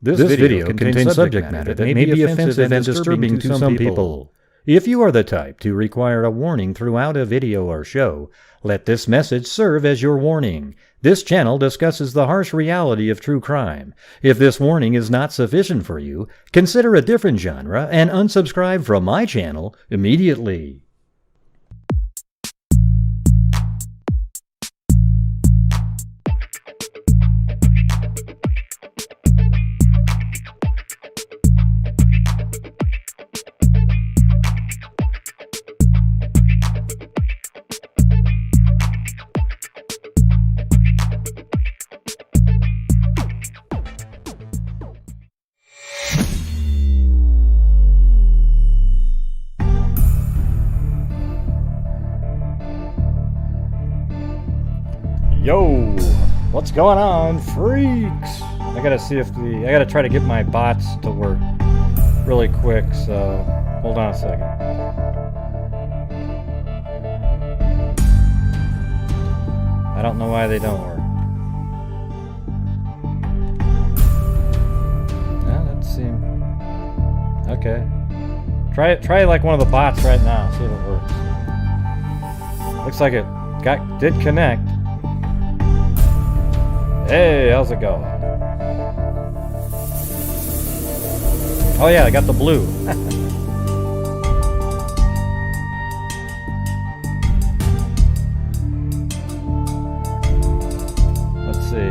This video contains subject matter that may be offensive and disturbing to some people. If you are the type to require a warning throughout a video or show, let this message serve as your warning. This channel discusses the harsh reality of true crime. If this warning is not sufficient for you, consider a different genre and unsubscribe from my channel immediately. Yo, what's going on, freaks? I gotta try to get my bots to work really quick, so hold on a second. I don't know why they don't work. Yeah, let's see. Okay. Try like one of the bots right now, see if it works. Looks like it did connect. Hey, how's it going? Oh yeah, I got the blue. Let's see.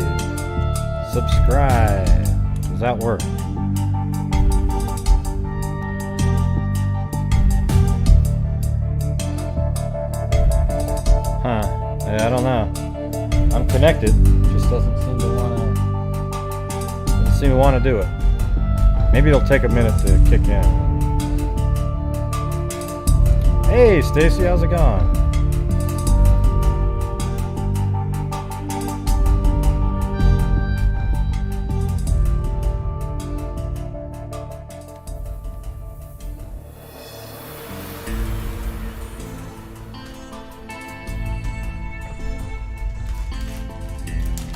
Subscribe. Does that work? Huh. Yeah, I don't know. I'm connected. Just doesn't seem to want to do it. Maybe it'll take a minute to kick in. Hey Stacy, how's it going?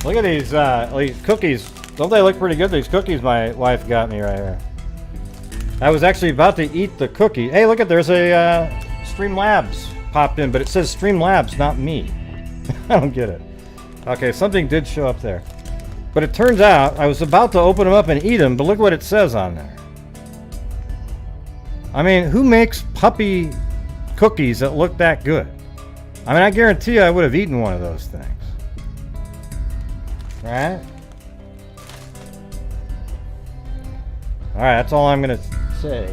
Look at these cookies. Don't they look pretty good? These cookies my wife got me right here. I was actually about to eat the cookie. Hey, look at, there's a Streamlabs popped in, but it says Streamlabs, not me. I don't get it. Okay, something did show up there. But it turns out I was about to open them up and eat them, but look what it says on there. I mean, who makes puppy cookies that look that good? I mean, I guarantee you I would have eaten one of those things. Right? Alright, that's all I'm gonna say.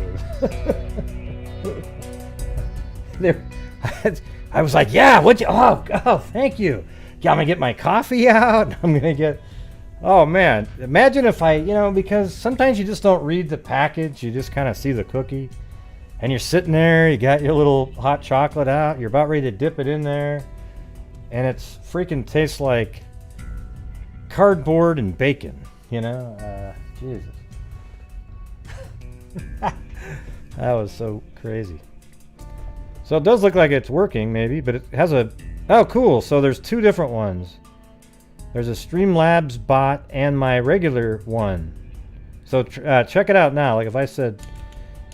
I was like, yeah, oh, thank you. Yeah, I'm gonna get my coffee out. I'm gonna get, oh man. Imagine if because sometimes you just don't read the package, you just kind of see the cookie. And you're sitting there, you got your little hot chocolate out, you're about ready to dip it in there. And it's freaking tastes like cardboard and bacon, Jesus. That was so crazy. So it does look like it's working, maybe, but it has oh cool, so there's two different ones. There's a Streamlabs bot and my regular one. So check it out now. Like if I said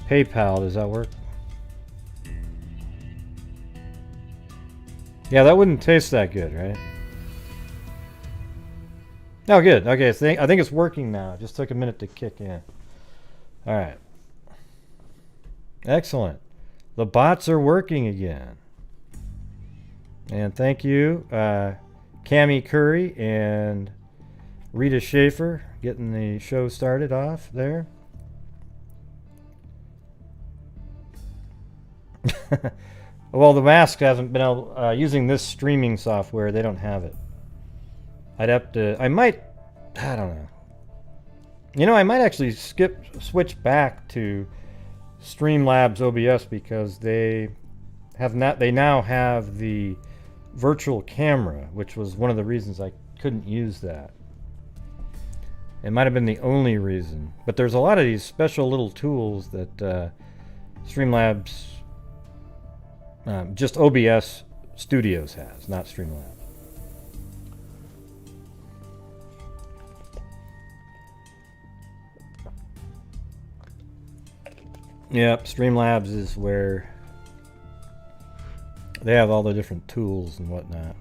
PayPal, does that work? Yeah, that wouldn't taste that good, right? Oh, good. Okay, so I think it's working now. It just took a minute to kick in. All right. Excellent. The bots are working again. And thank you, Cammie Curry and Rita Schaefer, getting the show started off there. Well, the mask hasn't been able, using this streaming software, they don't have it. I'd have to, I don't know. I might actually switch back to Streamlabs OBS because they now have the virtual camera, which was one of the reasons I couldn't use that. It might have been the only reason. But there's a lot of these special little tools that Streamlabs, just OBS Studios has, not Streamlabs. Yep, Streamlabs is where they have all the different tools and whatnot.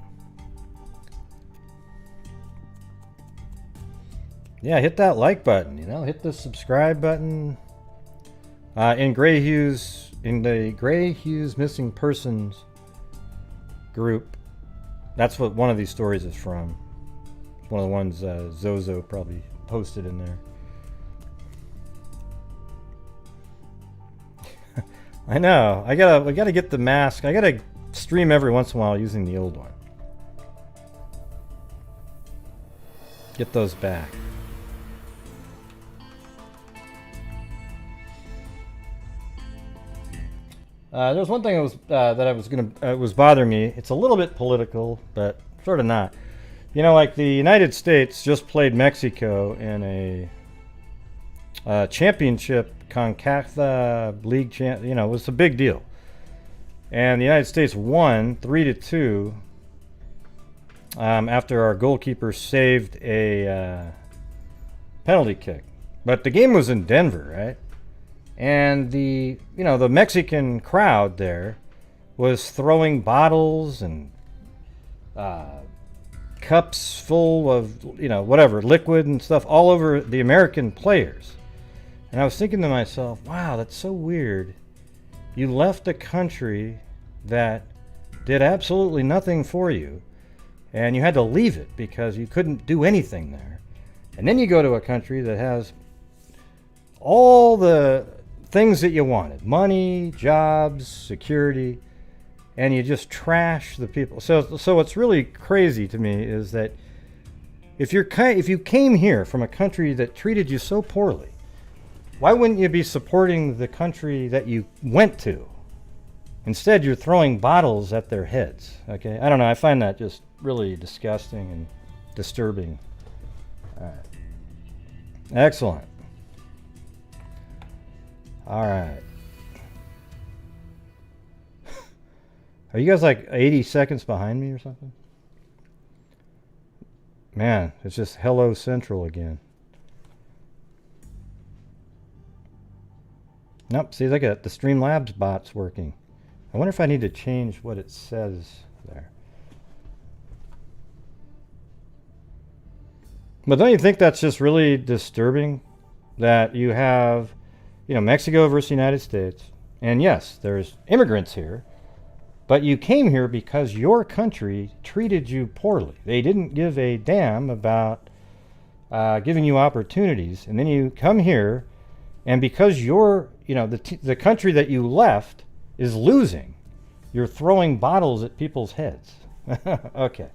Yeah, hit that like button, you know, hit the subscribe button. In the Gray Hughes Missing Persons group, that's what one of these stories is from. One of the ones Zozo probably posted in there. I know. I gotta get the mask. I gotta stream every once in a while using the old one. Get those back. There's one thing that was bothering me. It's a little bit political, but sort of not. You know, like the United States just played Mexico in a championship, CONCACAF League you know, it was a big deal. And the United States won 3-2 after our goalkeeper saved a penalty kick. But the game was in Denver, right? And the Mexican crowd there was throwing bottles and cups full of, whatever, liquid and stuff all over the American players. And I was thinking to myself, wow, that's so weird. You left a country that did absolutely nothing for you, and you had to leave it because you couldn't do anything there. And then you go to a country that has all the things that you wanted: money, jobs, security, and you just trash the people. So what's really crazy to me is that if you came here from a country that treated you so poorly, why wouldn't you be supporting the country that you went to? Instead, you're throwing bottles at their heads. Okay, I don't know. I find that just really disgusting and disturbing. All right. Excellent. All right. Are you guys like 80 seconds behind me or something? Man, it's just Hello Central again. Nope, see, look at the Streamlabs bot's working. I wonder if I need to change what it says there. But don't you think that's just really disturbing? That you have, Mexico versus the United States. And yes, there's immigrants here. But you came here because your country treated you poorly. They didn't give a damn about giving you opportunities. And then you come here, and because you're, the country that you left is losing, you're throwing bottles at people's heads. Okay.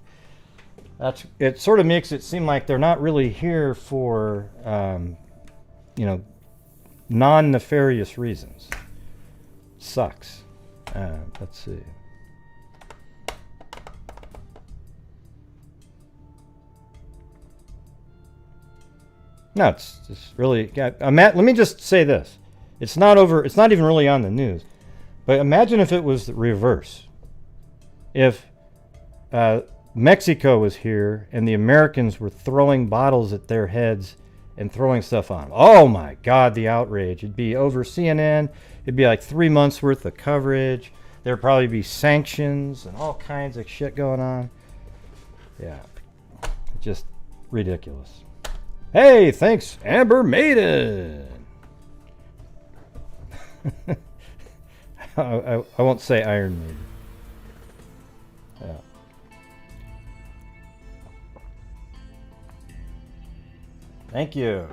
It sort of makes it seem like they're not really here for, non-nefarious reasons. Sucks. Let's see. No, it's just really. Let me just say this: it's not over. It's not even really on the news. But imagine if it was the reverse. If Mexico was here and the Americans were throwing bottles at their heads and throwing stuff on them. Oh my God, the outrage! It'd be over CNN. It'd be like 3 months worth of coverage. There'd probably be sanctions and all kinds of shit going on. Yeah, just ridiculous. Hey, thanks, Amber Maiden. I won't say Iron Maiden. Yeah. Thank you.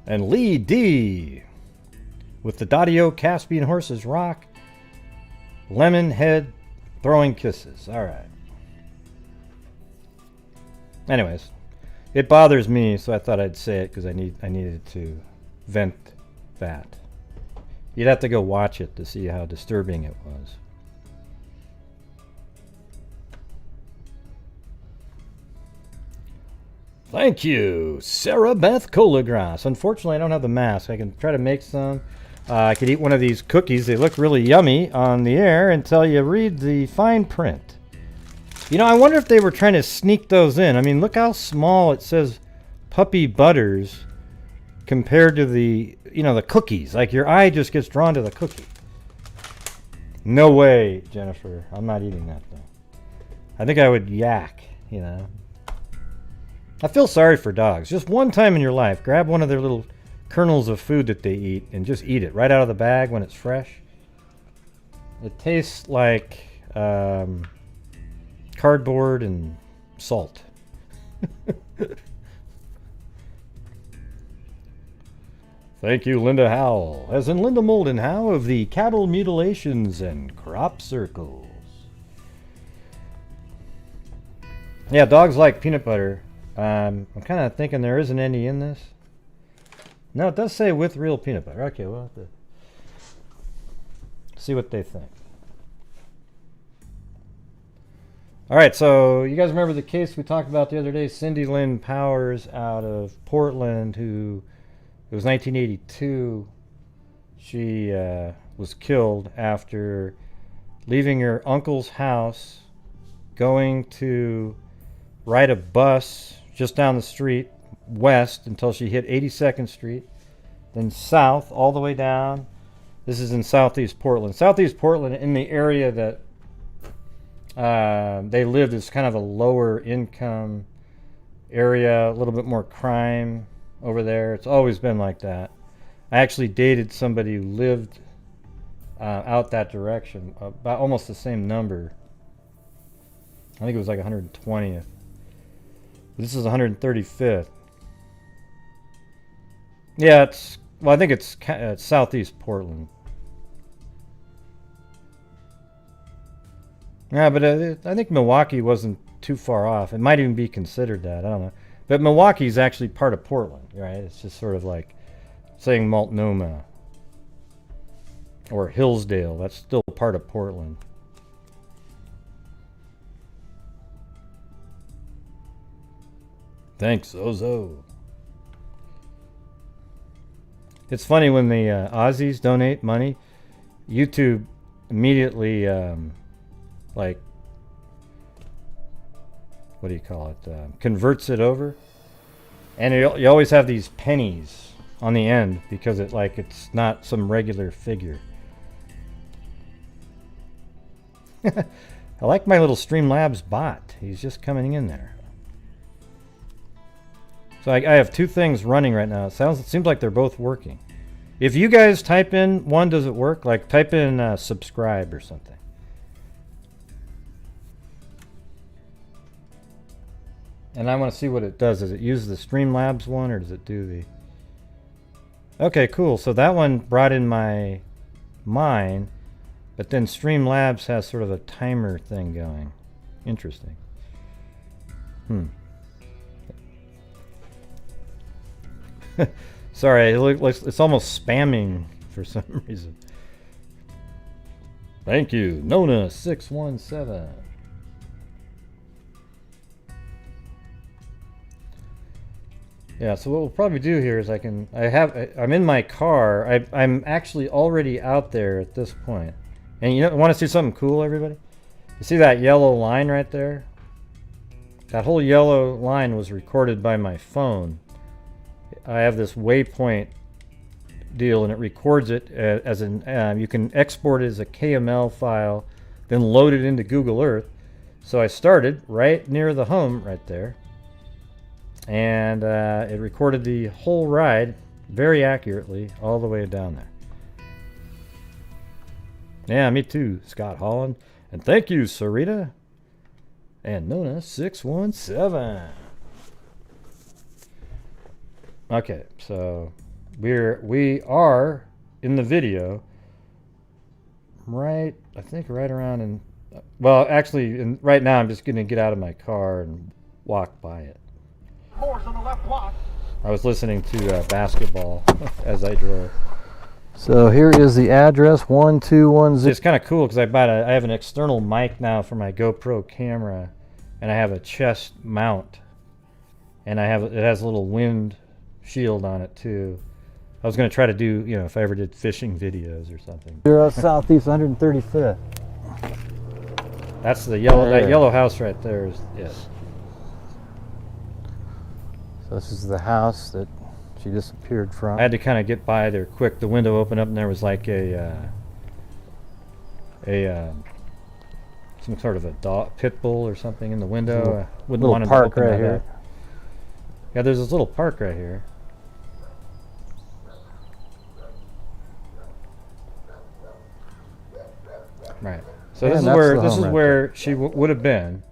And Lee D with the Dadio Caspian Horses Rock. Lemon Head Throwing Kisses. All right. Anyways. It bothers me, so I thought I'd say it because I needed to vent that. You'd have to go watch it to see how disturbing it was. Thank you, Sarah Beth Colagras. Unfortunately, I don't have the mask. I can try to make some. I could eat one of these cookies. They look really yummy on the air until you read the fine print. I wonder if they were trying to sneak those in. I mean, look how small it says Puppy Butters compared to the, you know, the cookies. Like your eye just gets drawn to the cookie. No way, Jennifer. I'm not eating that thing. I think I would yak, you know. I feel sorry for dogs. Just one time in your life, grab one of their little kernels of food that they eat and just eat it right out of the bag when it's fresh. It tastes like cardboard and salt. Thank you, Linda Howell. As in Linda Moldenhow of the Cattle Mutilations and Crop Circles. Yeah, dogs like peanut butter. I'm kind of thinking there isn't any in this. No, it does say with real peanut butter. Okay, we'll have to see what they think. All right, so you guys remember the case we talked about the other day, Cindy Lynn Powers out of Portland, who, it was 1982. She was killed after leaving her uncle's house, going to ride a bus just down the street west until she hit 82nd Street, then south all the way down. This is in Southeast Portland. Southeast Portland, in the area that they lived, is kind of a lower income area, a little bit more crime over there. It's always been like that. I actually dated somebody who lived out that direction, about almost the same number. I think it was like 120th. This is 135th. Yeah, it's, well, I think it's Southeast Portland. Yeah, but I think Milwaukee wasn't too far off. It might even be considered that. I don't know. But Milwaukee is actually part of Portland, right? It's just sort of like saying Multnomah or Hillsdale. That's still part of Portland. Thanks, Ozo. It's funny when the Aussies donate money, YouTube immediately, like, what do you call it? Converts it over, and you always have these pennies on the end because it's not some regular figure. I like my little Streamlabs bot. He's just coming in there. So I have two things running right now. It seems like they're both working. If you guys type in one, does it work? Like type in subscribe or something. And I want to see what it does. Does it use the Streamlabs one or does it do the... Okay, cool. So that one brought in mine, but then Streamlabs has sort of a timer thing going. Interesting. Sorry, it's almost spamming for some reason. Thank you, Nona617. Yeah, so what we'll probably do here is I'm in my car. I'm actually already out there at this point. And you want to see something cool, everybody? You see that yellow line right there? That whole yellow line was recorded by my phone. I have this waypoint deal, and it records it as an. You can export it as a KML file, then load it into Google Earth. So I started right near the home, right there, and it recorded the whole ride very accurately all the way down there. Yeah, me too, Scott Holland, and thank you, Sarita, and Nona617. Okay, so we are in the video right, I think right around in, well, actually right now I'm just going to get out of my car and walk by it. Course on the left block. I was listening to basketball as I drove. So here is the address, 1210. It's kind of cool because I have an external mic now for my GoPro camera, and I have a chest mount, and it has a little wind shield on it too. I was going to try to do, if I ever did fishing videos or something. You're southeast 135th. That's the yellow. That yellow house right there is, yes. So this is the house that she disappeared from. I had to kind of get by there quick. The window opened up and there was like some sort of a pit bull or something in the window. Wouldn't want him to park open right that here. up. Yeah, there's this little park right here. Right. So this is where she would have been.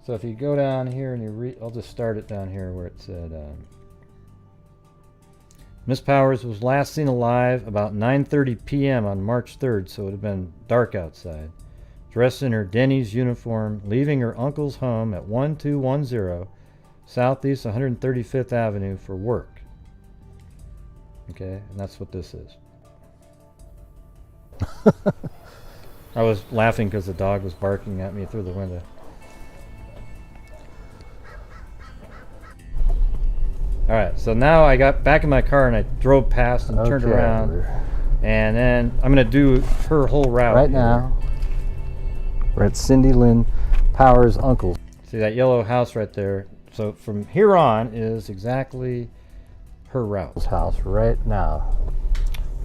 So if you go down here and you I'll just start it down here where it said Miss Powers was last seen alive about 9:30 p.m. on March 3rd, so it would have been dark outside. Dressed in her Denny's uniform, leaving her uncle's home at 1210 Southeast 135th Avenue for work. Okay, and that's what this is. I was laughing because the dog was barking at me through the window. Alright, so now I got back in my car and I drove past and turned around. And then I'm going to do her whole route. Right now, we're at Cindy Lynn Powers' uncle's. See that yellow house right there? So from here on is exactly her route. House right now.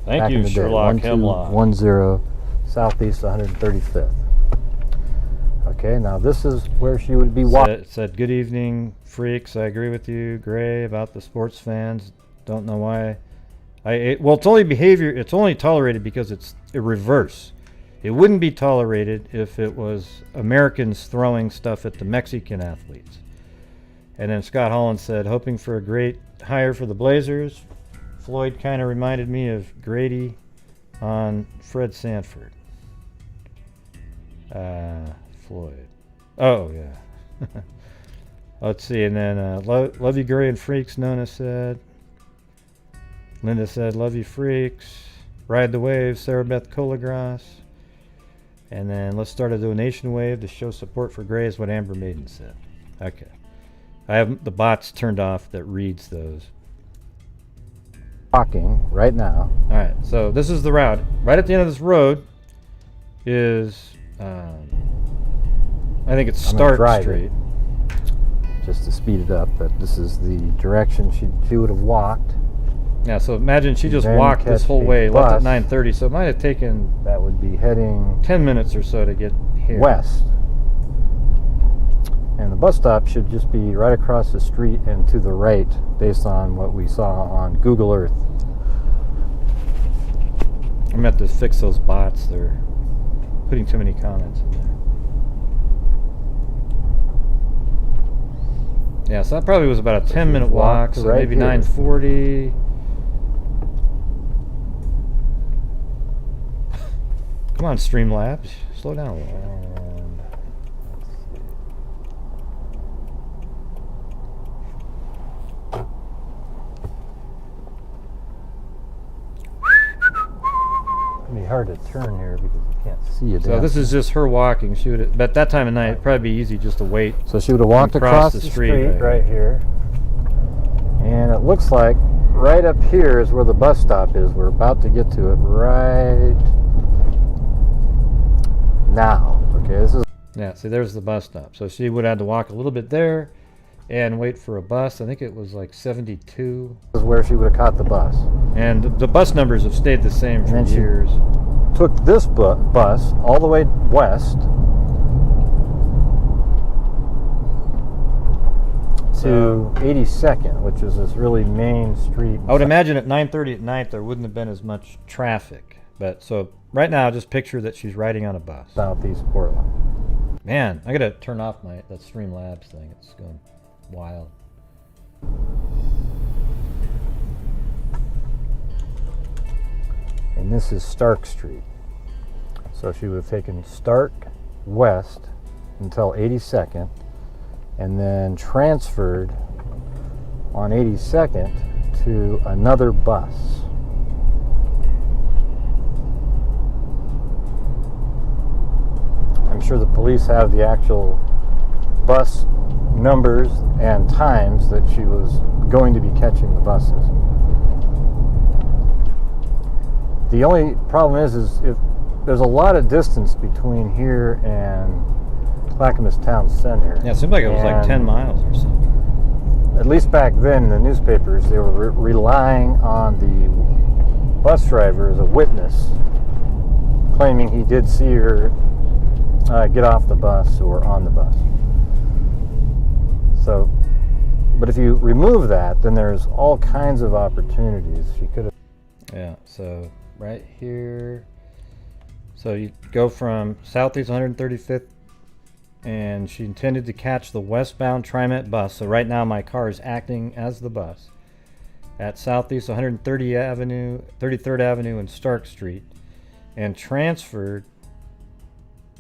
Thank you, Sherlock Hemlock. 1210 Southeast 135th. Okay, now this is where she would be walking. It said, good evening, freaks. I agree with you, Gray, about the sports fans. Don't know why. Well, it's only behavior. It's only tolerated because it's a reverse. It wouldn't be tolerated if it was Americans throwing stuff at the Mexican athletes. And then Scott Holland said, hoping for a great hire for the Blazers. Floyd kind of reminded me of Grady on Fred Sanford. Floyd. Oh, yeah. Let's see. And then love you, Gray and Freaks, Nona said. Linda said, love you, Freaks. Ride the wave, Sarah Beth Colagras. And then let's start a donation wave to show support for Gray is what Amber Maiden said. Okay. I have the bots turned off that reads those. Walking right now. All right, so this is the route. Right at the end of this road is, I think it's Stark Street. Just to speed it up, but this is the direction she would have walked. Yeah, so imagine she just walked this whole way, left at 9:30, so it might have taken... That would be heading... 10 minutes or so to get here. West. And the bus stop should just be right across the street and to the right, based on what we saw on Google Earth. I'm going to have to fix those bots. They're putting too many comments in there. Yeah, so that probably was about a 10-minute walk, so maybe 9:40. Come on, Streamlabs. Slow down a little. It'd be hard to turn here because you can't see it. So this is just her walking. She would, but that time of night, it'd probably be easy just to wait. So she would have walked across the street right here. And it looks like right up here is where the bus stop is. We're about to get to it right now. Okay, this is... Yeah, see, there's the bus stop. So she would have to walk a little bit there and wait for a bus. I think it was like 72. This is where she would have caught the bus. And the bus numbers have stayed the same for years. Took this bus all the way west to 82nd, which is this really main street. I would imagine at 9:30 at night there wouldn't have been as much traffic. But so right now, just picture that she's riding on a bus. Southeast Portland. Man, I gotta turn off that Streamlabs thing. It's going wild. And this is Stark Street. So she would have taken Stark west until 82nd and then transferred on 82nd to another bus. I'm sure the police have the actual bus numbers and times that she was going to be catching the buses. The only problem is if there's a lot of distance between here and Clackamas Town Center. Yeah, it seemed like it was like 10 miles or something. at least back then in the newspapers, they were relying on the bus driver as a witness, claiming he did see her get off the bus or on the bus. So, but if you remove that, then there's all kinds of opportunities. She could have. Yeah, so right here. So you go from Southeast 135th, and she intended to catch the westbound TriMet bus. So right now my car is acting as the bus at Southeast 33rd Avenue and Stark Street, and transferred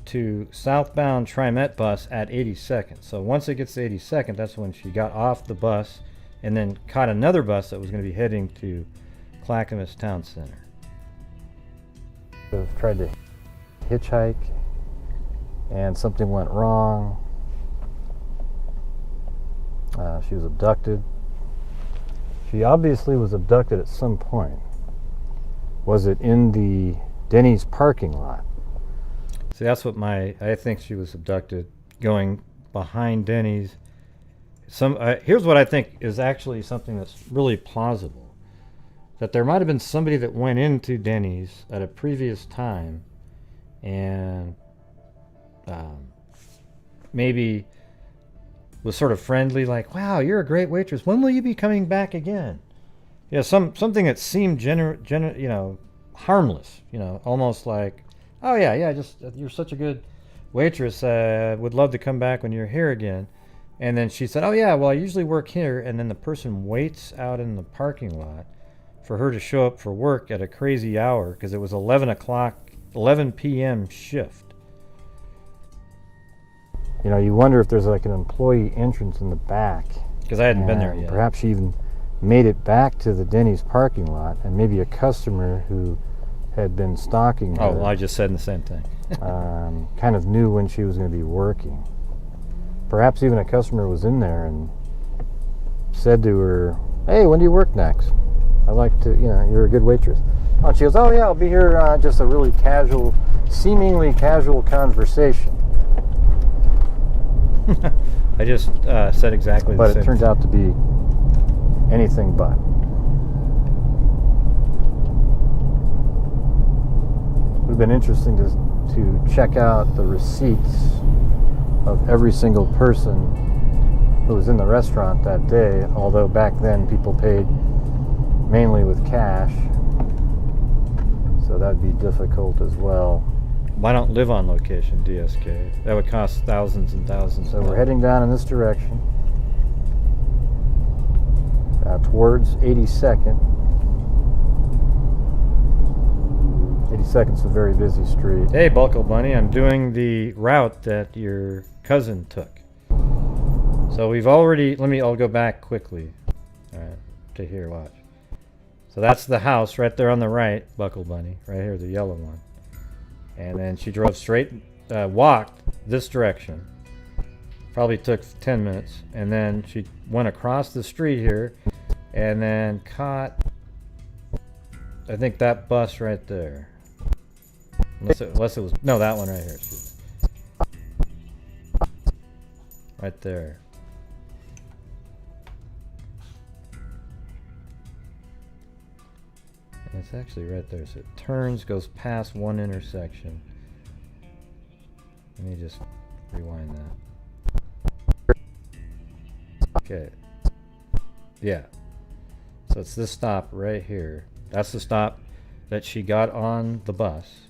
to southbound TriMet bus at 82nd. So once it gets to 82nd, that's when she got off the bus and then caught another bus that was going to be heading to Clackamas Town Center. Tried to hitchhike and something went wrong. She was abducted. She obviously was abducted at some point. Was it in the Denny's parking lot? See, that's what I think she was abducted going behind Denny's. Here's what I think is actually something that's really plausible. That there might have been somebody that went into Denny's at a previous time and maybe was sort of friendly, like, wow, you're a great waitress. When will you be coming back again? Yeah, something that seemed harmless, almost like, oh yeah, just you're such a good waitress. Would love to come back when you're here again. And then she said, oh yeah, well I usually work here. And then the person waits out in the parking lot for her to show up for work at a crazy hour because it was 11 p.m. shift. You wonder if there's like an employee entrance in the back. Because I hadn't been there yet. Perhaps she even made it back to the Denny's parking lot, and maybe a customer who had been stalking her. Oh, well, I just said the same thing. Kind of knew when she was going to be working. Perhaps even a customer was in there and said to her, hey, when do you work next? I like to, you're a good waitress. Oh, and she goes, oh yeah, I'll be here, just a really casual, seemingly casual conversation. I just said exactly the same. But it turned out to be anything but. It would have been interesting to check out the receipts of every single person who was in the restaurant that day, although back then people paid mainly with cash, so that'd be difficult as well. Why don't live on location, DSK? That would cost thousands and thousands. So we're heading down in this direction towards 82nd. 82nd's a very busy street. Hey, Buckle Bunny, I'm doing the route that your cousin took. So we've already, I'll go back quickly. All right, to here, watch. So that's the house right there on the right, Buckle Bunny, right here, the yellow one. And then she drove straight, walked this direction. Probably took 10 minutes. And then she went across the street here and then caught, I think, that bus right there. Unless it was, no, that one right here. Right there. And it's actually right there. So it turns, goes past one intersection. Let me just rewind that. Okay. Yeah. So it's this stop right here. That's the stop that she got on the bus.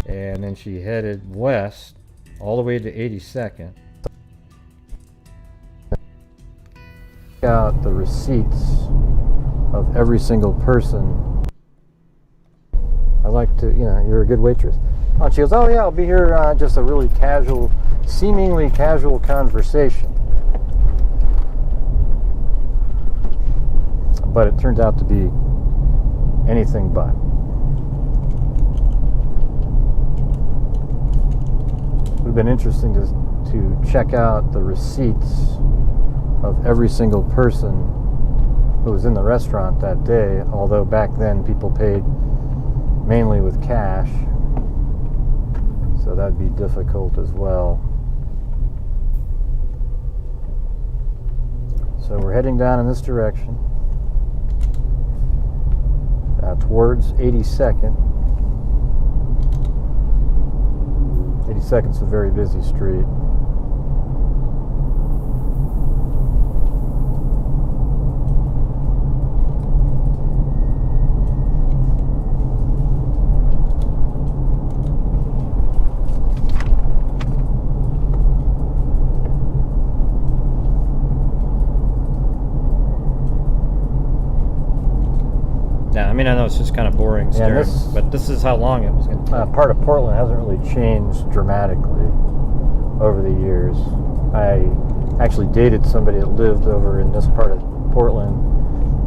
And then she headed west all the way to 82nd. Out the receipts of every single person. I like to, you're a good waitress. Oh, she goes, oh yeah, I'll be here, just a really casual, seemingly casual conversation. But it turned out to be anything but. It would have been interesting to check out the receipts of every single person who was in the restaurant that day, although back then people paid mainly with cash, so that'd be difficult as well. So we're heading down in this direction towards 82nd. 82nd's a very busy street. Yeah, I mean, I know it's just kind of boring staring, but this is how long it was going to take. Part of Portland hasn't really changed dramatically over the years. I actually dated somebody that lived over in this part of Portland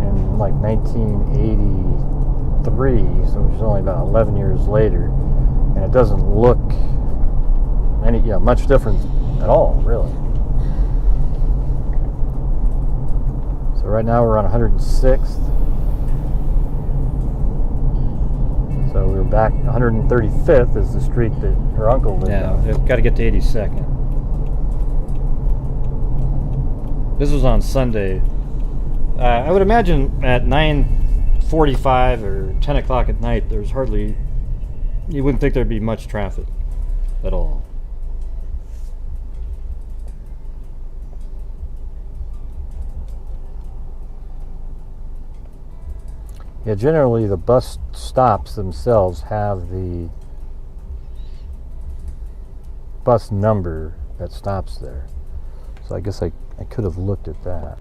in like 1983, so which is only about 11 years later, and it doesn't look much different at all, really. So right now we're on 106th. So we were back. 135th is the street that her uncle lived on. Yeah, they've got to get to 82nd. This was on Sunday. I would imagine at 9:45 or 10 o'clock at night, there's hardly, you wouldn't think there'd be much traffic at all. Yeah, generally the bus stops themselves have the bus number that stops there. So I guess I could have looked at that.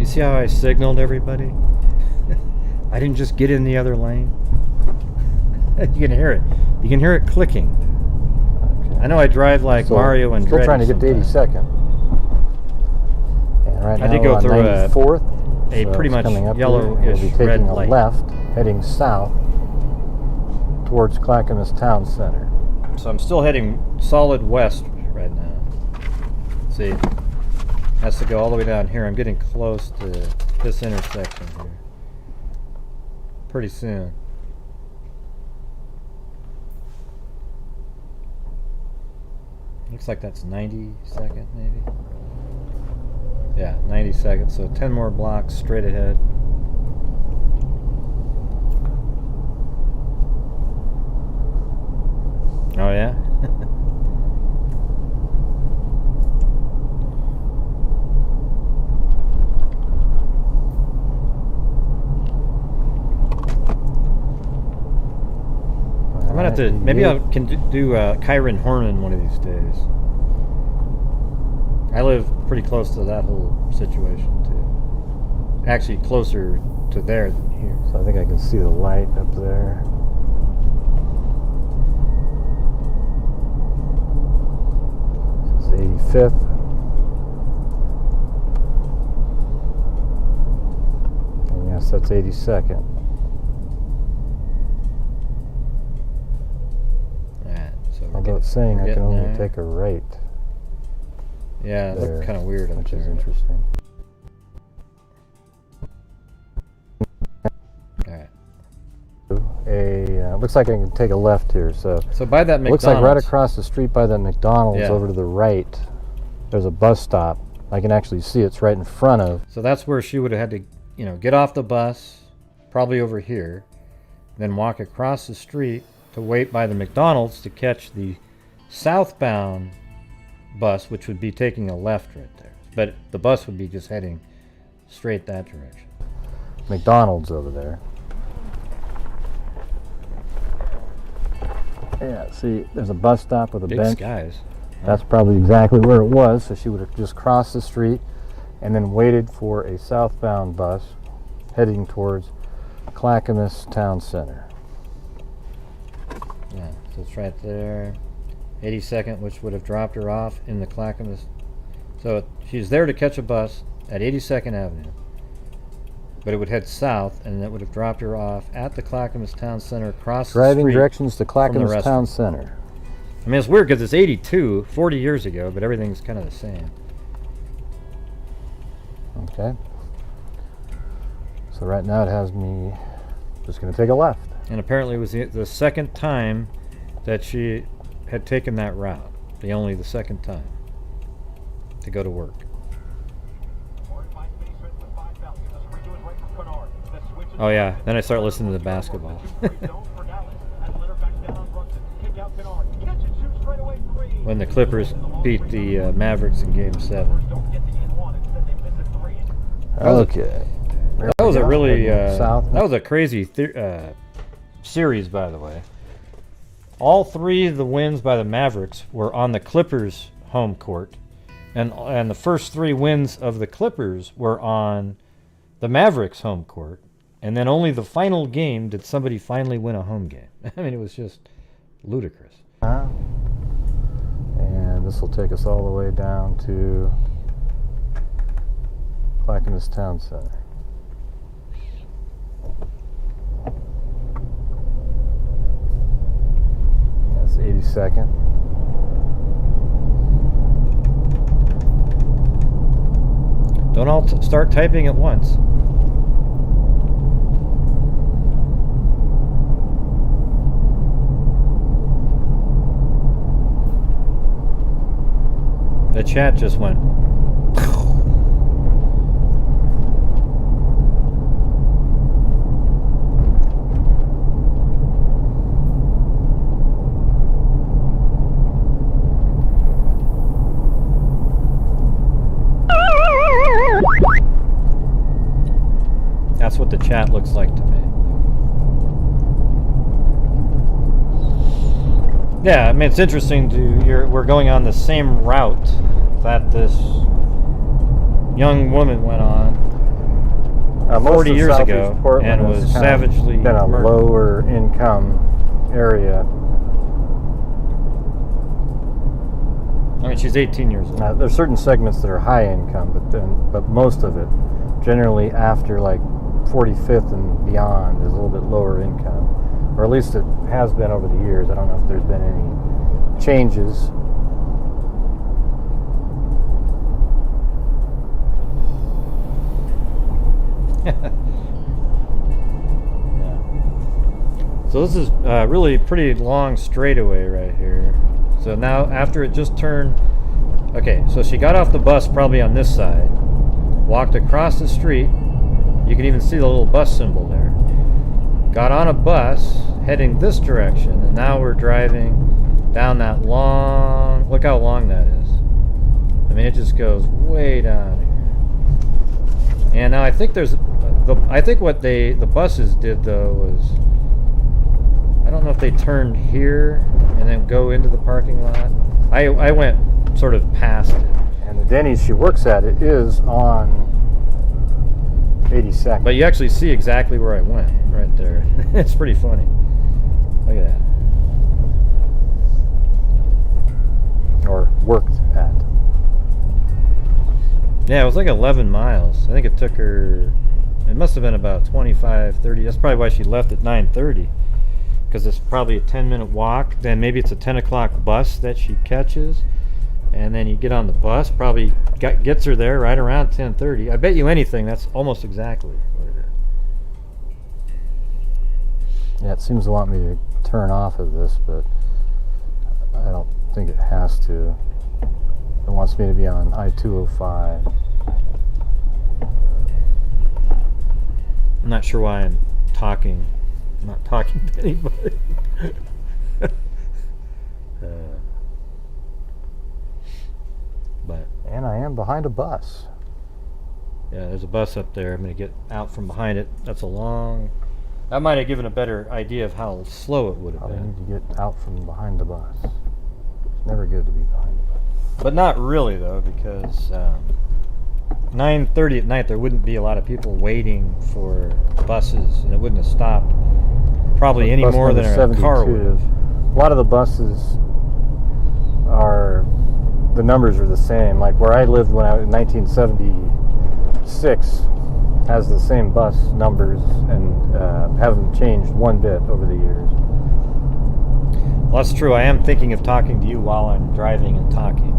See how I signaled everybody? I didn't just get in the other lane. You can hear it. You can hear it clicking. Okay. I know I drive like Mario and still trying to get to 82nd. And right now I did go through 94th, a pretty much yellowish we'll be taking red a light. left, heading south towards Clackamas Town Center. So I'm still heading solid west right now. See? Has to go all the way down here. I'm getting close to this intersection here. Pretty soon. Looks like that's 92nd maybe. Yeah, 92nd. So 10 more blocks straight ahead. Oh yeah? I'm gonna have to, maybe I can do Kyron Horman one of these days. I live pretty close to that whole situation too. Actually closer to there than here. So I think I can see the light up there. This is 85th. And yes, that's 82nd. Although it's saying I can only take a right. Yeah, it looked kind of weird up which there. is interesting. Alright. Looks like I can take a left here. So by that McDonald's. Looks like right across the street by the McDonald's over to the right, there's a bus stop. I can actually see it's right in front of. So that's where she would have had to, get off the bus, probably over here, then walk across the street to wait by the McDonald's to catch the southbound bus, which would be taking a left right there. But the bus would be just heading straight that direction. McDonald's over there. Yeah, see, there's a bus stop with a Big bench. skies. That's probably exactly where it was. So she would have just crossed the street and then waited for a southbound bus heading towards Clackamas Town Center. Yeah, so it's right there. 82nd, which would have dropped her off in the Clackamas. So she's there to catch a bus at 82nd Avenue, but it would head south, and that would have dropped her off at the Clackamas Town Center across the street. Driving directions to Clackamas restaurant. Town Center. I mean, it's weird because it's 82, 40 years ago, but everything's kind of the same. Okay. So right now it has me just going to take a left. And apparently it was the second time that she had taken that route. Only the second time to go to work. Oh yeah, then I start listening to the basketball. When the Clippers beat the Mavericks in Game 7. Okay. That was a really south. that was a crazy series, by the way. All three of the wins by the Mavericks were on the Clippers' home court, and the first three wins of the Clippers were on the Mavericks' home court, and then only the final game did somebody finally win a home game. I mean, it was just ludicrous. And this will take us all the way down to Clackamas Town Center. That's 82nd. Don't all start typing at once. The chat just went. That's what the chat looks like to me. Yeah, I mean, it's interesting we're going on the same route that this young woman went on 40 years ago and was savagely been a murdered. lower income area. I mean, she's 18 years old. Now, there's certain segments that are high income, but most of it, generally after like 45th and beyond, is a little bit lower income. Or at least it has been over the years. I don't know if there's been any changes. Yeah. So this is really pretty long straightaway right here. So now after it just turned, okay, so she got off the bus probably on this side, walked across the street. You can even see the little bus symbol there. Got on a bus heading this direction, and now we're driving down that long, look how long that is. I mean, it just goes way down here. And now I think I think what the buses did though was, I don't know if they turned here and then go into the parking lot. I went sort of past it. And the Denny's she works at, it is on 82nd. But you actually see exactly where I went right there. It's pretty funny. Look at that. Or worked at. Yeah, it was like 11 miles. I think it took her, it must have been about 25, 30. That's probably why she left at 9:30. Because it's probably a 10-minute walk. Then maybe it's a 10 o'clock bus that she catches. And then you get on the bus, probably gets her there right around 10:30. I bet you anything, that's almost exactly what it is. Yeah, it seems to want me to turn off of this, but I don't think it has to. It wants me to be on I-205. I'm not sure why I'm talking. I'm not talking to anybody. But And I am behind a bus. yeah, there's a bus up there. I'm going to get out from behind it. That's a long... That might have given a better idea of how slow it would have Probably been. need to get out from behind the bus. It's never good to be behind the bus. But not really, though, because 9:30 at night, there wouldn't be a lot of people waiting for buses, and it wouldn't have stopped probably any Bus more than number a car would 72. have. A lot of the buses the numbers are the same. Like where I lived when I was in 1976 has the same bus numbers and haven't changed one bit over the years. Well, that's true. I am thinking of talking to you while I'm driving and talking.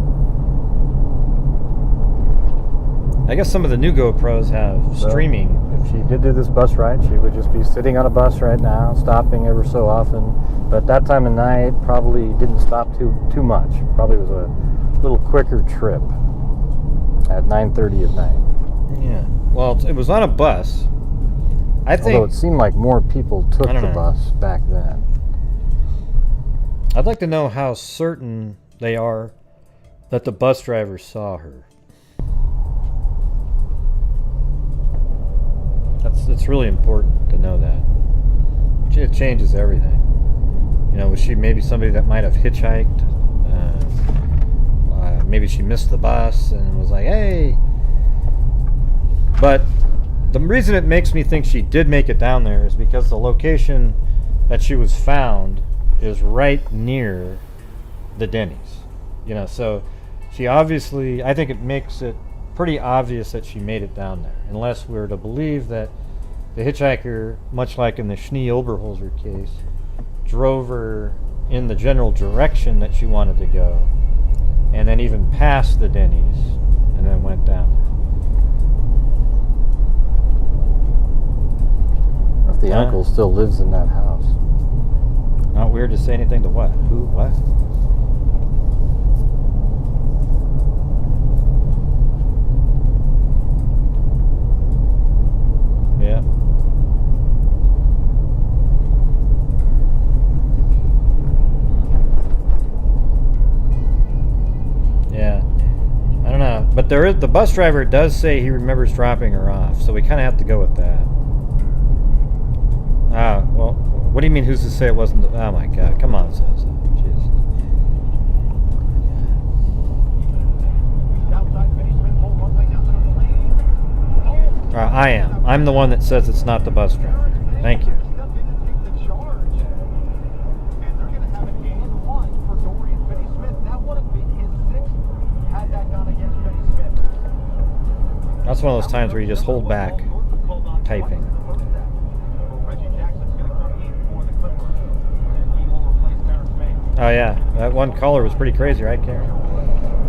I guess some of the new GoPros have streaming. If she did do this bus ride, she would just be sitting on a bus right now, stopping ever so often. But that time of night, probably didn't stop too much. Probably was a little quicker trip at 9:30 at night. Yeah. Well, it was on a bus. I think. Although it seemed like more people took the bus back then. I'd like to know how certain they are that the bus driver saw her. It's really important to know that. It changes everything. You know, was she maybe somebody that might have hitchhiked? Maybe she missed the bus and was like, hey. But the reason it makes me think she did make it down there is because the location that she was found is right near the Denny's. You know, so she obviously, I think it makes it pretty obvious that she made it down there, unless we're to believe that the hitchhiker, much like in the Schnee Oberholzer case, drove her in the general direction that she wanted to go, and then even past the Denny's, and then went down there. If the uncle still lives in that house. Not weird to say anything to what? Who? What? Yeah. Yeah. I don't know. But the bus driver does say he remembers dropping her off, so we kind of have to go with that. Ah, well, what do you mean who's to say it wasn't oh my god, come on, Zozo. Jeez. I am. I'm the one that says it's not the bus driver. Thank you. That's one of those times where you just hold back typing. Oh yeah, that one color was pretty crazy, right, Karen?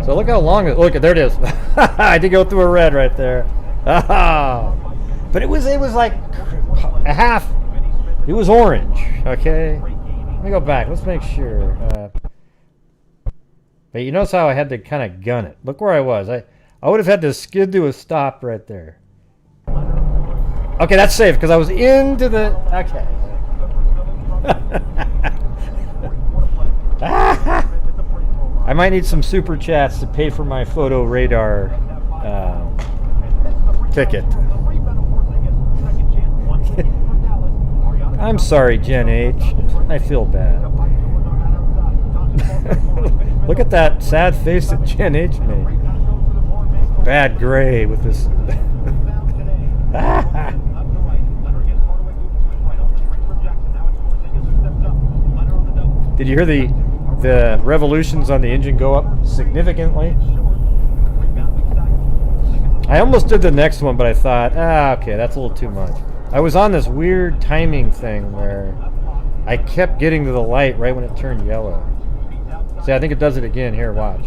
So look how long it. Look, there it is. I did go through a red right there. But it was like a half. It was orange. Okay, let me go back. Let's make sure. But you notice how I had to kind of gun it. Look where I was. I would have had to skid to a stop right there. Okay, that's safe because I was into the. Okay. I might need some super chats to pay for my photo radar ticket. I'm sorry, Gen H. I feel bad. Look at that sad face that Gen H made. Bad gray with this. Did you hear the revolutions on the engine go up significantly? I almost did the next one, but I thought, okay, that's a little too much. I was on this weird timing thing where I kept getting to the light right when it turned yellow. See, I think it does it again. Here, watch.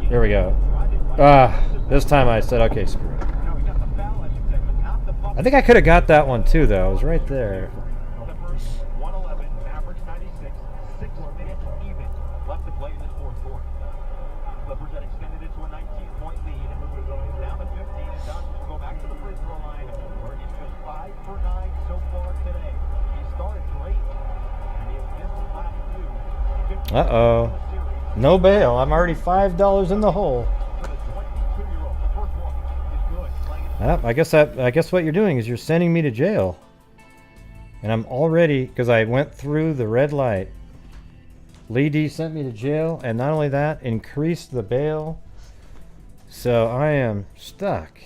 There we go. This time I said, okay, screw it. I think I could have got that one too, though. I was right there. Uh-oh. No bail. I'm already $5 in the hole. I guess what you're doing is you're sending me to jail. And I'm already, because I went through the red light. Lee D sent me to jail, and not only that, increased the bail. So I am stuck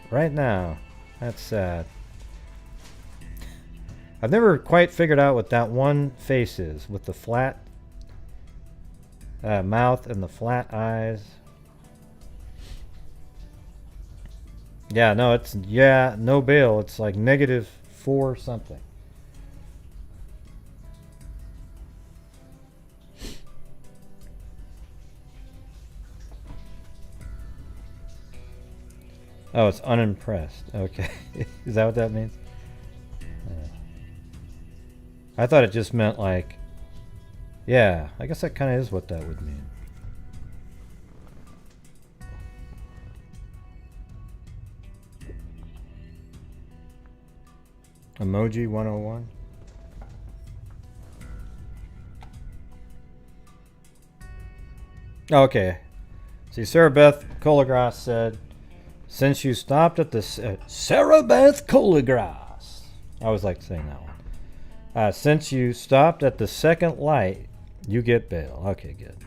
right now. That's sad. I've never quite figured out what that one face is with the flat. mouth and the flat eyes. Yeah, no, it's, yeah, no bail. It's like -4 something. Oh, it's unimpressed. Okay. Is that what that means? I thought it just meant like, yeah, I guess that kind of is what that would mean. Emoji 101. Okay. See, Sarah Beth Colagras said, since you stopped at the Sarah Beth Colagras. I always like saying that one. Since you stopped at the second light, you get bail. Okay, good.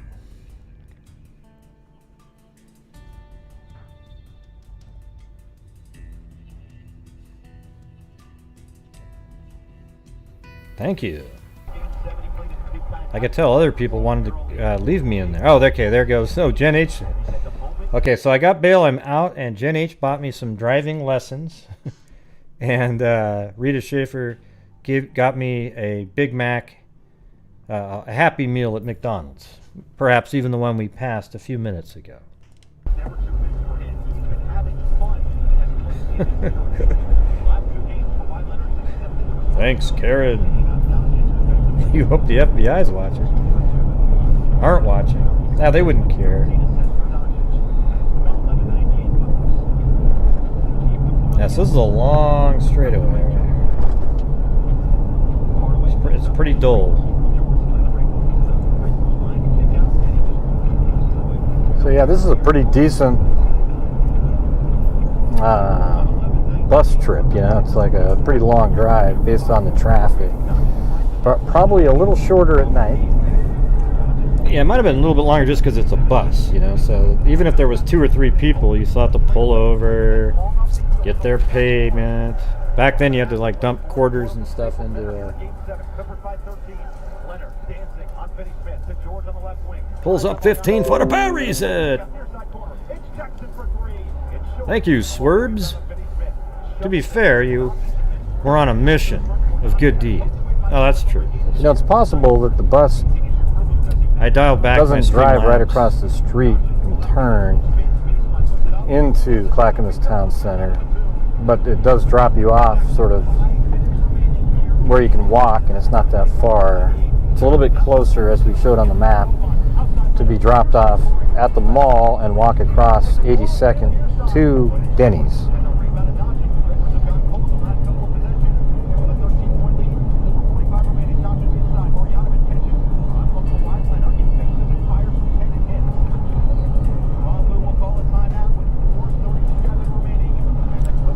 Thank you. I could tell other people wanted to leave me in there. Oh, okay, there goes. Oh, Jen H. Okay, so I got bail. I'm out, and Jen H. bought me some driving lessons. And Rita Schaefer got me a Big Mac, a Happy Meal at McDonald's. Perhaps even the one we passed a few minutes ago. Thanks, Karen. You hope the FBI's watching. Aren't watching. Nah, they wouldn't care. Yeah, so this is a long straightaway right here. It's pretty dull. So yeah, this is a pretty decent bus trip, you know. It's like a pretty long drive based on the traffic. But probably a little shorter at night. Yeah, it might have been a little bit longer just because it's a bus, you know. So even if there was 2 or 3 people, you still have to pull over, get their payment. Back then, you had to like dump quarters and stuff into. Pulls up 15-footer power, he said. Thank you, Swerbs. To be fair, you were on a mission of good deed. Oh, that's true. You know, it's possible that the bus I dialed back doesn't drive right across the street and turn into Clackamas Town Center, but it does drop you off sort of where you can walk, and it's not that far. It's a little bit closer, as we showed on the map, to be dropped off at the mall and walk across 82nd to Denny's.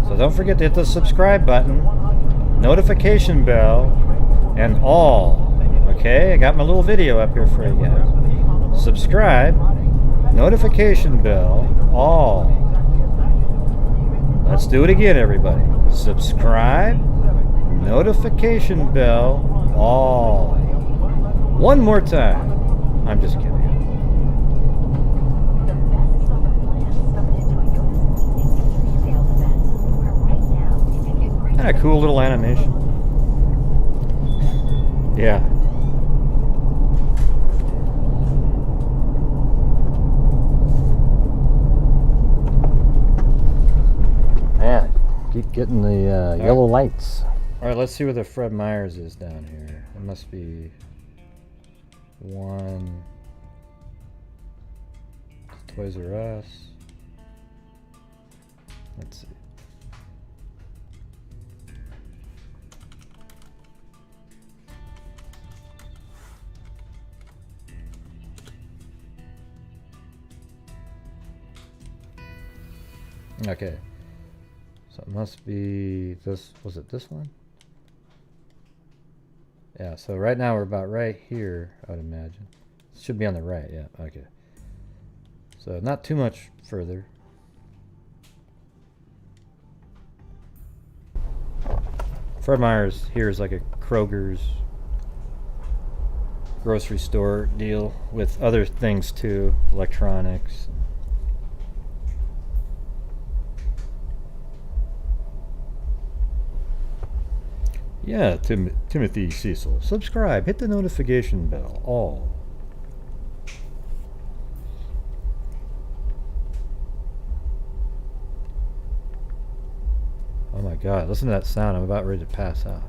So don't forget to hit the subscribe button, notification bell, and all. Okay, I got my little video up here for you guys. Subscribe, notification bell, all. Let's do it again, everybody. Subscribe, notification bell, all. One more time. I'm just kidding. Kind of cool little animation. Yeah. Man, keep getting the yellow lights. All right, let's see where the Fred Meyers is down here. It must be one. Toys R Us. Let's see. Okay, so it must be this. Was it this one? Yeah, so right now we're about right here, I would imagine. It should be on the right, yeah, okay. So not too much further. Fred Meyer's here is like a Kroger's grocery store deal with other things too, electronics. Yeah, Timothy Cecil. Subscribe, hit the notification bell, all. Oh my god, listen to that sound. I'm about ready to pass out.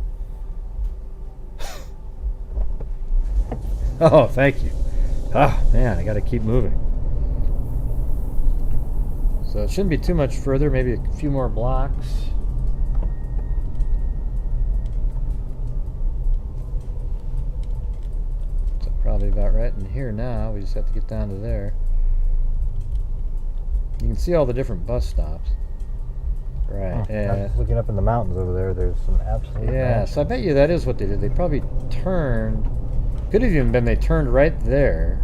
Oh, thank you. Oh, man, I gotta keep moving. So it shouldn't be too much further, maybe a few more blocks. So probably about right in here now. We just have to get down to there. You can see all the different bus stops. Right. I'm looking up in the mountains over there. There's some absolute. Yeah, so I bet you that is what they did. They probably turned. Could have even been they turned right there,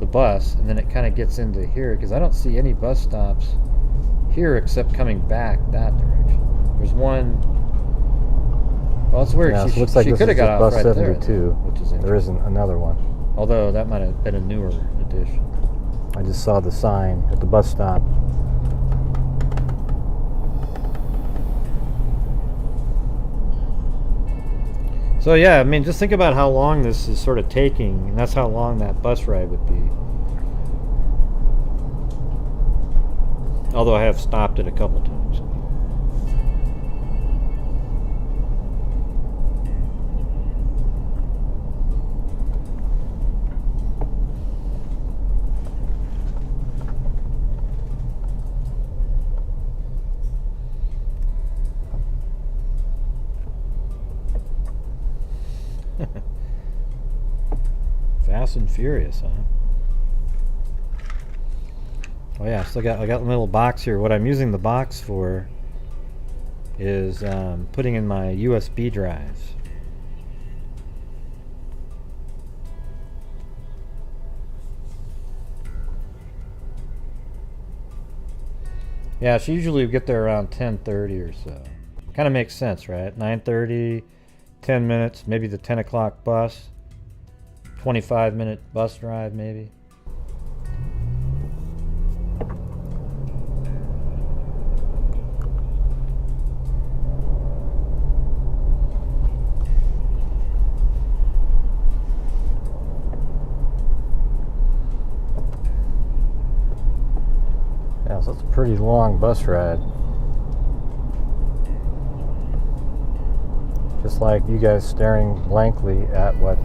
the bus, and then it kind of gets into here because I don't see any bus stops here except coming back that direction. There's one. Well, it's weird. Yeah, She, so it looks like she this could have is got just off bus right 72. there, which is There isn't another one. Although that might have been a newer edition. I just saw the sign at the bus stop. So yeah, I mean, just think about how long this is sort of taking, and that's how long that bus ride would be. Although I have stopped it a couple times. Fast and Furious, huh? Oh yeah, I got a little box here. What I'm using the box for is putting in my USB drives. Yeah, she usually would get there around 10:30 or so. Kind of makes sense, right? 9:30, 10 minutes, maybe the 10 o'clock bus. 25-minute bus drive, maybe. Yeah, so it's a pretty long bus ride. Just like you guys staring blankly at what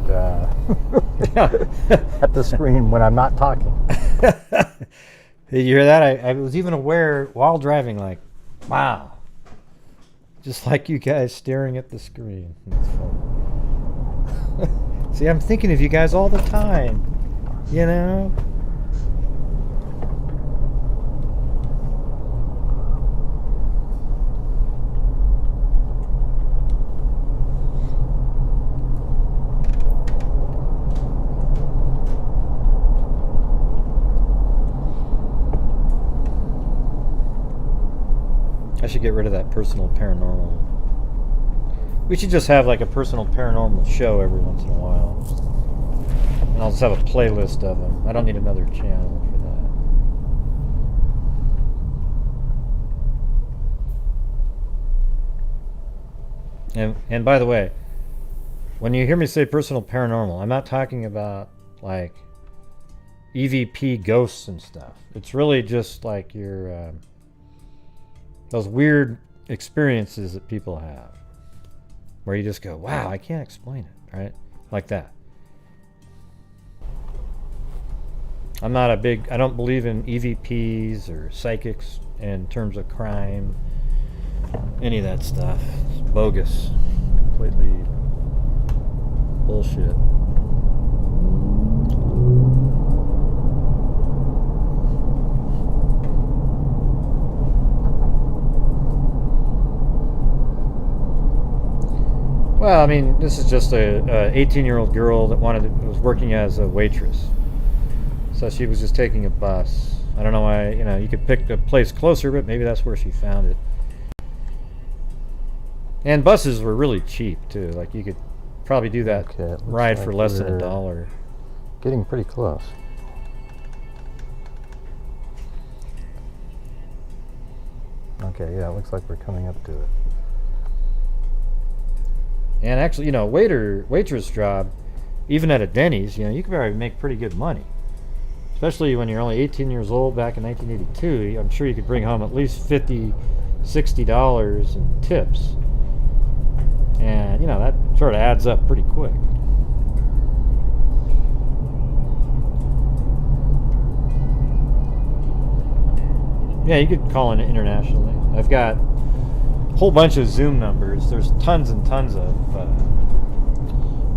at the screen when I'm not talking. Did you hear that? I was even aware while driving, like, wow. Just like you guys staring at the screen. That's funny. See, I'm thinking of you guys all the time. You know? I should get rid of that personal paranormal. We should just have like a personal paranormal show every once in a while. And I'll just have a playlist of them. I don't need another channel for that. And by the way, when you hear me say personal paranormal, I'm not talking about like EVP ghosts and stuff. It's really just like your those weird experiences that people have where you just go, wow, I can't explain it, right? Like that. I'm not a big, I don't believe in EVPs or psychics in terms of crime, any of that stuff. It's bogus, completely bullshit. Well, I mean, this is just a 18-year-old girl that was working as a waitress. So she was just taking a bus. I don't know why, you know, you could pick a place closer, but maybe that's where she found it. And buses were really cheap too. Like you could probably do that Okay, it looks ride like for less than we're $1. Getting pretty close. Okay, yeah, it looks like we're coming up to it. And actually, you know, waitress job, even at a Denny's, you know, you can probably make pretty good money. Especially when you're only 18 years old back in 1982. I'm sure you could bring home at least $50, $60 in tips. And, you know, that sort of adds up pretty quick. Yeah, you could call in internationally. I've got a whole bunch of Zoom numbers. There's tons and tons of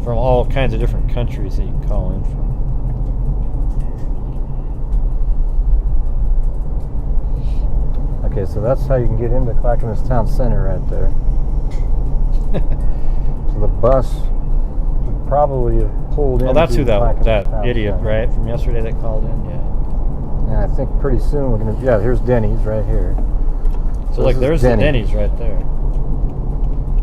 from all kinds of different countries that you can call in from. Okay, so that's how you can get into Clackamas Town Center right there. So the bus would probably have pulled in. Well, that's who that Town idiot, Center. right, from yesterday that called in, yeah. And I think pretty soon we're gonna. Yeah, here's Denny's right here. So like, this is there's the Denny's right there.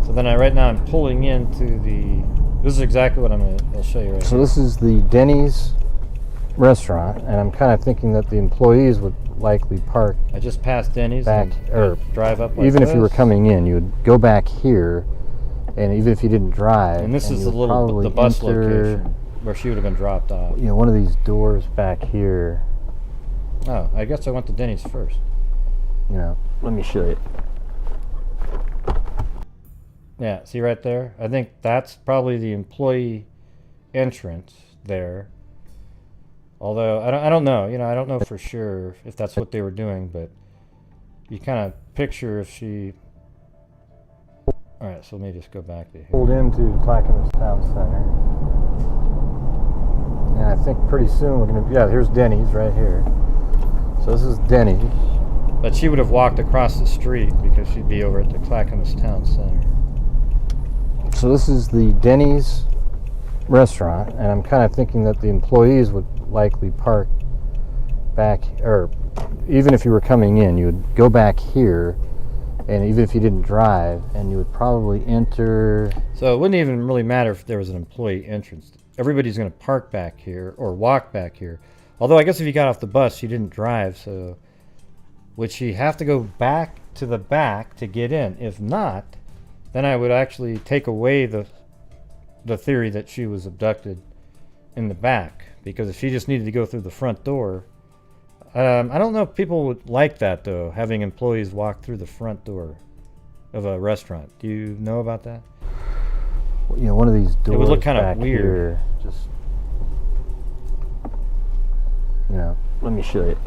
So then right now I'm pulling into the. This is exactly what I'll show you right So now. this is the Denny's restaurant, and I'm kind of thinking that the employees would likely park I just passed Denny's back, and or drive up like even if you were this. coming in, you would go back here, and even if you didn't drive, And this is you the would probably bus enter, location where she would have been dropped off. You know, one of these doors back here. Oh, I guess I went to Denny's first. You know, let me show you. Yeah, see right there? I think that's probably the employee entrance there. Although, I don't know. You know, I don't know for sure if that's what they were doing, but you kind of picture if she... Alright, so let me just go back to here. Pulled into Clackamas Town Center. And I think pretty soon we're going to... Yeah, here's Denny's right here. So this is Denny's. But she would have walked across the street because she'd be over at the Clackamas Town Center. So this is the Denny's restaurant, and I'm kind of thinking that the employees would likely park back, or even if you were coming in, you would go back here, and even if you didn't drive, and you would probably enter. So it wouldn't even really matter if there was an employee entrance. Everybody's going to park back here or walk back here. Although I guess if you got off the bus, she didn't drive, so would she have to go back to the back to get in? If not, then I would actually take away the theory that she was abducted in the back, because if she just needed to go through the front door, I don't know if people would like that though, having employees walk through the front door of a restaurant. Do you know about that? You know, one of these doors. It would look kind of back weird. Here, just, you know, let me show you.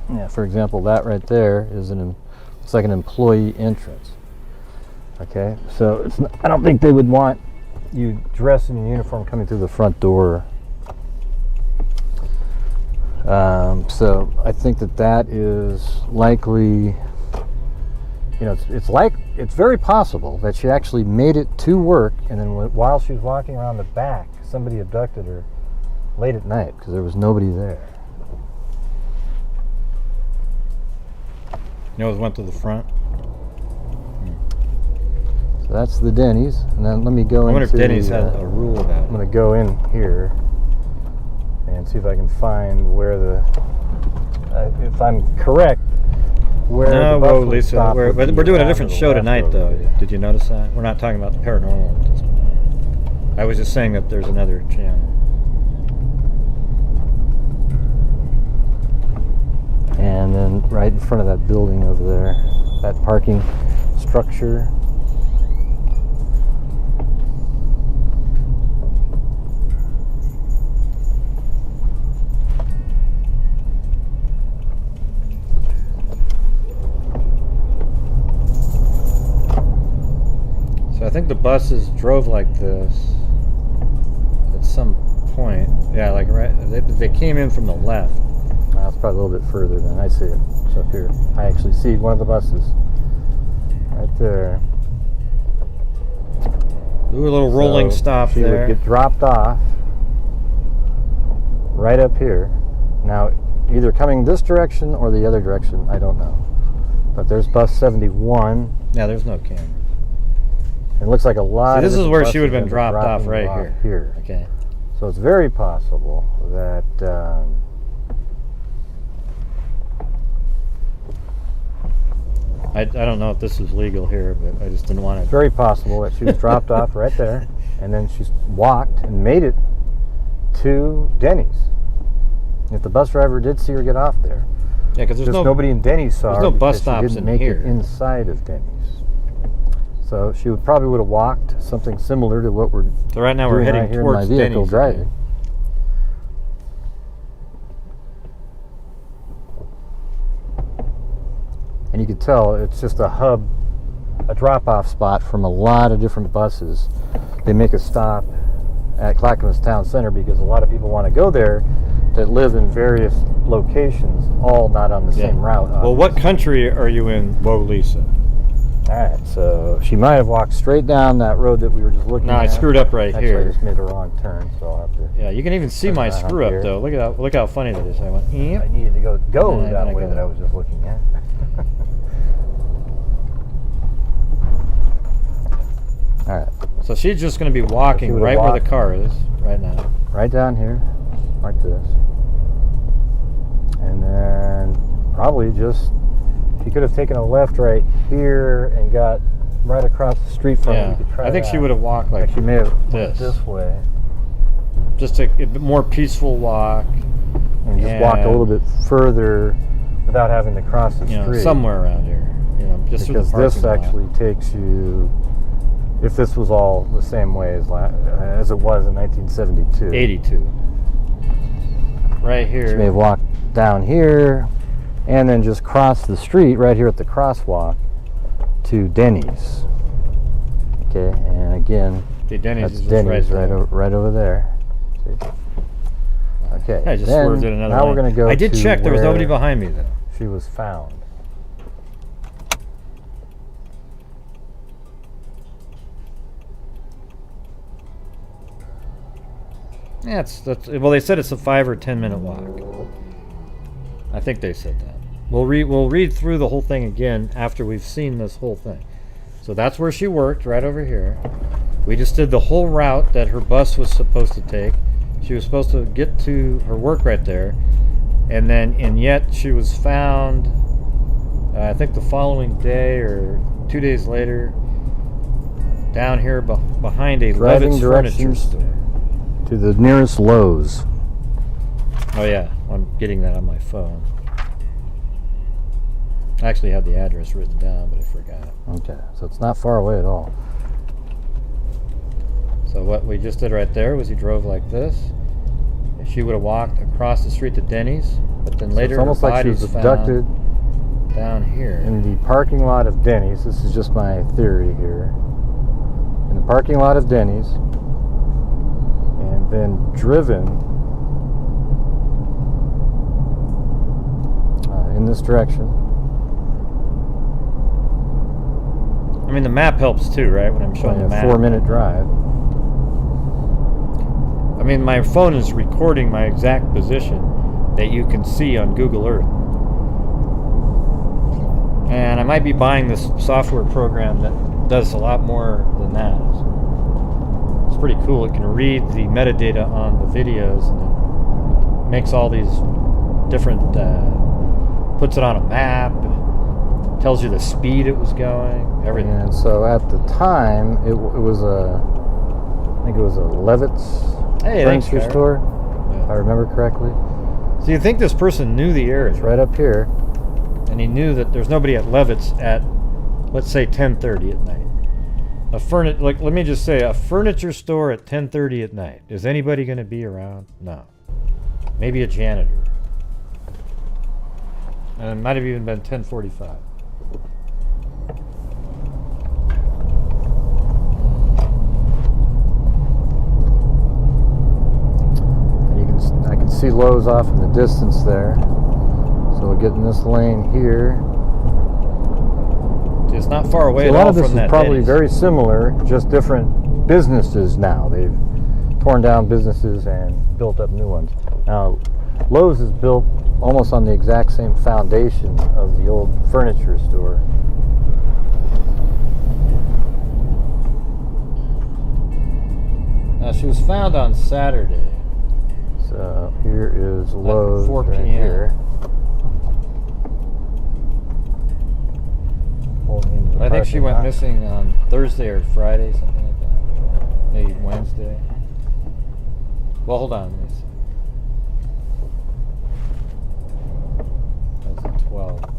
Yeah, for example, that right there is it's like an employee entrance. Okay, so I don't think they would want you dressed in your uniform coming through the front door. So I think that is likely, you know, it's very possible that she actually made it to work, and then while she was walking around the back, somebody abducted her late at night because there was nobody there. You always went to the front. So that's the Denny's, and then let me go into. I wonder if Denny's has a rule about I'm it. going to go in here and see if I can find where if I'm correct, where No, the bus whoa, would Lisa. stop We're would be doing a around different to the show left tonight, over though. there. Did you notice that? We're not talking about the paranormal at this point. I was just saying that there's another channel. And then right in front of that building over there, that parking structure. So I think the buses drove like this at some point. Yeah, like right. They came in from the left. That's probably a little bit further than I see it. It's up here. I actually see one of the buses right there. Do a little rolling So stop she there. would get dropped off right up here. Now, either coming this direction or the other direction, I don't know. But there's bus 71. Yeah, there's no camera. And looks like a lot. See, this of is different where she buses would have been end up dropped off dropping right here. Okay. So it's very possible that I don't know if this is legal here, but I just didn't want it's to. very possible that she was dropped off right there, and then she walked and made it to Denny's. If the bus driver did see her get off there, Yeah, because there's just no nobody in Denny's saw her there's no bus because stops she didn't in make here. it inside of Denny's. So she probably would have walked something similar to what we're So right now we're doing heading right here towards in my vehicle Denny's. driving. And you can tell it's just a hub, a drop-off spot from a lot of different buses. They make a stop at Clackamas Town Center because a lot of people want to go there that live in various locations, all not on the same route. Well, what country are you in, Whoa Lisa? Alright, so she might have walked straight down that road that we were just looking No, at. I screwed up right Actually, I here. just made a wrong turn, so I'll have to... Yeah, you can even see Turn my around screw up here. though. Look how funny that is. I went, I "Eep." needed to go And then that I way go. that I was just looking at. Alright, So she's just going to be walking would've right where walked. the car is right now. right down here, like this. And then probably just, she could have taken a left right here and got right across the street from it. Yeah, We could try I think she that. would have walked like She may have went this. this way just a bit more peaceful walk. and just walked a little bit further without having to cross the You know, street. somewhere around here. You know, just through the Because parking this lot. actually takes you, if this was all the same way as it was in 1972. 82. Right She may here. have walked down here and then just crossed the street right here at the crosswalk to Denny's. Okay, and again, The Denny's that's is just Denny's right there. right over there. See? Okay, I just then swerved in another now lane. we're going to go I did to check. There was nobody where behind me though. she was found. Yeah, that's well. They said it's a 5 or 10 minute walk. I think they said that. We'll read through the whole thing again after we've seen this whole thing. So that's where she worked, right over here. We just did the whole route that her bus was supposed to take. She was supposed to get to her work right there, and yet she was found. I think the following day or 2 days later, down here behind a Driving Levitt's furniture directions store. to the nearest Lowe's. Oh yeah, I'm getting that on my phone. I actually had the address written down, but I forgot. Okay, so it's not far away at all. So what we just did right there was he drove like this. She would have walked across the street to Denny's, but then later It's almost her like she was body's abducted found down here. in the parking lot of Denny's. This is just my theory here. In the parking lot of Denny's, and then driven in this direction. I mean, the map helps too, right? When I'm showing Only the a map. 4-minute drive. I mean, my phone is recording my exact position that you can see on Google Earth. And I might be buying this software program that does a lot more than that. It's pretty cool. It can read the metadata on the videos and it makes all these different, puts it on a map, tells you the speed it was going, everything. And so at the time, it was I think it was a Levitt's Hey, thanks, furniture Kyra. store, if I remember correctly. So you think this person knew the area, It's right up here. and he knew that there's nobody at Levitt's at, let's say, 10:30 at night. Let me just say, a furniture store at 10:30 at night. Is anybody going to be around? No. Maybe a janitor. And it might have even been 10:45. And I can see Lowe's off in the distance there. So we'll get in this lane here. It's not far away See, at a lot all of this from is that probably Denny's. very similar, just different businesses now. They've torn down businesses and built up new ones. Now, Lowe's is built almost on the exact same foundation of the old furniture store. she was found on Saturday. So here is Lowe's 4 right p.m. here. Pulling into the I think she parking went lot. missing on Thursday or Friday, something like that. Maybe Wednesday. Well, hold on. Let me see. That's the 12th.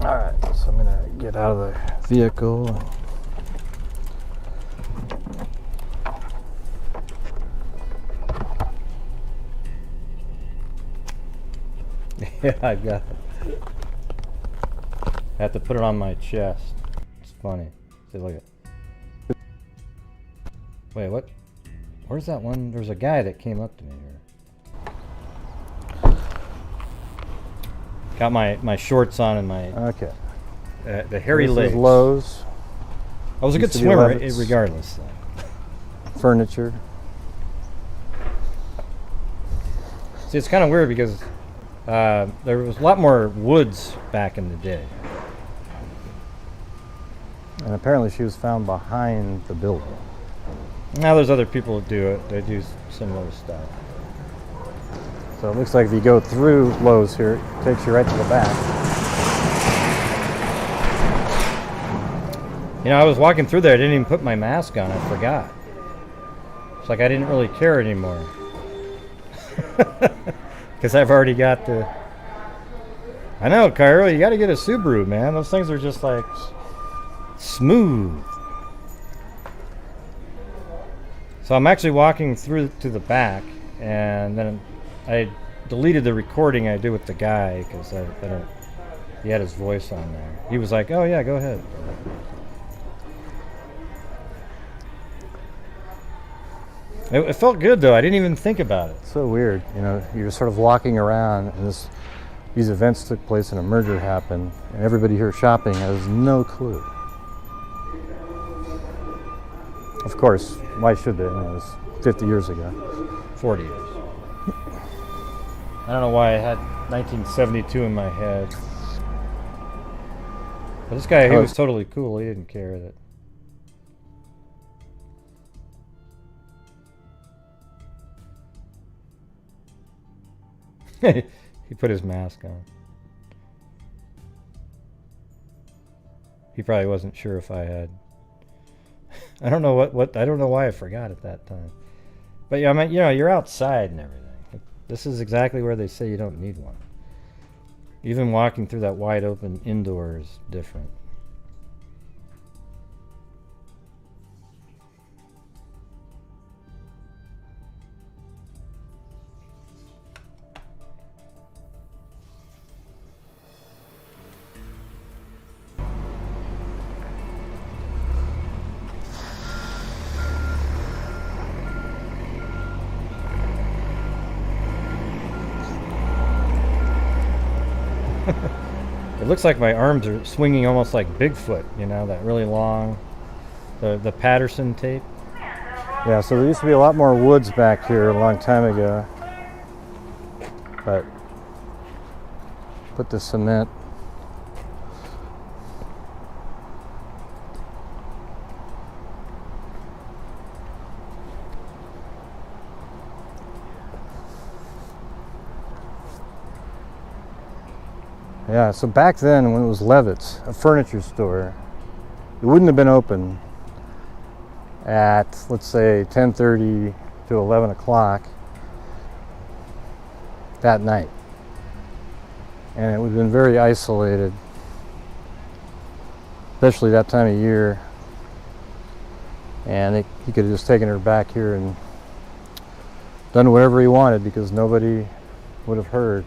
All right, so I'm gonna get out of the vehicle. Yeah, I got it. I have to put it on my chest. It's funny. See, look at. Wait, what? Where's that one? There's a guy that came up to me here. Got my shorts on and my Okay. the hairy This legs. is Lowe's I was a good Used to be swimmer, Levitt's. regardless. furniture. See, it's kind of weird because there was a lot more woods back in the day. And apparently she was found behind the building. Now there's other people who do it. They do similar stuff. So it looks like if you go through Lowe's here, it takes you right to the back. You know, I was walking through there. I didn't even put my mask on. I forgot. It's like I didn't really care anymore. Because I've already got the... I know, Cairo, you got to get a Subaru, man. Those things are just like smooth. So I'm actually walking through to the back, and then I deleted the recording I did with the guy because I don't... He had his voice on there. He was like, "Oh yeah, go ahead." It felt good though. I didn't even think about it. So weird, you know, you're sort of walking around and these events took place and a murder happened and everybody here shopping has no clue. Of course, why should they? I mean, it was 50 years ago. 40 years. I don't know why I had 1972 in my head. But this guy, he was totally cool. He didn't care that... He put his mask on. He probably wasn't sure if I had... I don't know what I don't know why I forgot at that time. But yeah, I mean, you know, you're outside and everything. This is exactly where they say you don't need one. Even walking through that wide open indoor is different. It looks like my arms are swinging almost like Bigfoot, you know, that really long, the Patterson tape. Yeah, so there used to be a lot more woods back here a long time ago. But put the cement. Yeah, so back then when it was Levitt's, a furniture store, it wouldn't have been open at, let's say, 10:30 to 11 o'clock that night. And it would have been very isolated, especially that time of year. And he could have just taken her back here and done whatever he wanted because nobody would have heard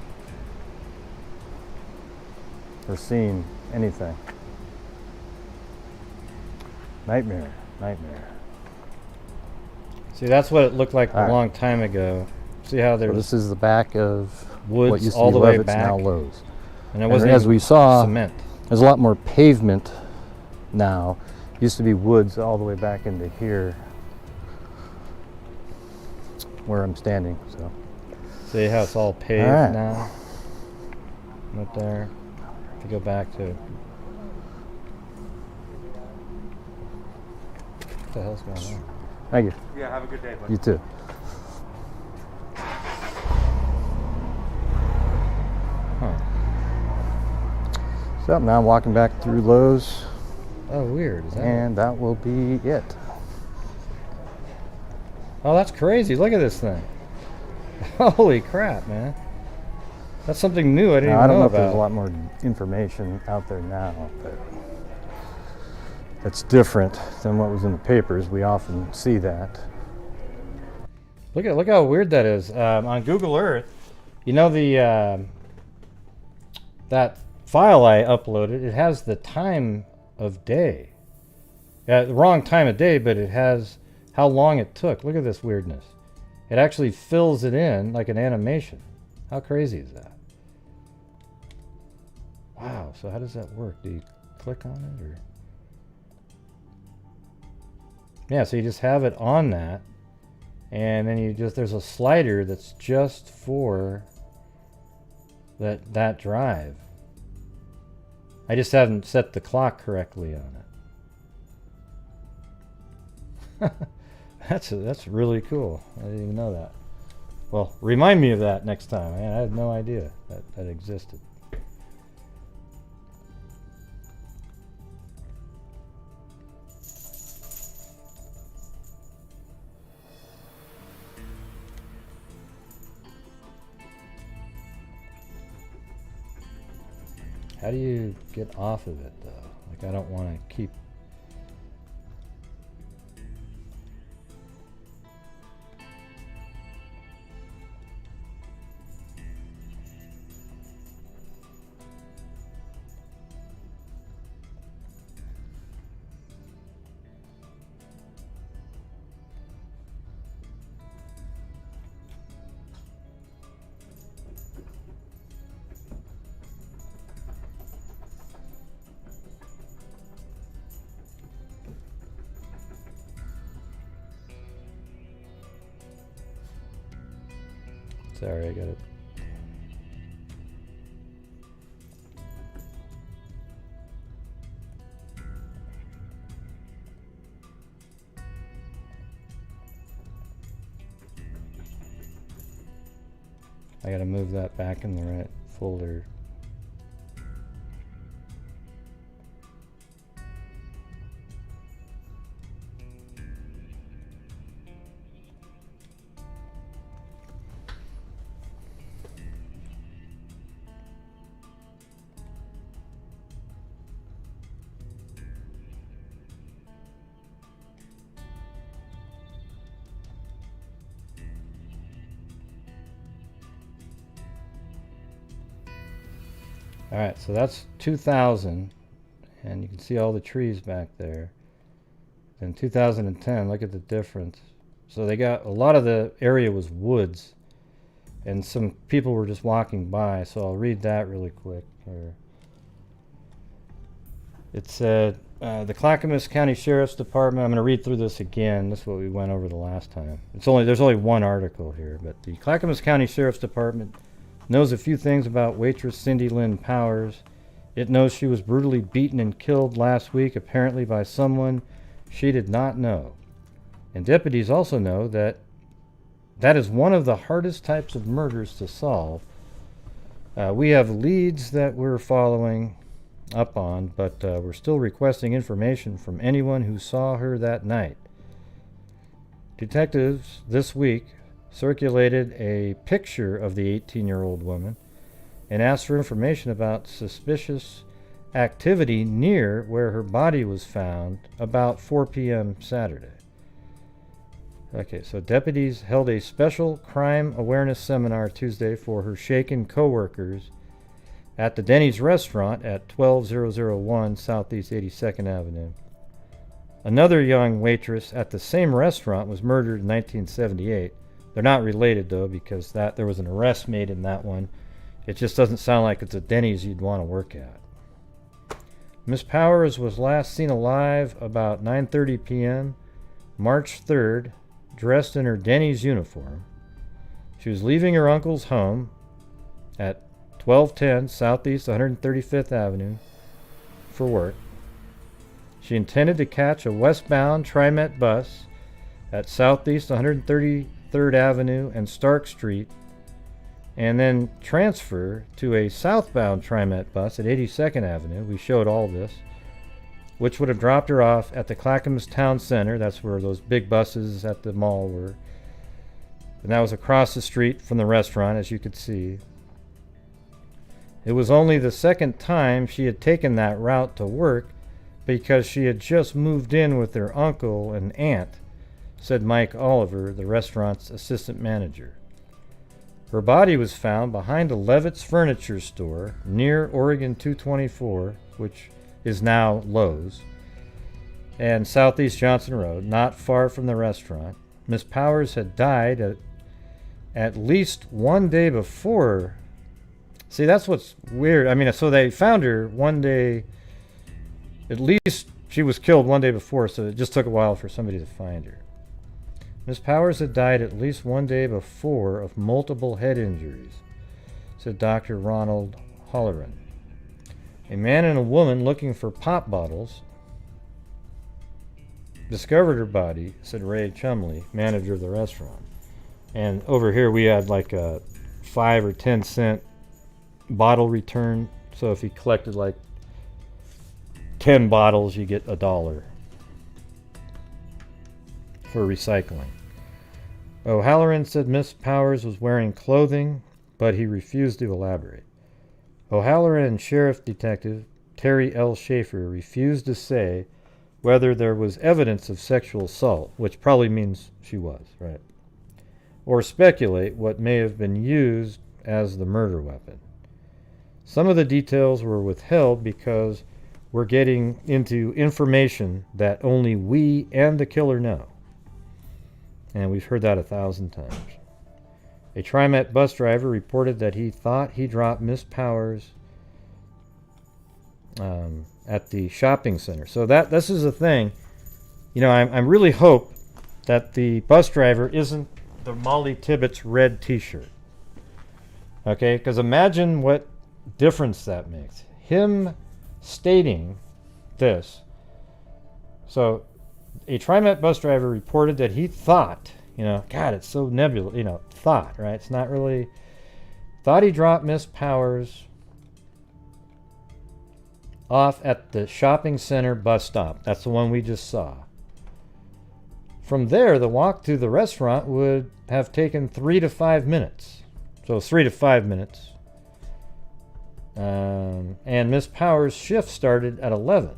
or seen anything. Nightmare, nightmare. See, that's what it looked like All a right. long time ago. See how So there's this is the back of woods what used to all be the way Levitt's, back, now Lowe's. and it And wasn't as even we saw, cement. there's a lot more pavement now. Used to be woods all the way back into here where I'm standing. So See how it's all paved All right. now? Right there. To go back to. What the hell's going on? Thank you. Yeah, have a good day, buddy. You too. Huh. So now I'm walking back through Lowe's, Oh, weird. Is that and that will be it. Oh, that's crazy. Look at this thing. Holy crap, man. That's something new I didn't Now, I even don't know know if there's about. a lot more information out there now, but it's different than what was in the papers. We often see that. Look how weird that is. On Google Earth, you know the that file I uploaded, it has the time of day. The wrong time of day, but it has how long it took. Look at this weirdness. It actually fills it in like an animation. How crazy is that? Wow, so how does that work? Do you click on it or? Yeah, so you just have it on that, and then there's a slider that's just for that drive. I just haven't set the clock correctly on it. That's really cool. I didn't even know that. Well, remind me of that next time. Man, I had no idea that existed. How do you get off of it though? Like I don't want to keep. Sorry, I got it. I gotta move that back in the right folder. All right, so that's 2000, and you can see all the trees back there. In 2010, look at the difference. So they got a lot of the area was woods, and some people were just walking by. So I'll read that really quick here. It said the Clackamas County Sheriff's Department. I'm going to read through this again. This is what we went over the last time. There's only one article here, but the Clackamas County Sheriff's Department knows a few things about waitress Cindy Lynn Powers. It knows she was brutally beaten and killed last week, apparently by someone she did not know. And deputies also know that is one of the hardest types of murders to solve. We have leads that we're following up on, but we're still requesting information from anyone who saw her that night. Detectives this week circulated a picture of the 18-year-old woman and asked for information about suspicious activity near where her body was found about 4 p.m. Saturday. Okay, so deputies held a special crime awareness seminar Tuesday for her shaken co-workers at the Denny's restaurant at 12001 Southeast 82nd Avenue. Another young waitress at the same restaurant was murdered in 1978. They're not related though, because there was an arrest made in that one. It just doesn't sound like it's a Denny's you'd want to work at. Miss Powers was last seen alive about 9:30 p.m. March 3rd, dressed in her Denny's uniform. She was leaving her uncle's home at 1210 Southeast 135th Avenue for work. She intended to catch a westbound TriMet bus at Southeast 133rd Avenue and Stark Street, and then transfer to a southbound TriMet bus at 82nd Avenue. We showed all this, which would have dropped her off at the Clackamas Town Center. That's where those big buses at the mall were. And that was across the street from the restaurant, as you could see. It was only the second time she had taken that route to work because she had just moved in with her uncle and aunt, said Mike Oliver, the restaurant's assistant manager. Her body was found behind a Levitt's furniture store near Oregon 224, which is now Lowe's, and Southeast Johnson Road, not far from the restaurant. Miss Powers had died at least one day before. See, that's what's weird. I mean, so they found her one day, at least she was killed one day before, so it just took a while for somebody to find her. Miss Powers had died at least one day before of multiple head injuries, said Dr. Ronald Holleran. A man and a woman looking for pop bottles discovered her body, said Ray Chumley, manager of the restaurant. And over here we had like a 5 or 10 cent bottle return. So if you collected like 10 bottles, you get $1 for recycling. O'Halloran said Miss Powers was wearing clothing, but he refused to elaborate. O'Halloran and Sheriff Detective Terry L. Schaefer refused to say whether there was evidence of sexual assault, which probably means she was, right? Or speculate what may have been used as the murder weapon. Some of the details were withheld because we're getting into information that only we and the killer know. And we've heard that 1,000 times. A TriMet bus driver reported that he thought he dropped Miss Powers at the shopping center. So this is a thing. You know, I really hope that the bus driver isn't the Molly Tibbetts red t-shirt. Okay, because imagine what difference that makes. Him stating this. So a TriMet bus driver reported that he thought, you know, God, it's so nebulous, you know, thought, right? It's not really, thought he dropped Miss Powers off at the shopping center bus stop. That's the one we just saw. From there, the walk to the restaurant would have taken 3 to 5 minutes. So 3 to 5 minutes. And Miss Powers' shift started at 11.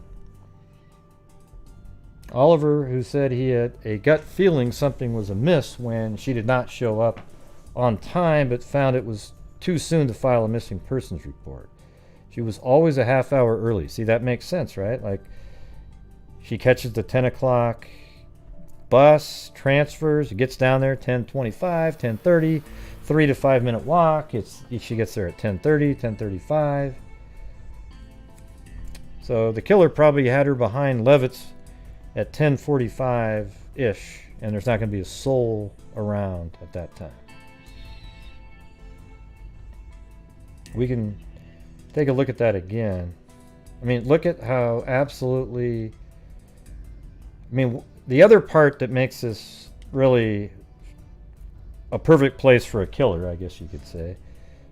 Oliver, who said he had a gut feeling something was amiss when she did not show up on time, but found it was too soon to file a missing persons report. She was always a half hour early. See, that makes sense, right? Like, she catches the 10 o'clock bus, transfers, gets down there 10:25, 10:30, 3 to 5 minute walk. She gets there at 10:30, 10:35. So the killer probably had her behind Levitt's at 10:45-ish, and there's not going to be a soul around at that time. We can take a look at that again. I mean, look at how absolutely... I mean, the other part that makes this really a perfect place for a killer, I guess you could say,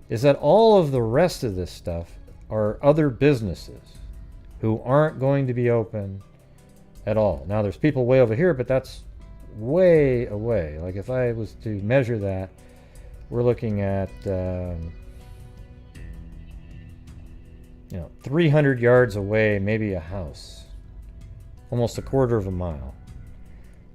is that all of the rest of this stuff are other businesses who aren't going to be open at all. Now, there's people way over here, but that's way away. Like, if I was to measure that, we're looking at 300 yards away, maybe a house, almost a quarter of a mile.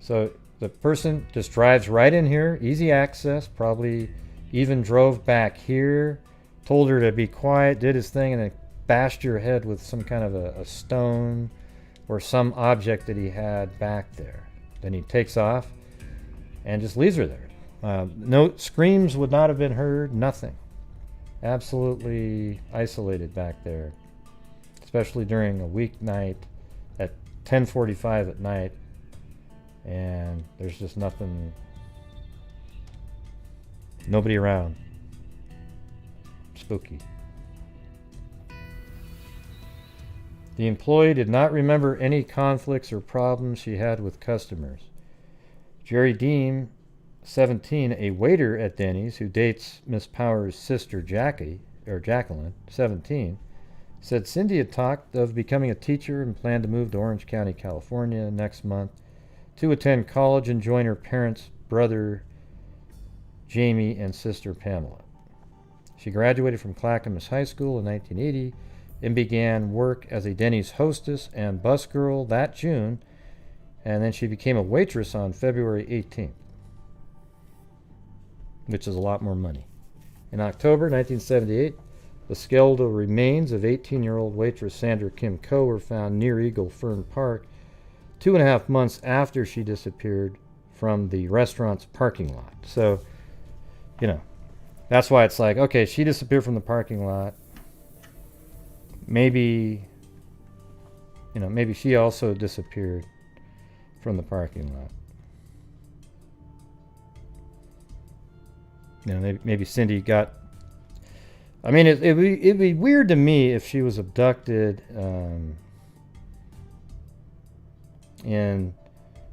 So the person just drives right in here, easy access, probably even drove back here, told her to be quiet, did his thing, and then bashed her head with some kind of a stone or some object that he had back there. Then he takes off and just leaves her there. No screams would not have been heard, nothing. Absolutely isolated back there, especially during a weeknight at 10:45 at night, and there's just nothing Nobody around. Spooky. The employee did not remember any conflicts or problems she had with customers. Jerry Deem, 17, a waiter at Denny's who dates Miss Powers' sister Jacqueline, 17, said Cindy had talked of becoming a teacher and planned to move to Orange County, California next month to attend college and join her parents' brother Jamie and sister Pamela. She graduated from Clackamas High School in 1980 and began work as a Denny's hostess and busgirl that June, and then she became a waitress on February 18th, which is a lot more money. In October 1978, the skeletal remains of 18-year-old waitress Sandra Kim Coe were found near Eagle Fern Park 2.5 months after she disappeared from the restaurant's parking lot. So, you know, that's why it's like, okay, she disappeared from the parking lot. Maybe, you know, maybe she also disappeared from the parking lot. You know, maybe Cindy got... I mean, it'd be weird to me if she was abducted in,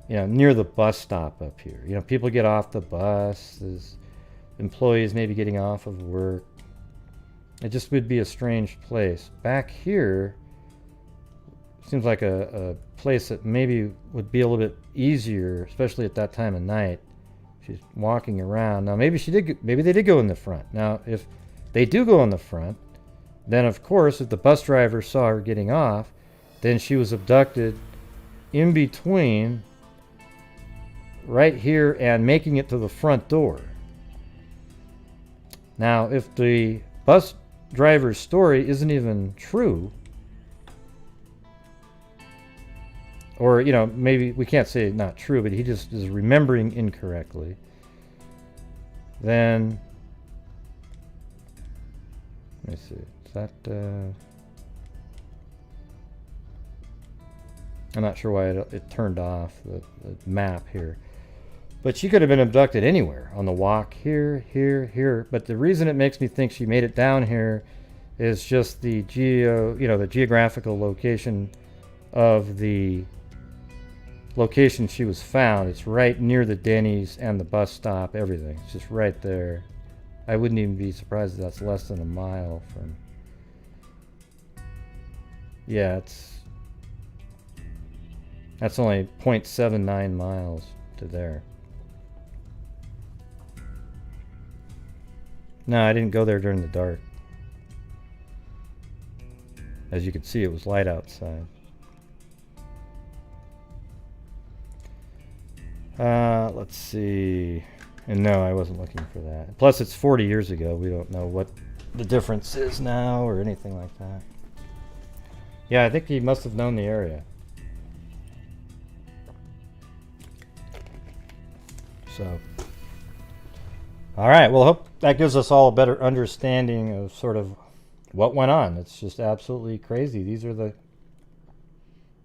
you know, near the bus stop up here. You know, people get off the bus. There's employees maybe getting off of work. It just would be a strange place. Back here seems like a place that maybe would be a little bit easier, especially at that time of night. She's walking around. Now maybe they did go in the front. Now if they do go in the front, then of course if the bus driver saw her getting off, then she was abducted in between right here and making it to the front door. Now if the bus driver's story isn't even true, or, you know, maybe we can't say not true, but he just is remembering incorrectly, then let me see, is that I'm not sure why it turned off the map here. But she could have been abducted anywhere, on the walk here, here, here. But the reason it makes me think she made it down here is just the the geographical location of the location she was found. It's right near the Denny's and the bus stop, everything. It's just right there. I wouldn't even be surprised if that's less than a mile from... Yeah, that's only 0.79 miles to there. No, I didn't go there during the dark. As you can see, it was light outside. Let's see. And no, I wasn't looking for that. Plus, it's 40 years ago. We don't know what the difference is now or anything like that. Yeah, I think he must have known the area. So... all right, well, I hope that gives us all a better understanding of sort of what went on. It's just absolutely crazy. These are the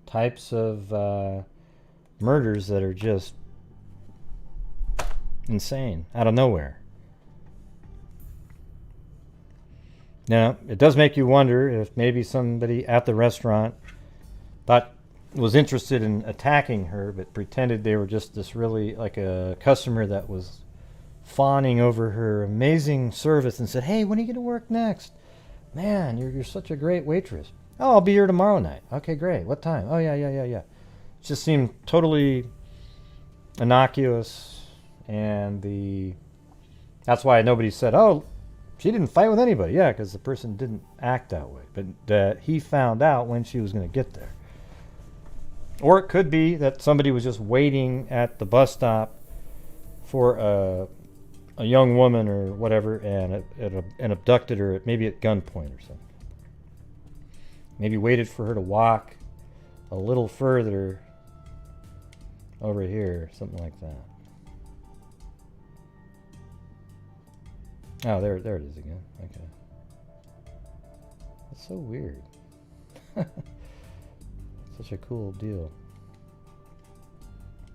types of murders that are just insane, out of nowhere. Now, it does make you wonder if maybe somebody at the restaurant was interested in attacking her, but pretended they were just this really, like a customer that was fawning over her amazing service and said, "Hey, when are you going to work next? Man, you're such a great waitress." "Oh, I'll be here tomorrow night." "Okay, great. What time?" "Oh, yeah. It just seemed totally innocuous, and that's why nobody said, "Oh, she didn't fight with anybody." Yeah, because the person didn't act that way, but he found out when she was going to get there. Or it could be that somebody was just waiting at the bus stop for a young woman or whatever, and abducted her, maybe at gunpoint or something. Maybe waited for her to walk a little further over here, something like that. Oh, there it is again. Okay. That's so weird. Such a cool deal.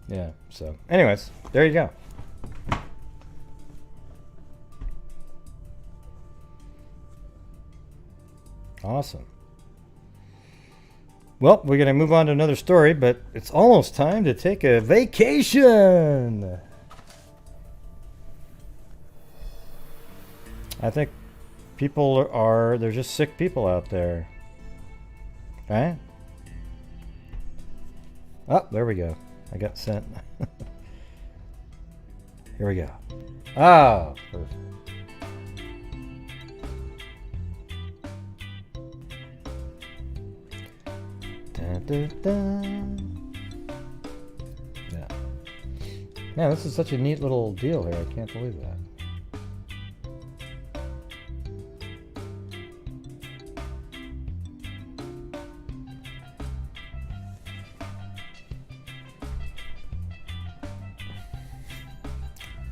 Yeah, so anyways, there you go. Awesome. Well, we're going to move on to another story, but it's almost time to take a vacation. I think people they're just sick people out there. Right? Oh, there we go. I got sent. Here we go. Ah, perfect. Dun, dun, dun. Yeah. Man, this is such a neat little deal here. I can't believe that.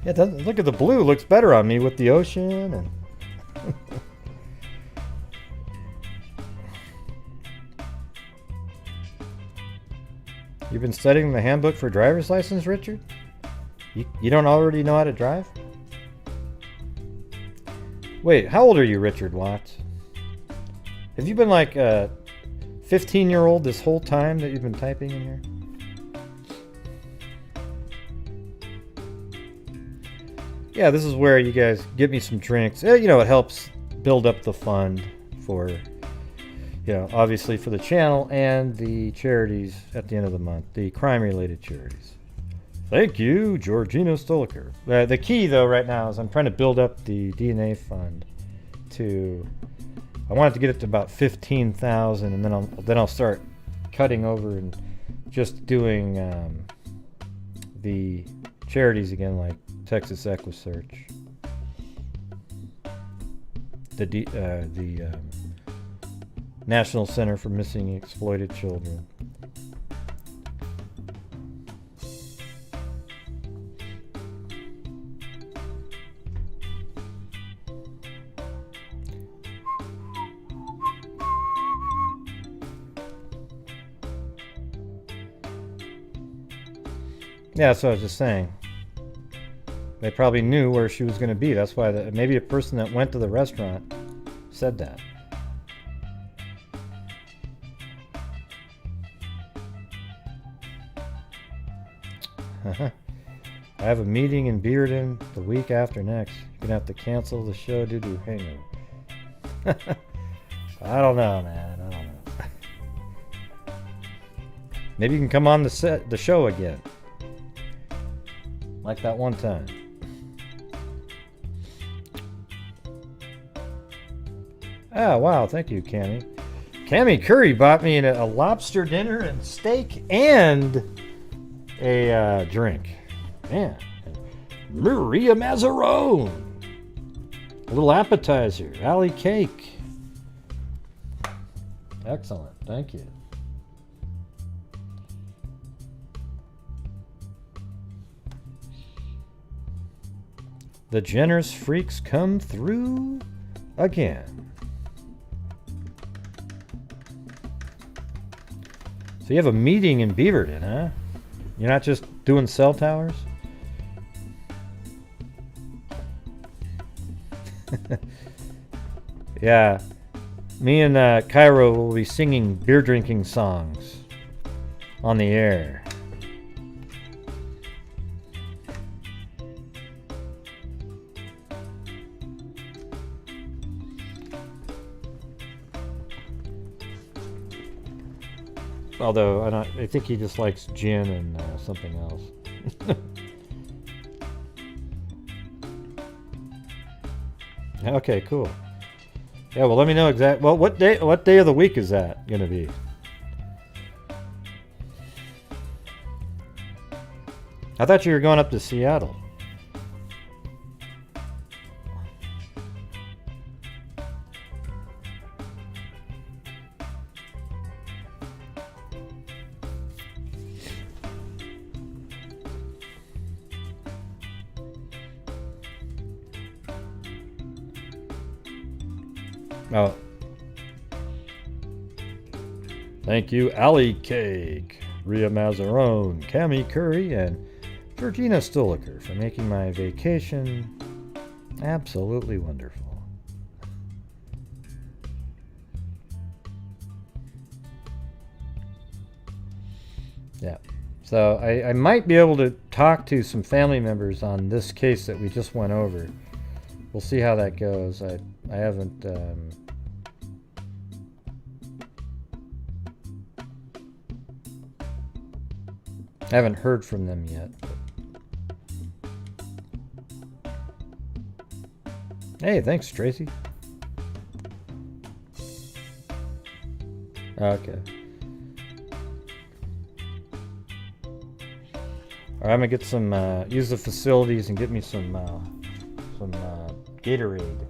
Yeah, look at the blue. Looks better on me with the ocean and. You've been studying the handbook for driver's license, Richard? You don't already know how to drive? Wait, how old are you, Richard Watts? Have you been like a 15-year-old this whole time that you've been typing in here? Yeah, this is where you guys give me some drinks. You know, it helps build up the fund for, you know, obviously for the channel and the charities at the end of the month, the crime-related charities. Thank you, Georgina Stoliker. The key, though, right now is I'm trying to build up the DNA fund to. I want it to get it to about 15,000, and then I'll start cutting over and just doing the charities again, like Texas EquiSearch, the National Center for Missing and Exploited Children. Yeah, that's what I was just saying. They probably knew where she was going to be. That's why maybe a person that went to the restaurant said that. I have a meeting in Bearden the week after next. You're going to have to cancel the show due to hangover. I don't know, man. I don't know. Maybe you can come on the show again. Like that one time. Ah, wow. Thank you, Cammy. Cammy Curry bought me a lobster dinner and steak and a drink. Man. Maria Mazzarone. A little appetizer. Alley cake. Excellent. Thank you. The generous freaks come through again. So you have a meeting in Beaverton, huh? You're not just doing cell towers? Yeah. Me and Cairo will be singing beer drinking songs on the air. Although I think he just likes gin and something else. Okay, cool. Yeah, well, let me know exactly. Well, what day of the week is that gonna be? I thought you were going up to Seattle. Oh. Thank you, Alley Cake, Rhea Mazzarone, Cammy Curry, and Georgina Stoliker for making my vacation absolutely wonderful. Yeah. So I might be able to talk to some family members on this case that we just went over. We'll see how that goes. I haven't... I haven't heard from them yet. Hey, thanks, Tracy. Okay. All right, I'm gonna get some, use the facilities and get me some Gatorade.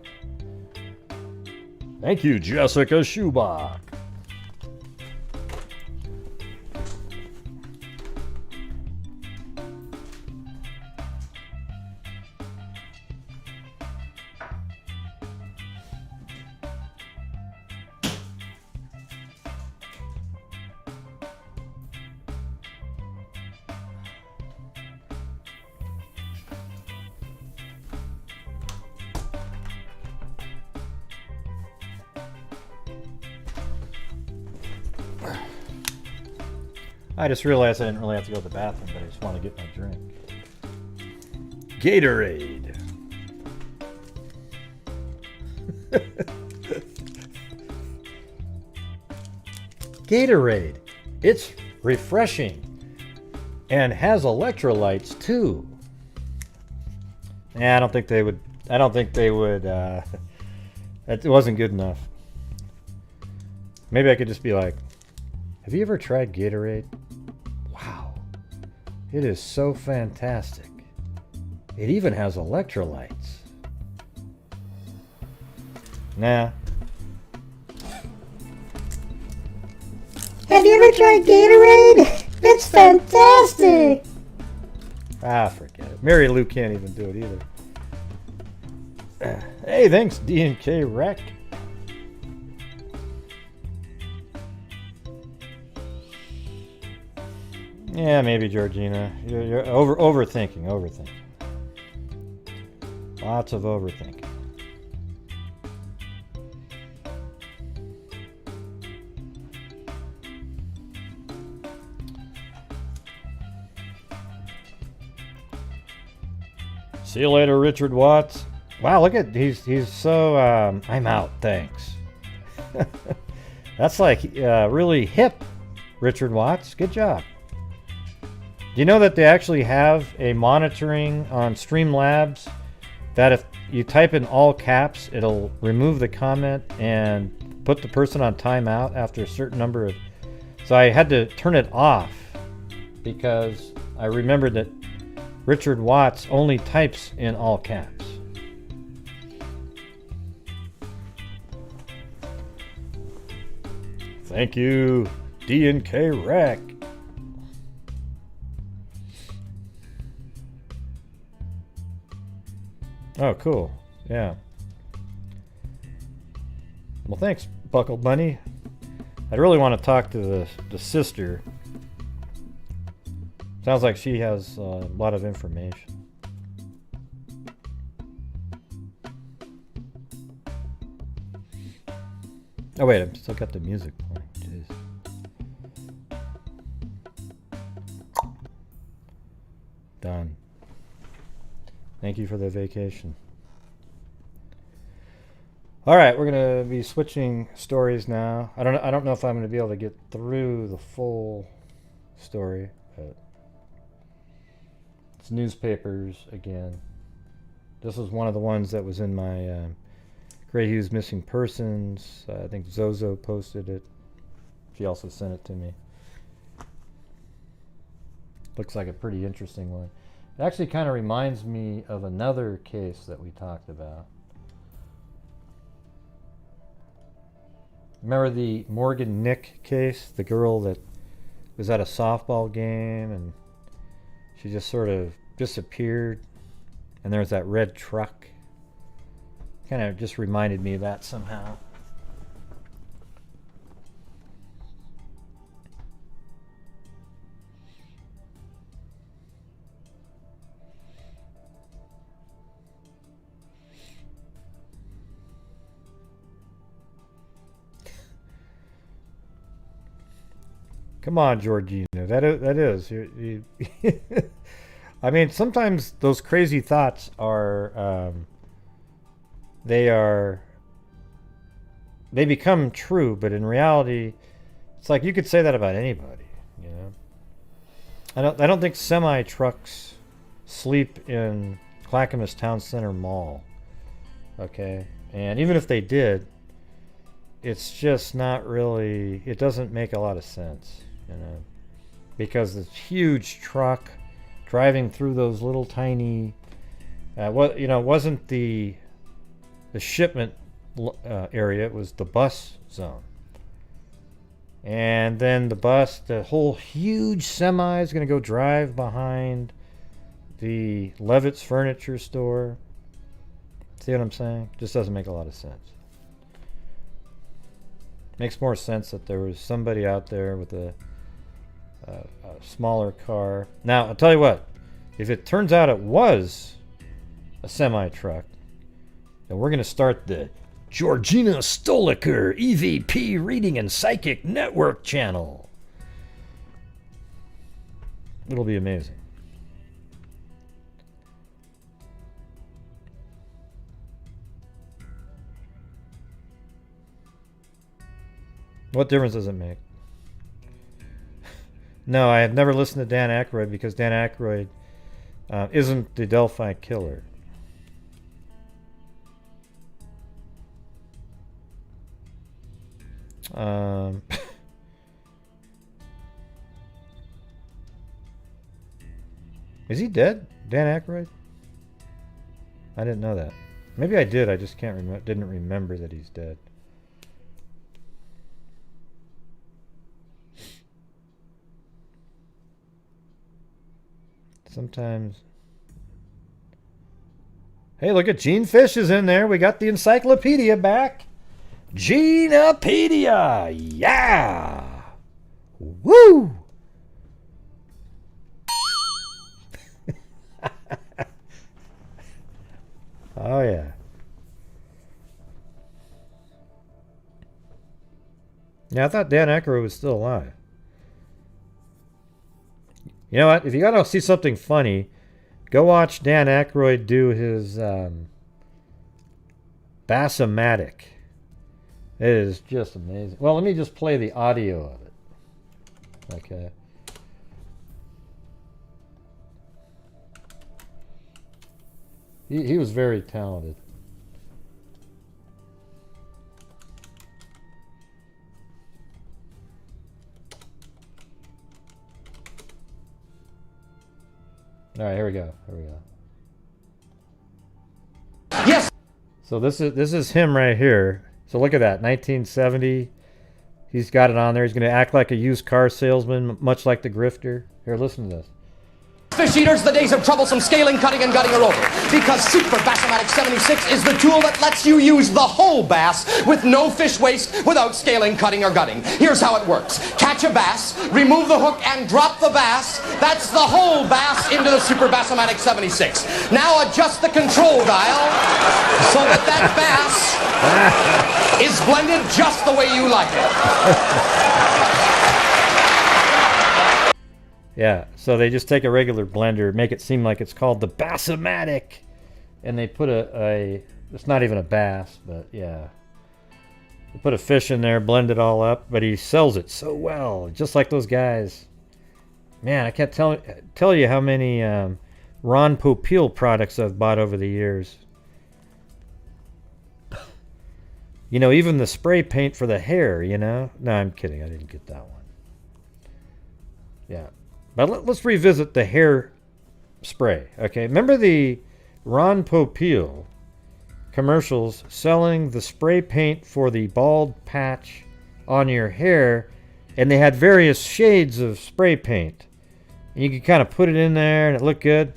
Thank you, Jessica Schubach. I just realized I didn't really have to go to the bathroom, but I just want to get my drink. Gatorade. Gatorade. It's refreshing and has electrolytes too. Yeah, I don't think they would. It wasn't good enough. Maybe I could just be like, have you ever tried Gatorade? Wow. It is so fantastic. It even has electrolytes. Nah. Have you ever tried Gatorade? It's fantastic! Ah, forget it. Mary Lou can't even do it either. Hey, thanks, D&K Rec. Yeah, maybe Georgina. You're overthinking. Lots of overthinking. See you later, Richard Watts. Wow, look at he's so I'm out, thanks. That's like really hip, Richard Watts. Good job. Do you know that they actually have a monitoring on Streamlabs that if you type in all caps, it'll remove the comment and put the person on timeout after a certain number of... So I had to turn it off because I remembered that Richard Watts only types in all caps. Thank you, D&K Rec. Oh, cool. Yeah. Well, thanks, Buckle Bunny. I'd really want to talk to the sister. Sounds like she has a lot of information. Oh, wait, I've still got the music playing. Jeez. Done. Thank you for the vacation. All right, we're gonna be switching stories now. I don't know if I'm gonna be able to get through the full story, but it's newspapers again. This was one of the ones that was in my Gray Hughes Missing Persons. I think Zozo posted it. She also sent it to me. Looks like a pretty interesting one. It actually kind of reminds me of another case that we talked about. Remember the Morgan Nick case? The girl that was at a softball game and she just sort of disappeared and there was that red truck. Kind of just reminded me of that somehow. Come on, Georgina. That is. I mean, sometimes those crazy thoughts are, they become true, but in reality, it's like you could say that about anybody, you know. I don't think semi trucks sleep in Clackamas Town Center Mall. Okay, and even if they did, it's just not really. It doesn't make a lot of sense, you know, because this huge truck driving through those little tiny, it wasn't the shipment area. It was the bus zone. And then the whole huge semi is going to go drive behind the Levitt's furniture store. See what I'm saying? Just doesn't make a lot of sense. Makes more sense that there was somebody out there with a smaller car. Now, I'll tell you what. If it turns out it was a semi-truck, then we're going to start the Georgina Stoliker EVP Reading and Psychic Network channel. It'll be amazing. What difference does it make? No, I have never listened to Dan Aykroyd because Dan Aykroyd isn't the Delphi killer. Is he dead? Dan Aykroyd? I didn't know that. Maybe I did. I just didn't remember that he's dead. Sometimes. Hey, look at Gene Fish is in there. We got the encyclopedia back. Genepedia! Yeah! Woo! Oh, yeah. Yeah, I thought Dan Aykroyd was still alive. You know what? If you gotta see something funny, go watch Dan Aykroyd do his Bassomatic. It is just amazing. Well, let me just play the audio of it. Okay. He was very talented. All right, here we go. Yes. So this is him right here. So look at that, 1970. He's got it on there. He's going to act like a used car salesman, much like the grifter. Here, listen to this. Fish eaters, the days of troublesome scaling, cutting, and gutting are over. Because Super Bassomatic 76 is the tool that lets you use the whole bass with no fish waste without scaling, cutting, or gutting. Here's how it works. Catch a bass, remove the hook, and drop the bass. That's the whole bass into the Super Bassomatic 76. Now adjust the control dial so that that bass is blended just the way you like it. Yeah, so they just take a regular blender, make it seem like it's called the Bassomatic, and they put it's not even a bass, but yeah. They put a fish in there, blend it all up, but he sells it so well, just like those guys. Man, I can't tell you how many Ron Popeil products I've bought over the years. You know, even the spray paint for the hair, you know? No, I'm kidding, I didn't get that one. Yeah. But let's revisit the hair spray, okay? Remember the Ron Popeil commercials selling the spray paint for the bald patch on your hair, and they had various shades of spray paint. And you could kind of put it in there, and it looked good.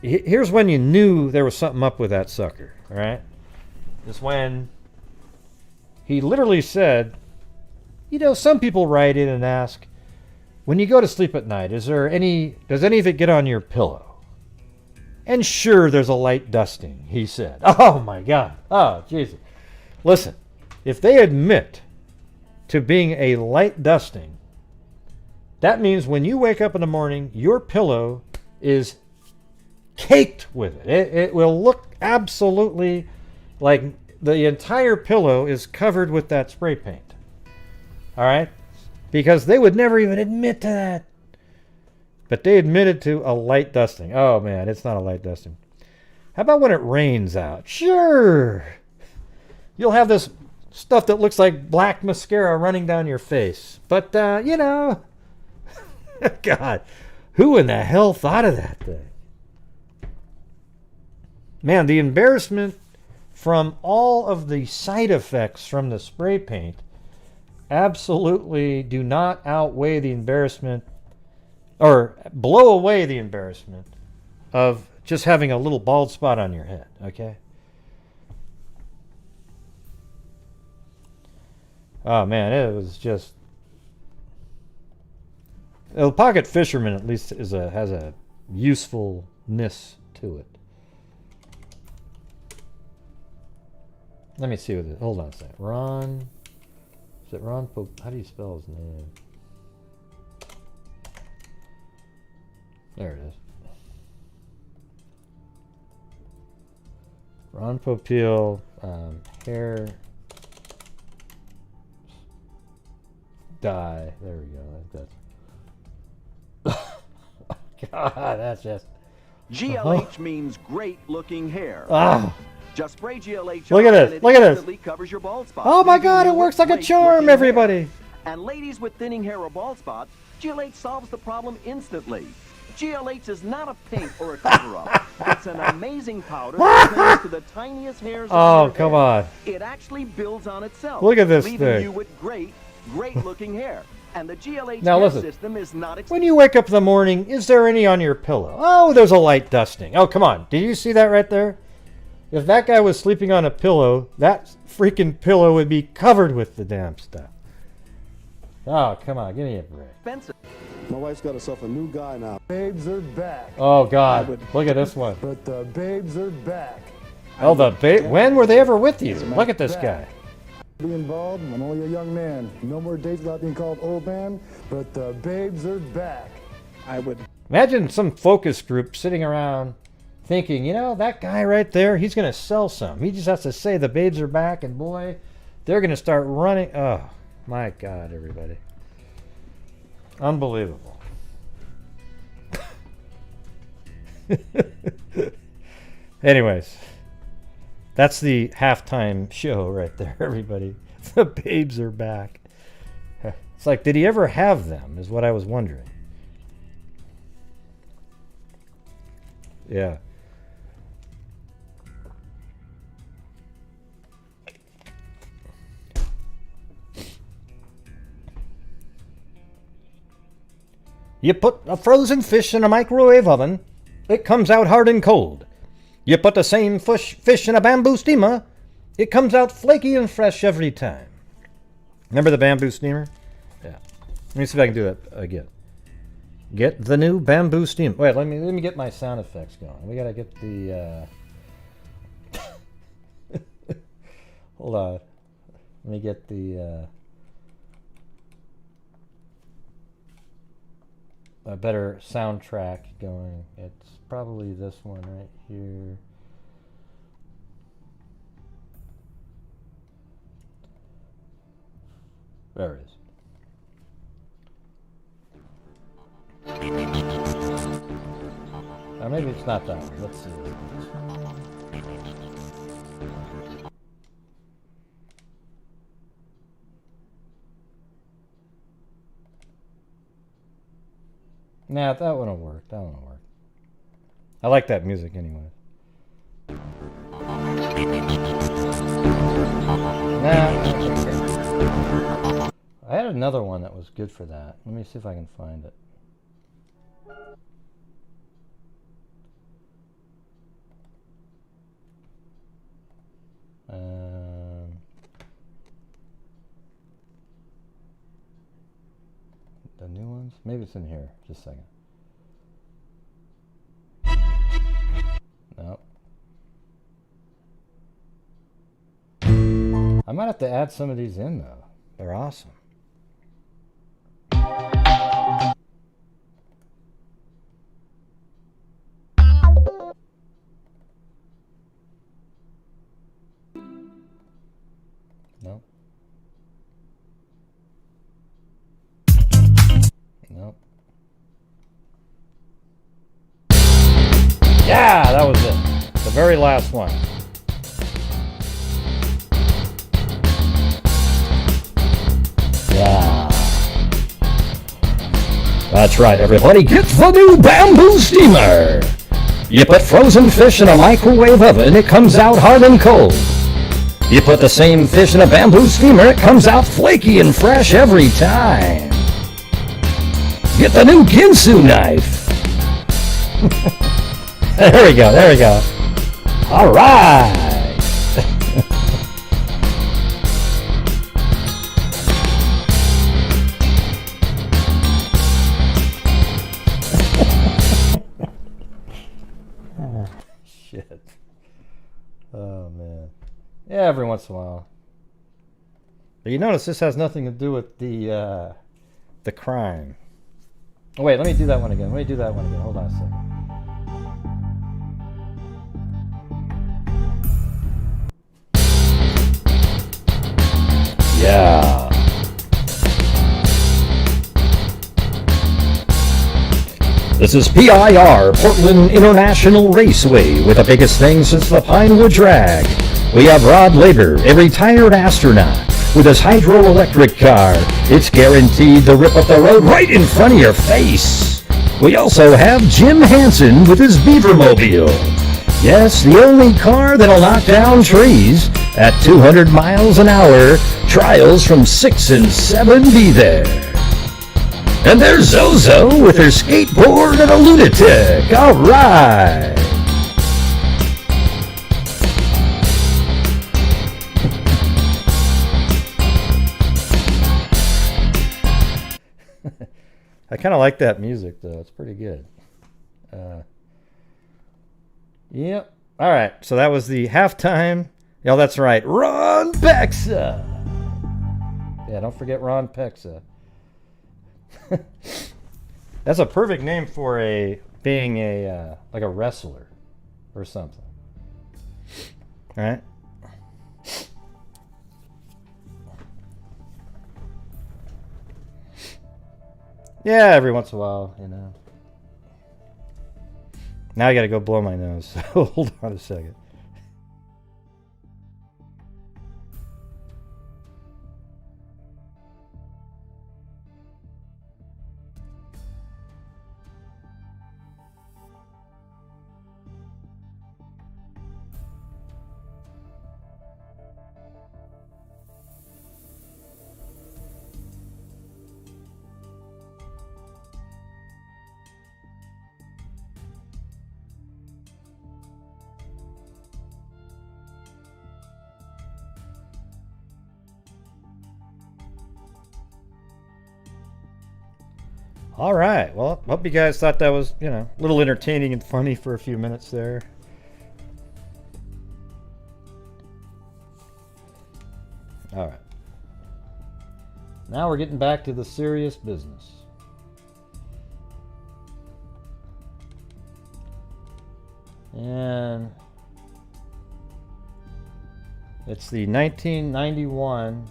Here's when you knew there was something up with that sucker, all right? Is when he literally said, you know, some people write in and ask, when you go to sleep at night, does any of it get on your pillow? And sure, there's a light dusting, he said. Oh my God. Oh, Jesus. Listen, if they admit to being a light dusting, that means when you wake up in the morning, your pillow is caked with it. It will look absolutely like the entire pillow is covered with that spray paint. All right? Because they would never even admit to that. But they admitted to a light dusting. Oh, man, it's not a light dusting. How about when it rains out? Sure. You'll have this stuff that looks like black mascara running down your face. But, you know, God, who in the hell thought of that thing? Man, the embarrassment from all of the side effects from the spray paint absolutely do not outweigh the embarrassment or blow away the embarrassment of just having a little bald spot on your head, okay? Oh, man, it was just... The Pocket Fisherman, at least, has a usefulness to it. Let me see what it... Hold on a second. Ron... Is it Ron Pope? How do you spell his name? There it is. Ron Popeil, hair dye. There we go. God, that's just... GLH means great looking hair. Ah. Just spray GLH. Look at this. Look at this. Covers your bald spots. Oh my God, it works like a charm, everybody. And ladies with thinning hair or bald spots, GLH solves the problem instantly. GLH is not a paint or a cover-up. It's an amazing powder that clings to the tiniest hairs. Oh, come on. It actually builds on itself. Look at this leaving thing. you with great looking hair. And the GLH Now hair listen, system is not when you wake up in the morning, is there any on your pillow? Oh, there's a light dusting. Oh, come on. Did you see that right there? If that guy was sleeping on a pillow, that freaking pillow would be covered with the damn stuff. Oh, come on. Give me a break. expensive. My wife's got herself a new guy now. Babes are back. Oh, God. Look at this one. But the babes are back. Oh, when were they ever with you? Look at this guy. Be involved. I'm only a young man. No more dates without being called old man. But the babes are back. I would Imagine some focus group sitting around thinking, you know, that guy right there, he's going to sell some. He just has to say the babes are back, and boy, they're going to start running. Oh, my God, everybody. Unbelievable. Anyways, that's the halftime show right there, everybody. The babes are back. It's like, did he ever have them, is what I was wondering. Yeah. You put a frozen fish in a microwave oven, it comes out hard and cold. You put the same fish in a bamboo steamer, it comes out flaky and fresh every time. Remember the bamboo steamer? Yeah. Let me see if I can do that again. Get the new bamboo steamer. Wait, let me get my sound effects going. We gotta get the hold on. Let me get the a better soundtrack going. It's probably this one right here. There it is. Maybe it's not that one. Let's see. Nah, that one will work. That one will work. I like that music anyway. Nah. I had another one that was good for that. Let me see if I can find it. The new ones? Maybe it's in here. Just a second. Nope. I might have to add some of these in though. They're awesome. No. No. Yeah, that was it. The very last one. Yeah. That's right, everybody. Get the new bamboo steamer. You put frozen fish in a microwave oven, it comes out hard and cold. You put the same fish in a bamboo steamer, it comes out flaky and fresh every time. Get the new Kinsey knife. There we go, there we go. All right. Shit. Oh, man. Yeah, every once in a while. But you notice this has nothing to do with the crime. Oh, wait, let me do that one again. Let me do that one again. Hold on a second. Yeah. This is PIR, Portland International Raceway, with the biggest thing since the Pinewood Drag. We have Rod Lager, a retired astronaut, with his hydroelectric car. It's guaranteed to rip up the road right in front of your face. We also have Jim Hansen with his beaver mobile. Yes, the only car that'll knock down trees at 200 miles an hour. Trials from 6 and 7 be there. And there's Zozo with her skateboard and a lunatic. All right. I kind of like that music, though. It's pretty good. Yep. All right. So that was the halftime. Oh, that's right. Ron Pexa. Yeah, don't forget Ron Pexa. That's a perfect name for being like a wrestler or something. All right. Yeah, every once in a while, you know. Now I gotta go blow my nose. So hold on a second. All right. Well, hope you guys thought that was, you know, a little entertaining and funny for a few minutes there. All right. Now we're getting back to the serious business. And it's the 1991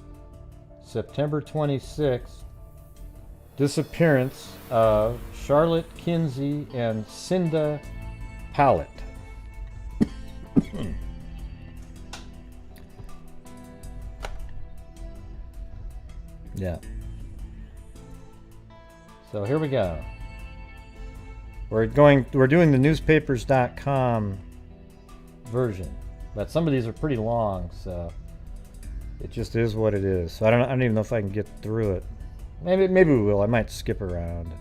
September 26th disappearance of Charlotte Kinsey and Cinda Pallett. Yeah. So here we go. We're doing the newspapers.com version, but some of these are pretty long, so it just is what it is. So I don't even know if I can get through it. Maybe we will. I might skip around.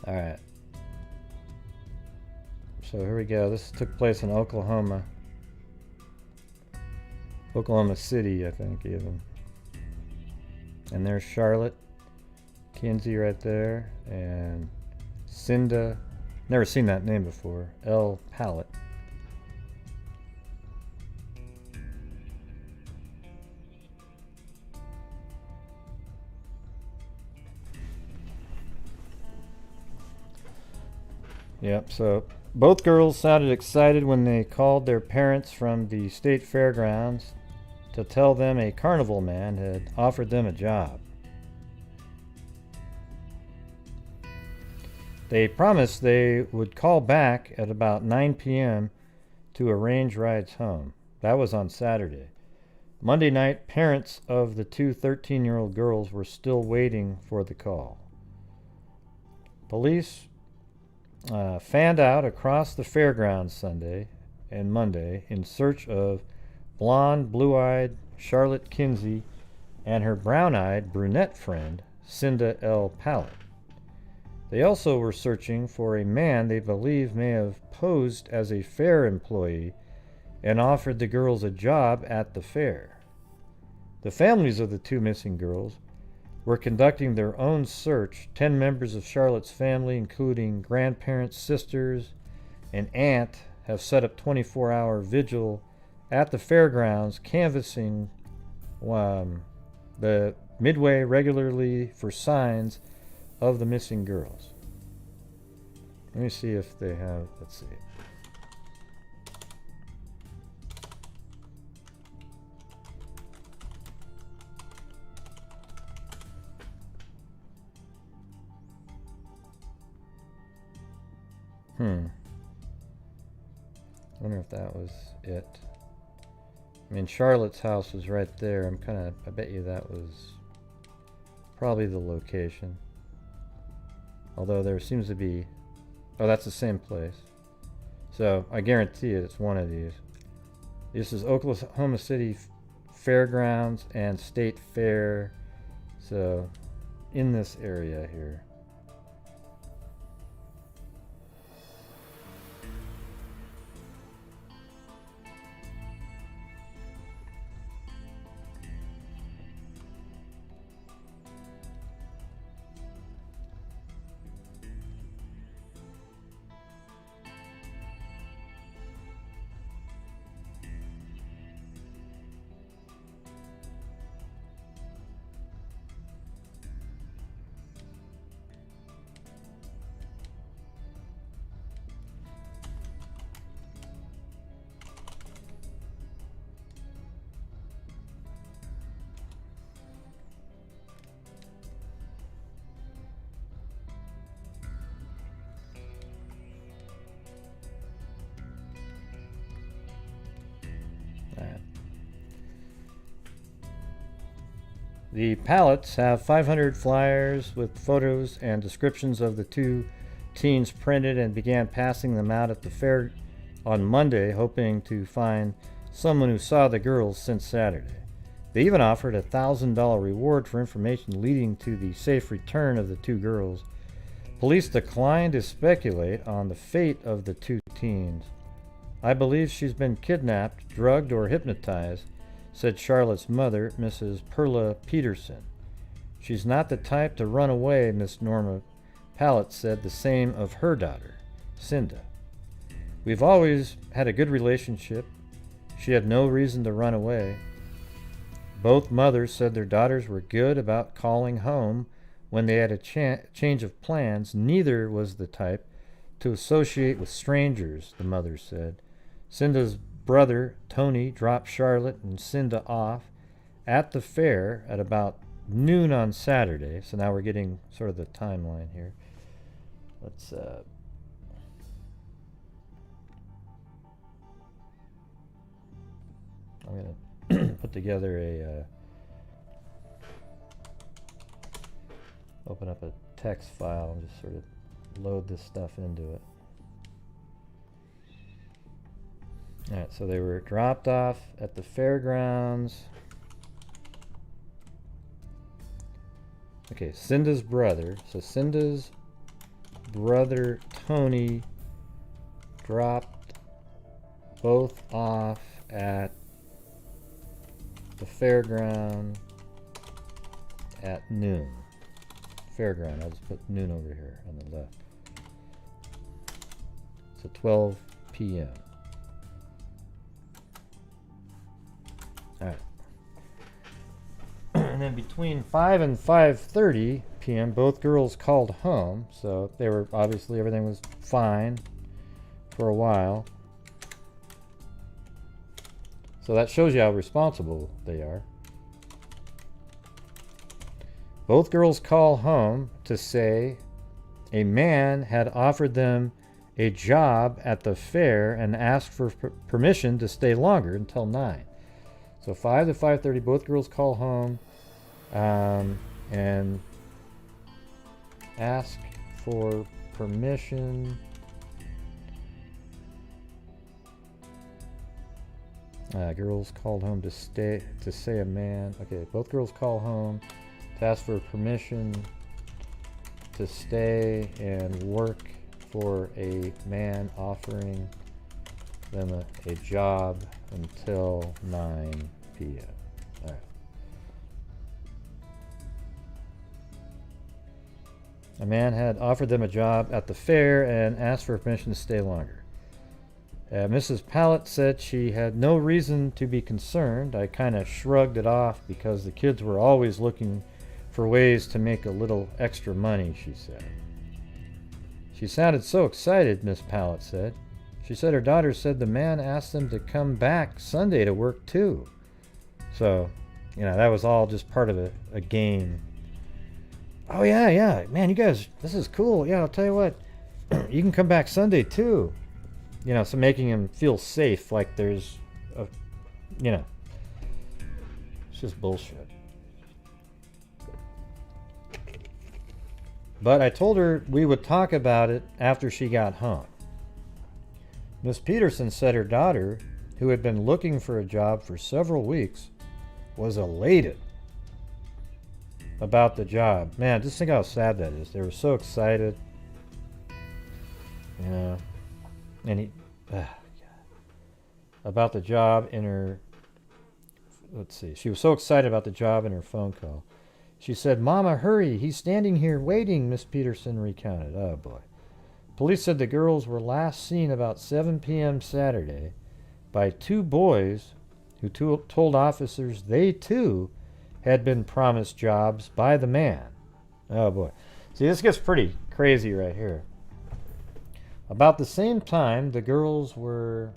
All right. So here we go. This took place in Oklahoma. Oklahoma City, I think, even. And there's Charlotte, Kinsey right there, and Cinda. Never seen that name before. Pallett. Yep, so both girls sounded excited when they called their parents from the state fairgrounds to tell them a carnival man had offered them a job. They promised they would call back at about 9 p.m. to arrange rides home. That was on Saturday. Monday night, parents of the two 13-year-old girls were still waiting for the call. Police fanned out across the fairgrounds Sunday and Monday in search of blonde, blue-eyed Charlotte Kinsey and her brown-eyed brunette friend, Cinda Pallett. They also were searching for a man they believe may have posed as a fair employee and offered the girls a job at the fair. The families of the two missing girls were conducting their own search. 10 members of Charlotte's family, including grandparents, sisters, and aunt, have set up 24-hour vigil at the fairgrounds, canvassing the midway regularly for signs of the missing girls. Let me see if they have, let's see. Wonder if that was it. I mean, Charlotte's house was right there. I bet you that was probably the location. Although there seems to be, oh, that's the same place. So I guarantee it's one of these. This is Oklahoma City Fairgrounds and State Fair. So in this area here. The Palletts have 500 flyers with photos and descriptions of the two teens printed and began passing them out at the fair on Monday, hoping to find someone who saw the girls since Saturday. They even offered a $1,000 reward for information leading to the safe return of the two girls. Police declined to speculate on the fate of the two teens. "I believe she's been kidnapped, drugged, or hypnotized," said Charlotte's mother, Mrs. Perla Peterson. "She's not the type to run away," Miss Norma Pallett said the same of her daughter, Cinda. "We've always had a good relationship. She had no reason to run away." Both mothers said their daughters were good about calling home when they had a change of plans. Neither was the type to associate with strangers, the mother said. Cinda's brother, Tony, dropped Charlotte and Cinda off at the fair at about noon on Saturday. So now we're getting sort of the timeline here. Let's I'm going to put together a open up a text file and just sort of load this stuff into it. Alright, so they were dropped off at the fairgrounds. Okay, Cinda's brother. So Cinda's brother, Tony, dropped both off at the fairground at noon. Fairground, I'll just put noon over here on the left. So 12 p.m. Alright. And then between 5 and 5:30 p.m. both girls called home, so they were obviously everything was fine for a while. So that shows you how responsible they are. Both girls call home to say a man had offered them a job at the fair and asked for permission to stay longer until 9. So 5 to 5:30, both girls call home and ask for permission. Girls called home to say a man. Okay, both girls call home to ask for permission to stay and work for a man offering them a job until 9 p.m. All right. A man had offered them a job at the fair and asked for permission to stay longer. Mrs. Pallett said she had no reason to be concerned. I kind of shrugged it off because the kids were always looking for ways to make a little extra money, she said. She sounded so excited, Miss Pallett said. She said her daughter said the man asked them to come back Sunday to work too. So, you know, that was all just part of a game. Oh yeah, man, you guys, this is cool. Yeah, I'll tell you what, you can come back Sunday too. You know, so making him feel safe, like there's a, you know, it's just bullshit. But I told her we would talk about it after she got home. Miss Peterson said her daughter, who had been looking for a job for several weeks, was elated about the job. Man, just think how sad that is. They were so excited. You know, and about the job in her, let's see, she was so excited about the job in her phone call. She said, "Mama, hurry, he's standing here waiting," Miss Peterson recounted. Oh boy. Police said the girls were last seen about 7 p.m. Saturday by two boys who told officers they too had been promised jobs by the man. Oh boy. See, this gets pretty crazy right here. About the same time, the girls were...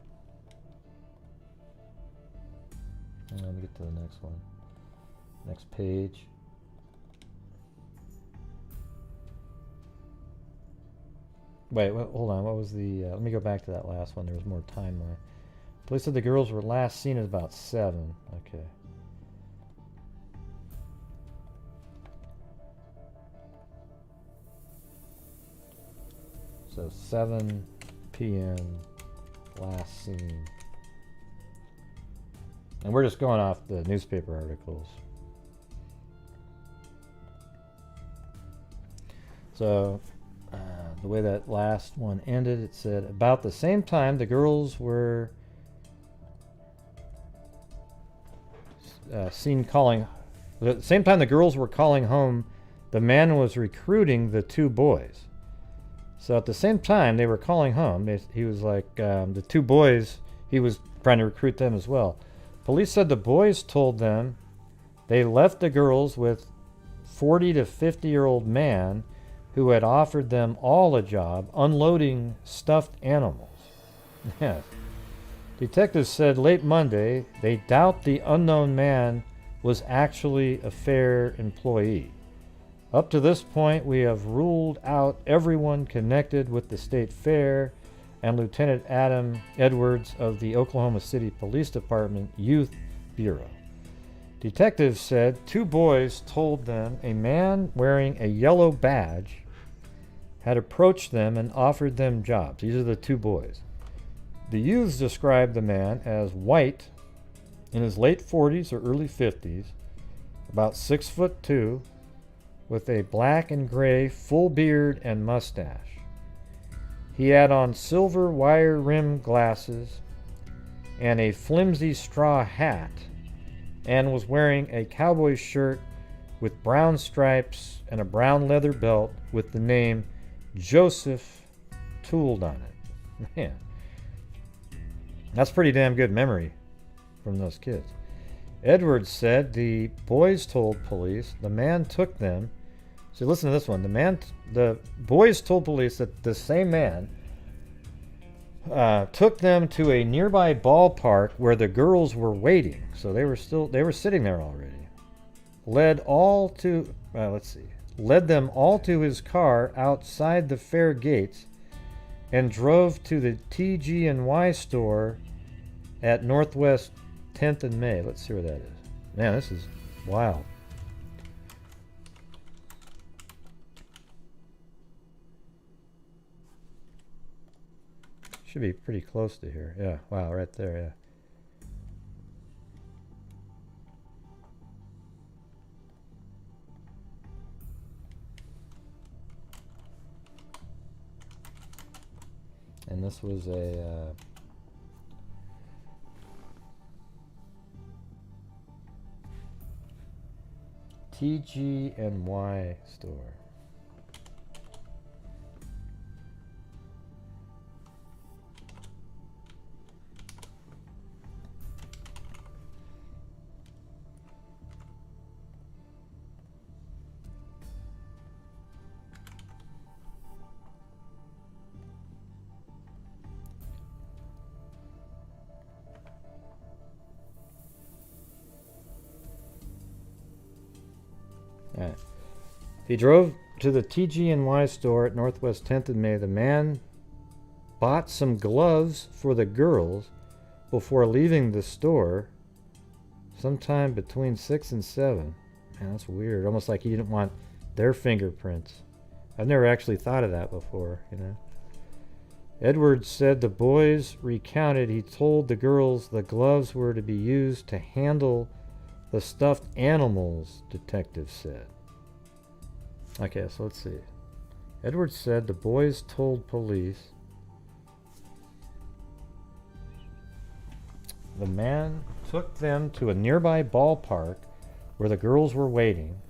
Let me get to the next one. Next page. Wait, hold on. What was the... let me go back to that last one. There was more timeline. Police said the girls were last seen at about 7. Okay. So 7 p.m. last seen. And we're just going off the newspaper articles. So the way that last one ended, it said, about the same time the girls were seen calling, at the same time the girls were calling home, the man was recruiting the two boys. So at the same time they were calling home, he was like, the two boys, he was trying to recruit them as well. Police said the boys told them they left the girls with 40 to 50-year-old man who had offered them all a job unloading stuffed animals. Yes. Detectives said late Monday they doubt the unknown man was actually a fair employee. Up to this point, we have ruled out everyone connected with the state fair, and Lieutenant Adam Edwards of the Oklahoma City Police Department Youth Bureau. Detectives said two boys told them a man wearing a yellow badge had approached them and offered them jobs. These are the two boys. The youths described the man as white, in his late 40s or early 50s, about 6'2", with a black and gray full beard and mustache. He had on silver wire rimmed glasses and a flimsy straw hat and was wearing a cowboy shirt with brown stripes and a brown leather belt with the name Joseph tooled on it. Man, that's pretty damn good memory from those kids. Edwards said the boys told police the man took them. So listen to this one. The boys told police that the same man took them to a nearby ballpark where the girls were waiting. So they were sitting there already. Led them all to his car outside the fair gates and drove to the TG&Y store at Northwest 10th and May. Let's see where that is. Man, this is wild. Should be pretty close to here. Yeah, wow, right there, yeah. And this was a TG&Y store. Right. He drove to the TG&Y store at Northwest 10th and May. The man bought some gloves for the girls before leaving the store sometime between 6 and 7. Man, that's weird. Almost like he didn't want their fingerprints. I've never actually thought of that before, you know. Edwards said the boys recounted he told the girls the gloves were to be used to handle the stuffed animals, detectives said. Okay, so let's see. Edwards said the boys told police the man took them to a nearby ballpark where the girls were waiting,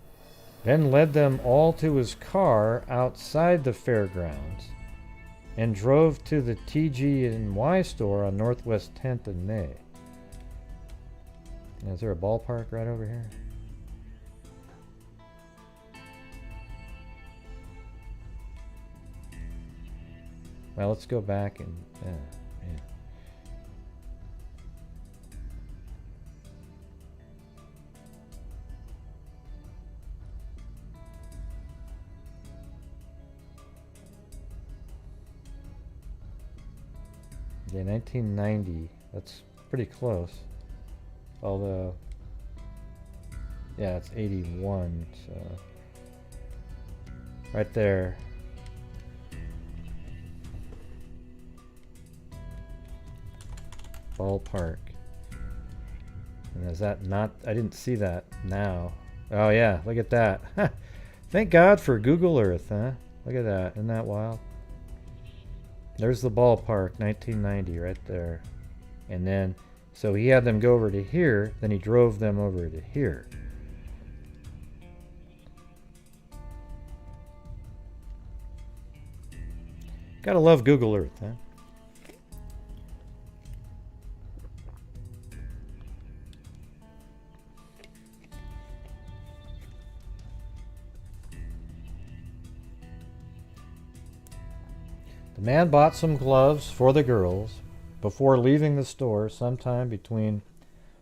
then led them all to his car outside the fairgrounds and drove to the TG&Y store on Northwest 10th and May. Is there a ballpark right over here? Well, let's go back and yeah. Yeah, 1990. That's pretty close. Although, yeah, it's 81, so right there. Ballpark. And is that not, I didn't see that now. Oh yeah, look at that. Thank God for Google Earth, huh? Look at that, isn't that wild? There's the ballpark, 1990, right there. And then, so he had them go over to here, then he drove them over to here. Gotta love Google Earth, huh? The man bought some gloves for the girls before leaving the store sometime between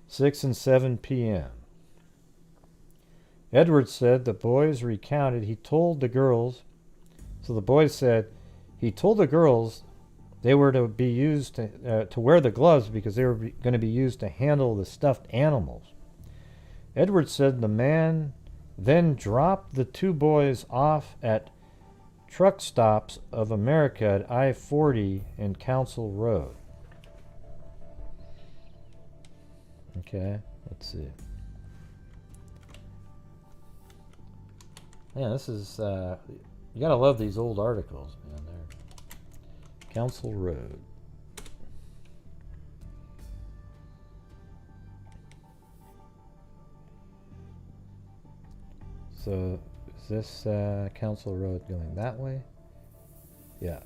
6 and 7 p.m. Edwards said the boys recounted he told the girls, so the boys said he told the girls they were to be used to wear the gloves because they were going to be used to handle the stuffed animals. Edwards said the man then dropped the two boys off at Truck Stops of America at I-40 and Council Road. Okay, let's see. Yeah, this is, you gotta love these old articles, man. There. Council Road. So is this Council Road going that way? Yeah.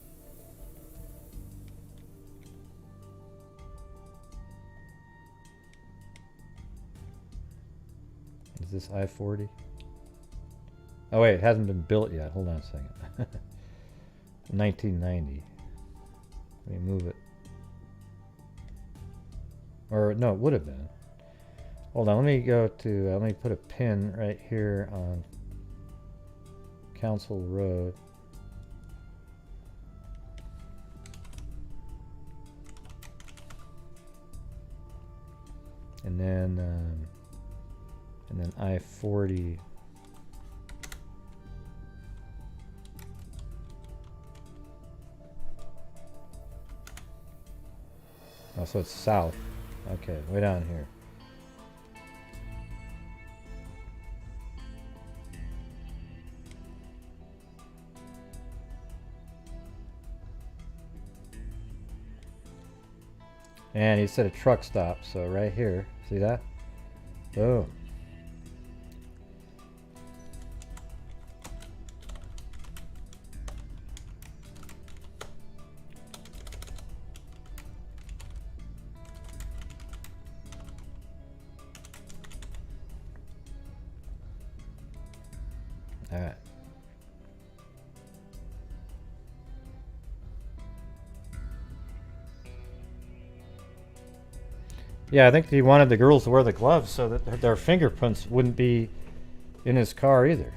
Is this I-40? Oh wait, it hasn't been built yet. Hold on a second. 1990. Let me move it. Or no, it would have been. Hold on, let me go to, let me put a pin right here on Council Road. And then I-40. Oh, so it's south. Okay, way down here. And he said a truck stop, so right here. See that? Boom. All right. Yeah, I think he wanted the girls to wear the gloves so that their fingerprints wouldn't be in his car either.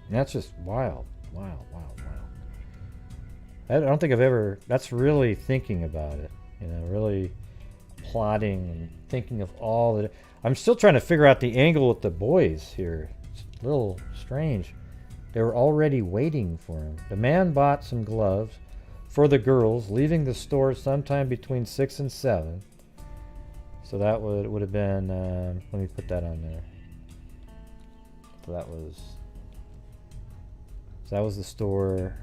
And that's just wild. Wow. I don't think I've ever... That's really thinking about it. You know, really plotting and thinking of all the... I'm still trying to figure out the angle with the boys here. It's a little strange. They were already waiting for him. The man bought some gloves for the girls, leaving the store sometime between 6 and 7. So that would have been, let me put that on there. So that was the store.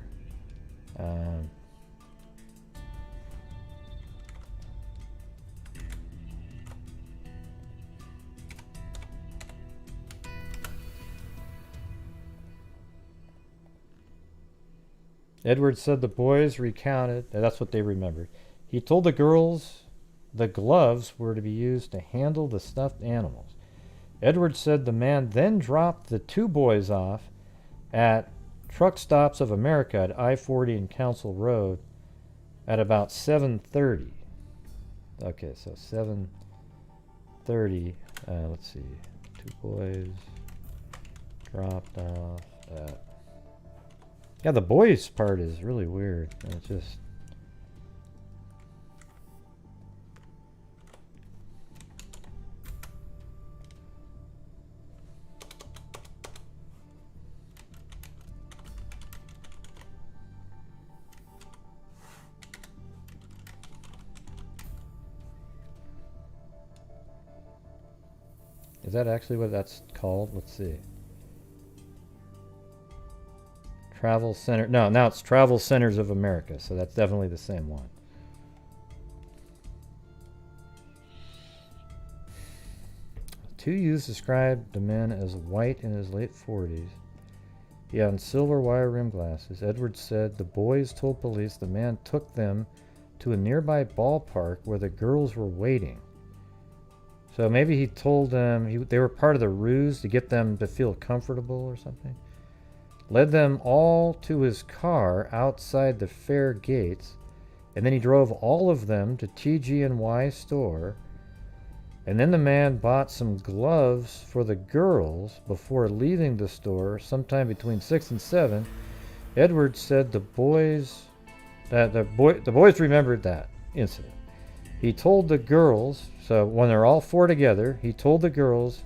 Edward said the boys recounted, that's what they remembered. He told the girls the gloves were to be used to handle the stuffed animals. Edward said the man then dropped the two boys off at Truck Stops of America at I-40 and Council Road at about 7:30. Okay, so 7:30. Let's see. Two boys dropped off at... Yeah, the boys part is really weird. It's just... Is that actually what that's called? Let's see. Travel Center. No, now it's Travel Centers of America, so that's definitely the same one. Two youths described the man as white in his late 40s. He had silver wire rim glasses. Edwards said the boys told police the man took them to a nearby ballpark where the girls were waiting. So maybe he told them they were part of the ruse to get them to feel comfortable or something. Led them all to his car outside the fair gates, and then he drove all of them to TG&Y store. And then the man bought some gloves for the girls before leaving the store sometime between 6 and 7. Edwards said the boys remembered that incident. He told the girls, so when they're all four together, he told the girls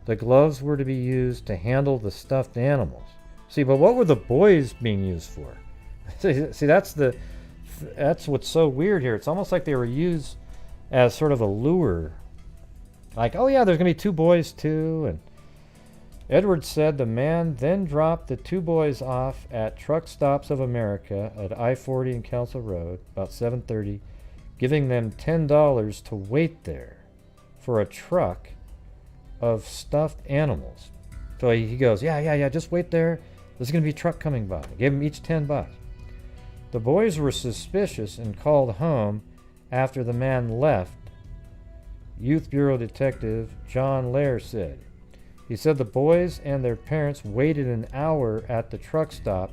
the gloves were to be used to handle the stuffed animals. See, but what were the boys being used for? See, that's what's so weird here. It's almost like they were used as sort of a lure. Like, oh yeah, there's going to be two boys too. And Edwards said the man then dropped the two boys off at Truck Stops of America at I-40 and Council Road about 7:30, giving them $10 to wait there for a truck of stuffed animals. So he goes, yeah, just wait there. There's going to be a truck coming by. Gave them each $10. The boys were suspicious and called home after the man left. Youth Bureau Detective John Lair said. He said the boys and their parents waited an hour at the truck stop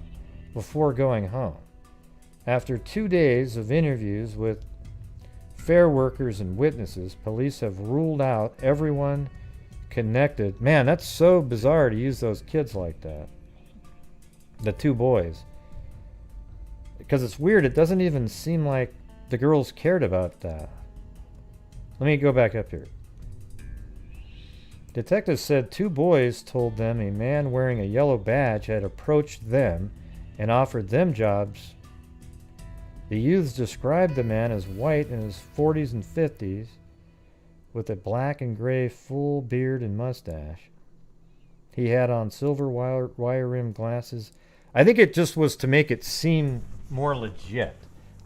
before going home. After 2 days of interviews with fair workers and witnesses, police have ruled out everyone connected. Man, that's so bizarre to use those kids like that. The 2 boys. Because it's weird, it doesn't even seem like the girls cared about that. Let me go back up here. Detectives said 2 boys told them a man wearing a yellow badge had approached them and offered them jobs. The youths described the man as white in his 40s and 50s with a black and gray full beard and mustache. He had on silver wire-rimmed glasses. I think it just was to make it seem more legit.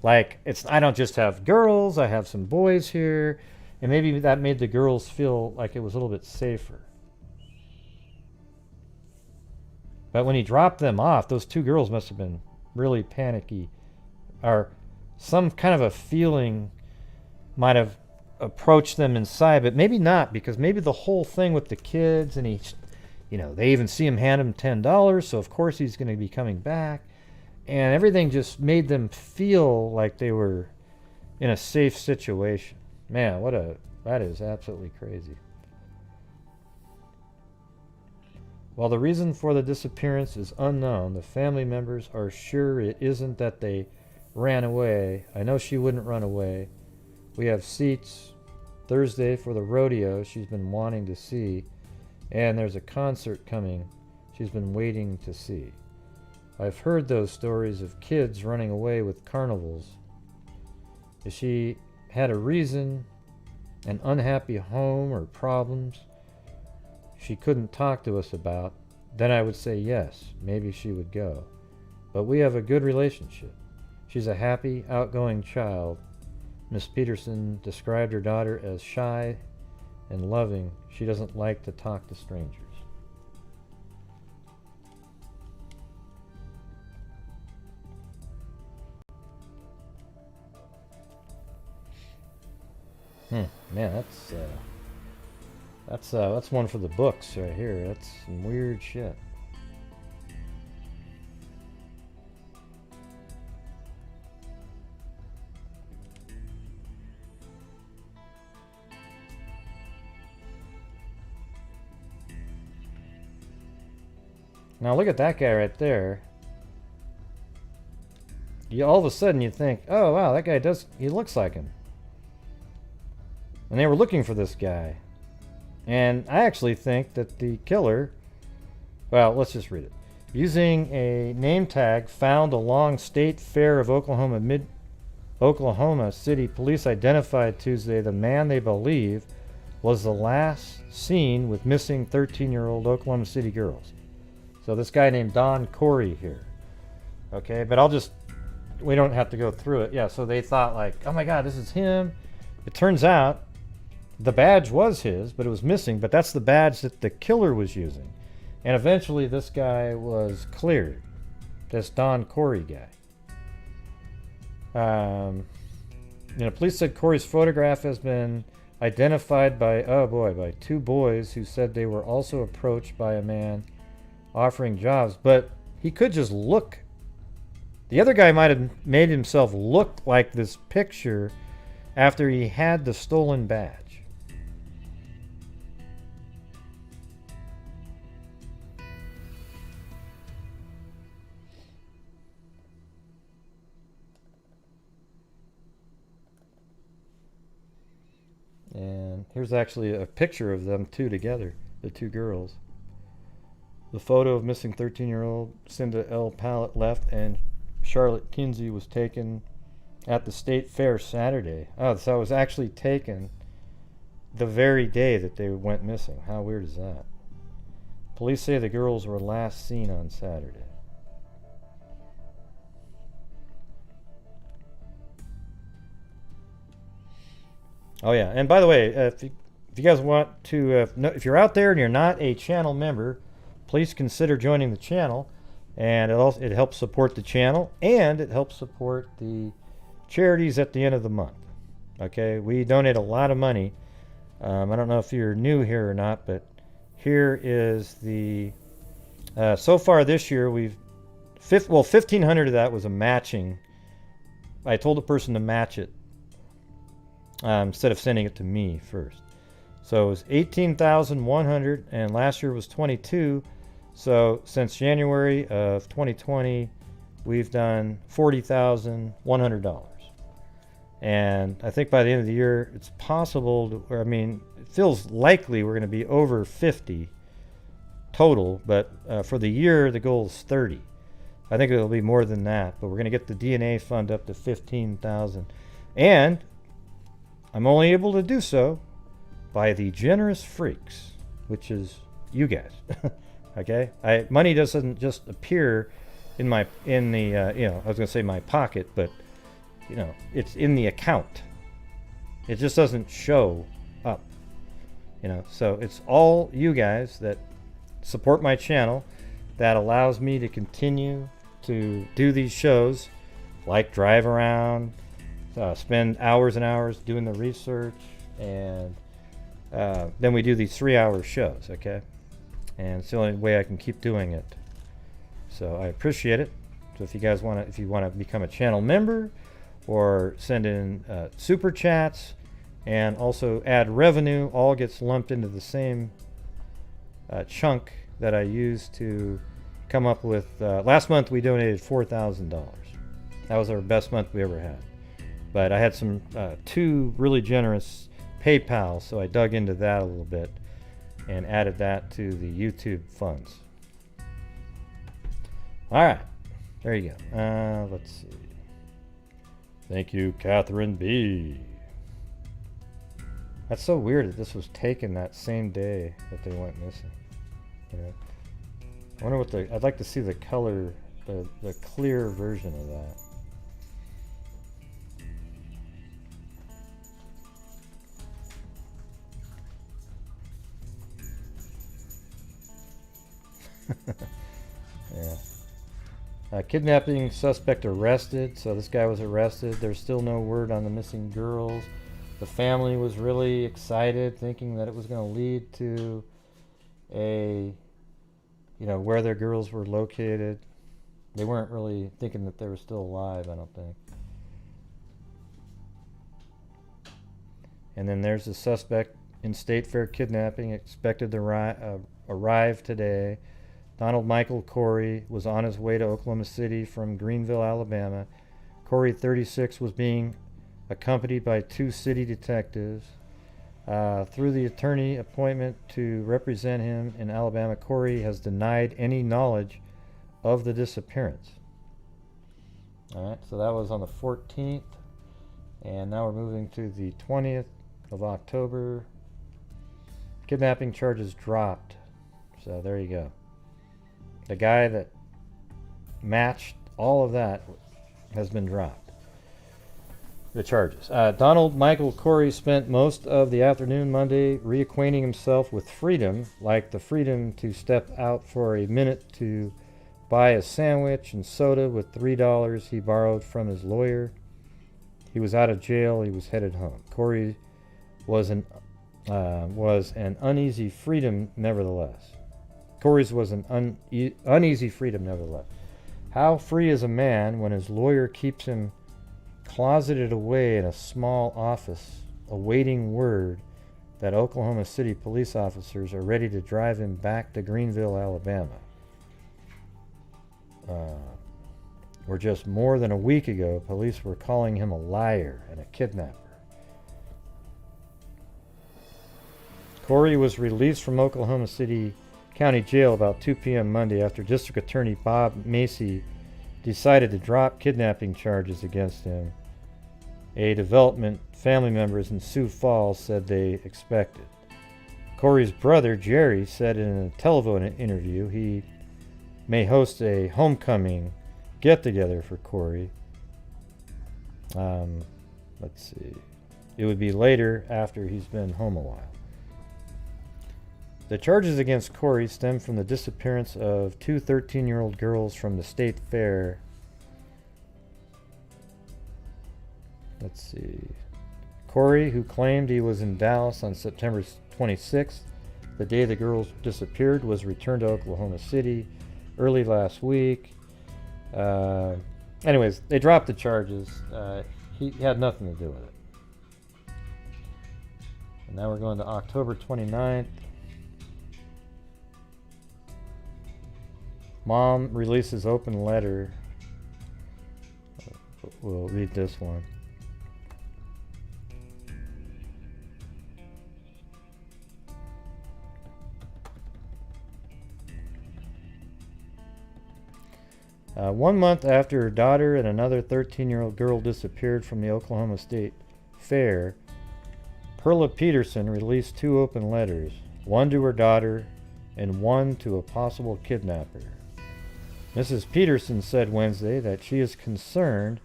Like, I don't just have girls, I have some boys here. And maybe that made the girls feel like it was a little bit safer. But when he dropped them off, those 2 girls must have been really panicky. Or some kind of a feeling might have approached them inside, but maybe not, because maybe the whole thing with the kids, and they even see him hand him $10, so of course he's going to be coming back. And everything just made them feel like they were in a safe situation. Man, that is absolutely crazy. While the reason for the disappearance is unknown, the family members are sure it isn't that they ran away. I know she wouldn't run away. We have seats Thursday for the rodeo she's been wanting to see, and there's a concert coming she's been waiting to see. I've heard those stories of kids running away with carnivals. If she had a reason, an unhappy home or problems she couldn't talk to us about, then I would say yes, maybe she would go. But we have a good relationship. She's a happy, outgoing child. Miss Peterson described her daughter as shy and loving. She doesn't like to talk to strangers. Man, that's one for the books right here. That's some weird shit. Now look at that guy right there. All of a sudden you think, oh wow, that guy he looks like him. And they were looking for this guy. And I actually think that the killer, well, let's just read it. Using a name tag found along State Fair of Oklahoma City, police identified Tuesday the man they believe was the last seen with missing 13-year-old Oklahoma City girls. So this guy named Don Corey here. Okay, but we don't have to go through it. Yeah, so they thought like, oh my God, this is him. It turns out the badge was his, but it was missing, but that's the badge that the killer was using. And eventually this guy was cleared. This Don Corey guy. Police said Corey's photograph has been identified by 2 boys who said they were also approached by a man offering jobs, but he could just look. The other guy might have made himself look like this picture after he had the stolen badge. And here's actually a picture of them 2 together, the 2 girls. The photo of missing 13-year-old Cinda Pallett left, and Charlotte Kinsey was taken at the State Fair Saturday. Oh, so it was actually taken the very day that they went missing. How weird is that? Police say the girls were last seen on Saturday. Oh yeah, and by the way, if you guys want to, if you're out there and you're not a channel member, please consider joining the channel. And it helps support the channel, and it helps support the charities at the end of the month. Okay, we donate a lot of money. I don't know if you're new here or not, but here is the so far this year we've 1,500 of that was a matching. I told the person to match it instead of sending it to me first. So it was 18,100, and last year was 22. So since January of 2020, we've done $40,100. And I think by the end of the year, it's possible to, or I mean, it feels likely we're going to be over 50 total, but for the year, the goal is 30. I think it'll be more than that, but we're going to get the DNA fund up to 15,000. And I'm only able to do so by the generous freaks, which is you guys. Okay, money doesn't just appear in the I was gonna say my pocket, but it's in the account. It just doesn't show up. So it's all you guys that support my channel that allows me to continue to do these shows, like drive around, spend hours and hours doing the research, and then we do these 3-hour shows. Okay. And it's the only way I can keep doing it. So I appreciate it. So if you guys want to become a channel member, or send in super chats, and also add revenue, all gets lumped into the same chunk that I used to come up with. Last month we donated $4,000. That was our best month we ever had. But I had some 2 really generous PayPal, so I dug into that a little bit and added that to the YouTube funds. All right, there you go. Let's see. Thank you, Catherine B. That's so weird that this was taken that same day that they went missing. I wonder what I'd like to see the color, the clear version of that. Yeah. Kidnapping suspect arrested. So this guy was arrested. There's still no word on the missing girls. The family was really excited, thinking that it was going to lead to where their girls were located. They weren't really thinking that they were still alive, I don't think. And then there's the suspect in State Fair kidnapping, expected to arrive today. Donald Michael Corey was on his way to Oklahoma City from Greenville, Alabama. Corey, 36, was being accompanied by 2 city detectives. Through the attorney appointment to represent him in Alabama, Corey has denied any knowledge of the disappearance. All right, so that was on the 14th, and now we're moving to the 20th of October. Kidnapping charges dropped. So there you go. The guy that matched all of that has been dropped. The charges. Donald Michael Corey spent most of the afternoon Monday reacquainting himself with freedom, like the freedom to step out for a minute to buy a sandwich and soda with $3 he borrowed from his lawyer. He was out of jail. He was headed home. Corey was an uneasy freedom, nevertheless. Corey's was an uneasy freedom, nevertheless. How free is a man when his lawyer keeps him closeted away in a small office, awaiting word that Oklahoma City police officers are ready to drive him back to Greenville, Alabama? Where just more than a week ago, police were calling him a liar and a kidnapper. Corey was released from Oklahoma City County Jail about 2 p.m. Monday after District Attorney Bob Macy decided to drop kidnapping charges against him, a development family members in Sioux Falls said they expected. Corey's brother, Jerry, said in a telephone interview he may host a homecoming get-together for Corey. Let's see. It would be later after he's been home a while. The charges against Corey stem from the disappearance of two 13-year-old girls from the state fair. Let's see. Corey, who claimed he was in Dallas on September 26th, the day the girls disappeared, was returned to Oklahoma City early last week. Anyways, they dropped the charges. He had nothing to do with it. And now we're going to October 29th. Mom releases open letter. We'll read this one. One month after her daughter and another 13-year-old girl disappeared from the Oklahoma State Fair, Perla Peterson released two open letters, one to her daughter and one to a possible kidnapper. Mrs. Peterson said Wednesday that she is concerned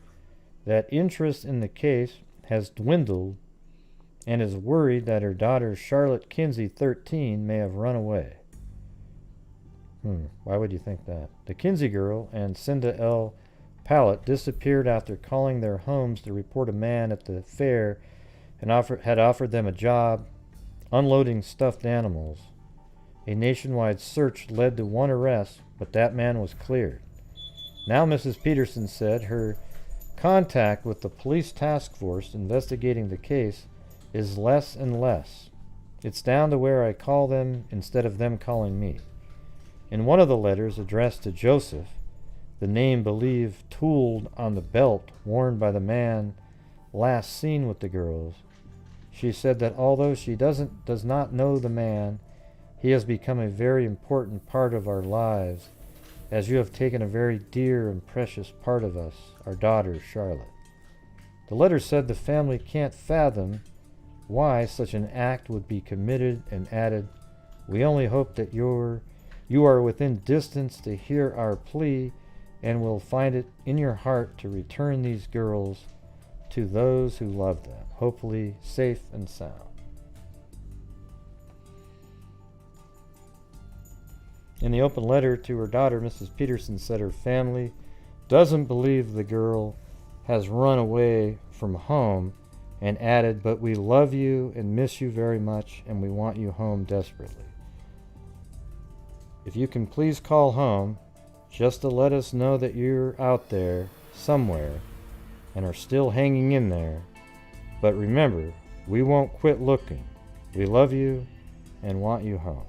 that interest in the case has dwindled and is worried that her daughter Charlotte Kinsey, 13, may have run away. Why would you think that? The Kinsey girl and Cinda Pallett disappeared after calling their homes to report a man at the fair and had offered them a job unloading stuffed animals. A nationwide search led to one arrest, but that man was cleared. Now Mrs. Peterson said her contact with the police task force investigating the case is less and less. It's down to where I call them instead of them calling me. In one of the letters addressed to Joseph, the name believed tooled on the belt worn by the man last seen with the girls, she said that although she does not know the man, he has become a very important part of our lives, as you have taken a very dear and precious part of us, our daughter Charlotte. The letter said the family can't fathom why such an act would be committed, and added, "We only hope that you are within distance to hear our plea and will find it in your heart to return these girls to those who love them, hopefully safe and sound." In the open letter to her daughter, Mrs. Peterson said her family doesn't believe the girl has run away from home, and added, "But we love you and miss you very much, and we want you home desperately. If you can please call home, just to let us know that you're out there somewhere and are still hanging in there. But remember, we won't quit looking. We love you and want you home."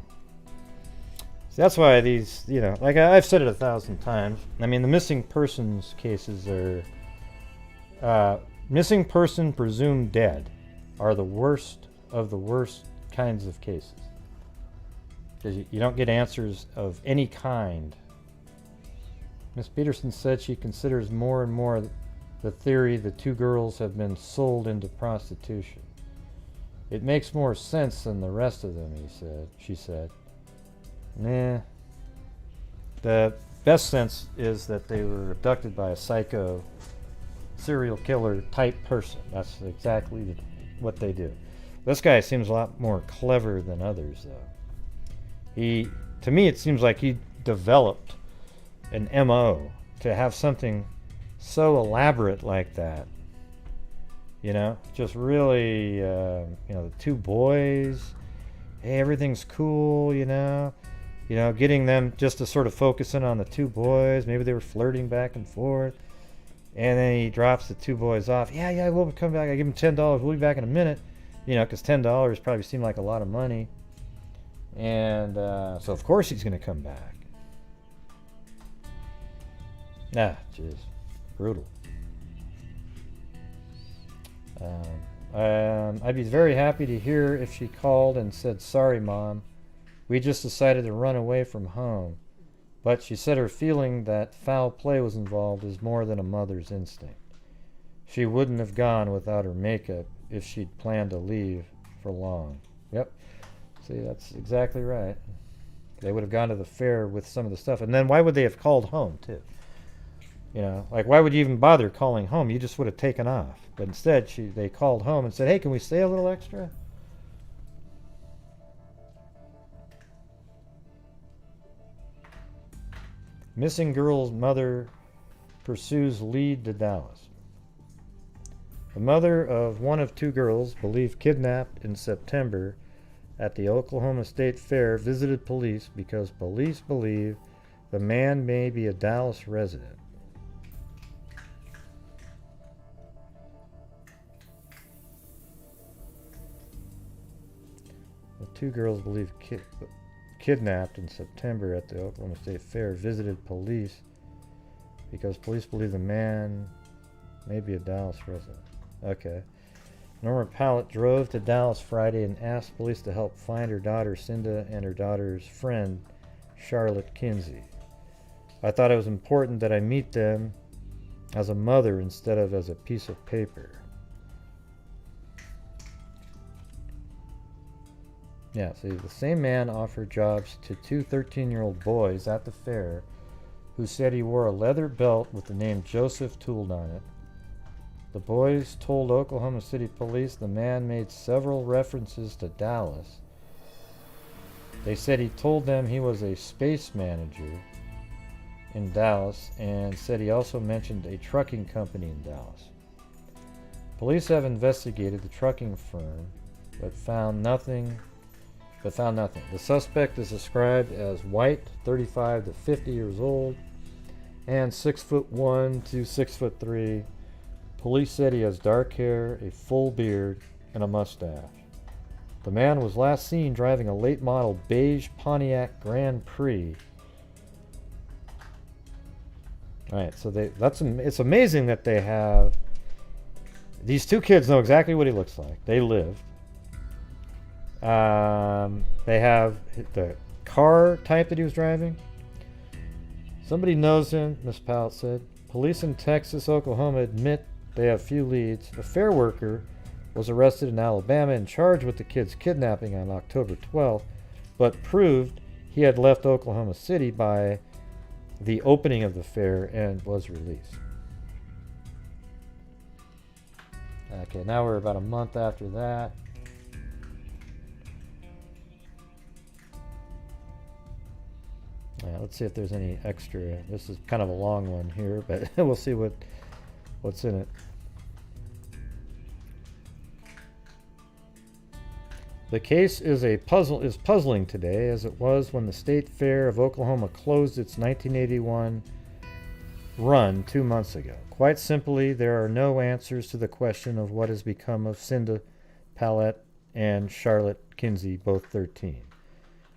So that's why these, like I've said it 1,000 times. I mean, the missing persons cases are missing person presumed dead are the worst of the worst kinds of cases. Because you don't get answers of any kind. Miss Peterson said she considers more and more the theory the two girls have been sold into prostitution. It makes more sense than the rest of them, she said. Nah. The best sense is that they were abducted by a psycho serial killer type person. That's exactly what they do. This guy seems a lot more clever than others, though. To me, it seems like he developed an MO to have something so elaborate like that. Just really, the two boys, hey, everything's cool, getting them just to sort of focus in on the two boys. Maybe they were flirting back and forth. And then he drops the two boys off. Yeah, we'll come back. I give him $10. We'll be back in a minute. Because $10 probably seemed like a lot of money. And so, of course, he's going to come back. Jeez. Brutal. I'd be very happy to hear if she called and said, "Sorry, Mom. We just decided to run away from home." But she said her feeling that foul play was involved is more than a mother's instinct. She wouldn't have gone without her makeup if she'd planned to leave for long. Yep. See, that's exactly right. They would have gone to the fair with some of the stuff. And then why would they have called home, too? Why would you even bother calling home? You just would have taken off. But instead, they called home and said, "Hey, can we stay a little extra?" Missing girl's mother pursues lead to Dallas. The mother of one of two girls believed kidnapped in September at the Oklahoma State Fair visited police because police believe the man may be a Dallas resident. The two girls believed kidnapped in September at the Oklahoma State Fair visited police because police believe the man may be a Dallas resident. Okay. Norma Pallett drove to Dallas Friday and asked police to help find her daughter Cinda and her daughter's friend Charlotte Kinsey. I thought it was important that I meet them as a mother instead of as a piece of paper. Yeah, see, the same man offered jobs to two 13-year-old boys at the fair who said he wore a leather belt with the name Joseph tooled on it. The boys told Oklahoma City police the man made several references to Dallas. They said he told them he was a space manager in Dallas and said he also mentioned a trucking company in Dallas. Police have investigated the trucking firm but found nothing. The suspect is described as white, 35 to 50 years old, and 6'1" to 6'3". Police said he has dark hair, a full beard, and a mustache. The man was last seen driving a late model beige Pontiac Grand Prix. Alright, so it's amazing that they have... These two kids know exactly what he looks like. They lived. They have the car type that he was driving. Somebody knows him, Miss Pallett said. Police in Texas, Oklahoma admit they have few leads. A fair worker was arrested in Alabama and charged with the kid's kidnapping on October 12th, but proved he had left Oklahoma City by the opening of the fair and was released. Okay, now we're about a month after that. Let's see if there's any extra. This is kind of a long one here, but we'll see what's in it. The case is puzzling today, as it was when the State Fair of Oklahoma closed its 1981 run 2 months ago. Quite simply, there are no answers to the question of what has become of Cinda Pallett and Charlotte Kinsey, both 13.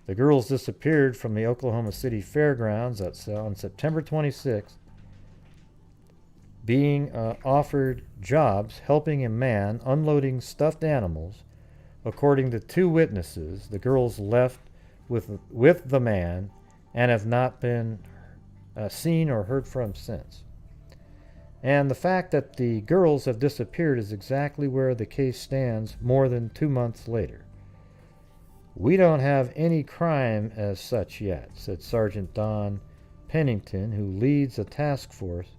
The girls disappeared from the Oklahoma City Fairgrounds on September 26th, being offered jobs helping a man unloading stuffed animals. According to two witnesses, the girls left with the man and have not been seen or heard from since. And the fact that the girls have disappeared is exactly where the case stands more than 2 months later. We don't have any crime as such yet, said Sergeant Don Pennington, who leads a task force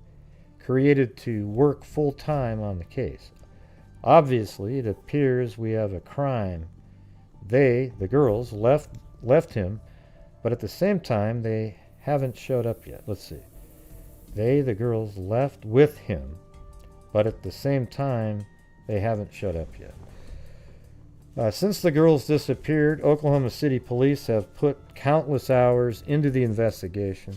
created to work full-time on the case. Obviously, it appears we have a crime. They, the girls, left him, but at the same time, they haven't showed up yet. Let's see. They, the girls, left with him, but at the same time, they haven't showed up yet. Since the girls disappeared, Oklahoma City police have put countless hours into the investigation.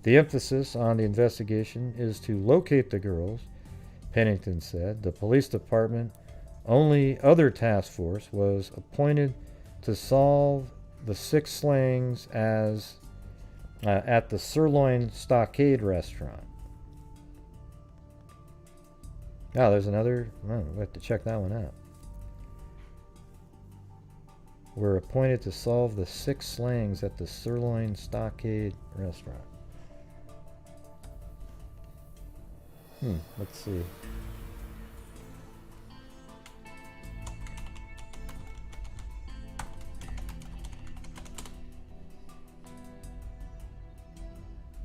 The emphasis on the investigation is to locate the girls, Pennington said. The police department only other task force was appointed to solve the 6 slayings at the Sirloin Stockade restaurant. Oh, there's another. Oh, we have to check that one out. Were appointed to solve the 6 slayings at the Sirloin Stockade restaurant. Let's see.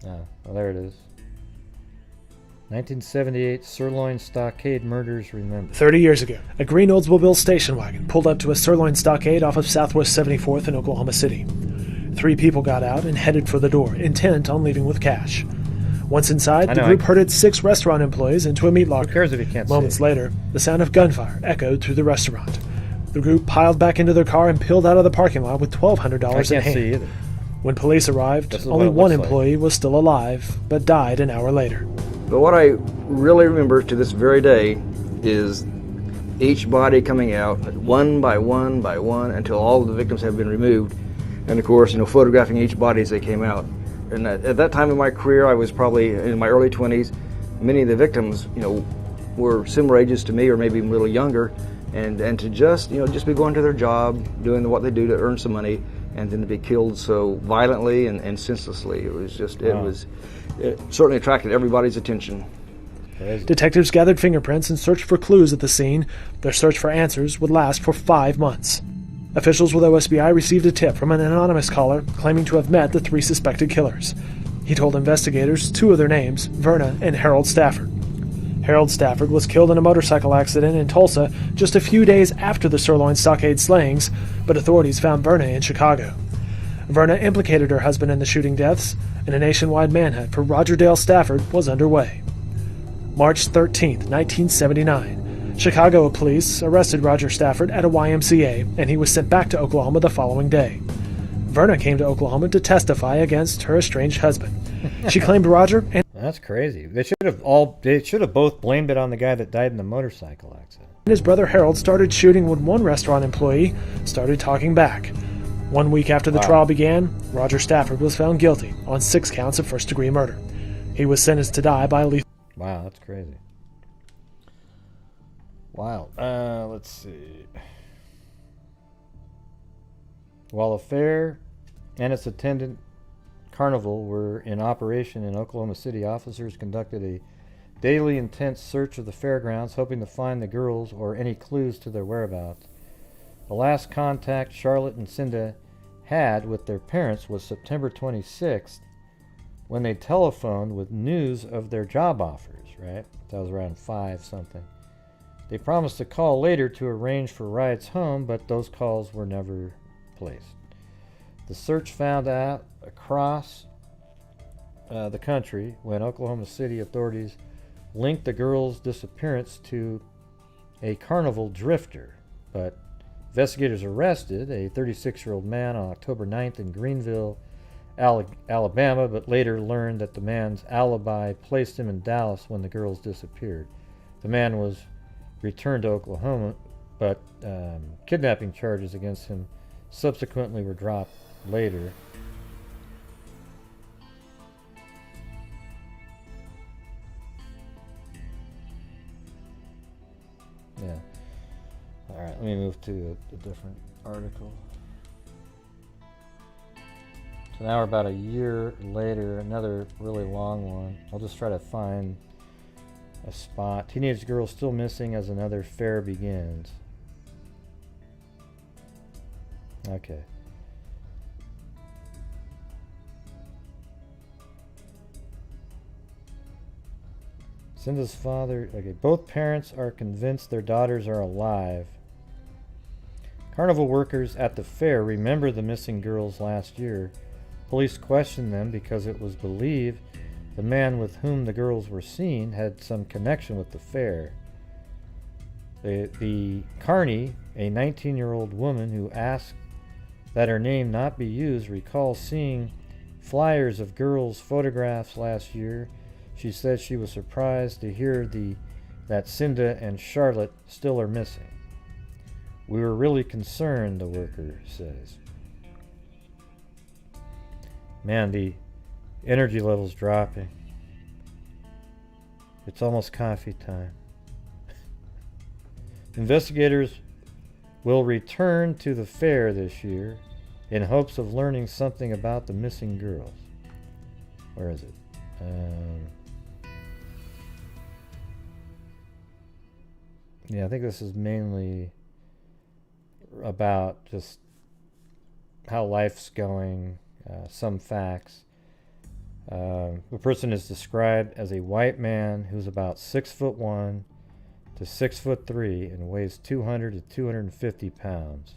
Well, there it is. 1978 Sirloin Stockade Murders Remembered. 30 years ago, a green Oldsmobile station wagon pulled up to a Sirloin Stockade off of Southwest 74th in Oklahoma City. 3 people got out and headed for the door, intent on leaving with cash. Once inside, the group herded 6 restaurant employees into a meat locker. Who cares if you can't see? Moments later, the sound of gunfire echoed through the restaurant. The group piled back into their car and peeled out of the parking lot with $1,200 in I can't hand. see either. When police arrived, only one employee was still alive, but died an hour later. But what I really remember to this very day is each body coming out one by one by one until all of the victims have been removed. And of course, photographing each body as they came out. And at that time in my career, I was probably in my early 20s. Many of the victims, were similar ages to me or maybe a little younger. And to just be going to their job, doing what they do to earn some money, and then to be killed so violently and senselessly. It was just, it certainly attracted everybody's attention. Crazy. Detectives gathered fingerprints and searched for clues at the scene. Their search for answers would last for 5 months. Officials with OSBI received a tip from an anonymous caller claiming to have met the 3 suspected killers. He told investigators 2 of their names, Verna and Harold Stafford. Harold Stafford was killed in a motorcycle accident in Tulsa just a few days after the Sirloin Stockade slayings, but authorities found Verna in Chicago. Verna implicated her husband in the shooting deaths, and a nationwide manhunt for Roger Dale Stafford was underway. March 13, 1979, Chicago police arrested Roger Stafford at a YMCA, and he was sent back to Oklahoma the following day. Verna came to Oklahoma to testify against her estranged husband. She claimed Roger and That's crazy. They should have both blamed it on the guy that died in the motorcycle accident. his brother Harold started shooting when one restaurant employee started talking back. 1 week after the trial began, Roger Stafford was found guilty on 6 counts of first-degree murder. He was sentenced to die by lethal. Wow, that's crazy. Wow. Let's see. While a fair and its attendant Carnival were in operation in Oklahoma City, officers conducted a daily intense search of the fairgrounds, hoping to find the girls or any clues to their whereabouts. The last contact Charlotte and Cinda had with their parents was September 26th, when they telephoned with news of their job offers, right? That was around 5 something. They promised to call later to arrange for rides home, but those calls were never placed. The search found out across the country when Oklahoma City authorities linked the girls' disappearance to a Carnival drifter, but investigators arrested a 36-year-old man on October 9th in Greenville, Alabama, but later learned that the man's alibi placed him in Dallas when the girls disappeared. The man was returned to Oklahoma, but kidnapping charges against him subsequently were dropped later. Yeah. All right, let me move to a different article. So now we're about a year later, another really long one. I'll just try to find a spot. Teenage girl still missing as another fair begins. Okay. Cinda's father, okay, both parents are convinced their daughters are alive. Carnival workers at the fair remember the missing girls last year. Police questioned them because it was believed the man with whom the girls were seen had some connection with the fair. The Carney, a 19-year-old woman who asked that her name not be used, recalls seeing flyers of girls' photographs last year. She said she was surprised to hear that Cinda and Charlotte still are missing. We were really concerned, the worker says. Man, the energy level's dropping. It's almost coffee time. Investigators will return to the fair this year in hopes of learning something about the missing girls. Where is it? Yeah, I think this is mainly about just how life's going, some facts. The person is described as a white man who's about 6'1" to 6'3" and weighs 200 to 250 pounds.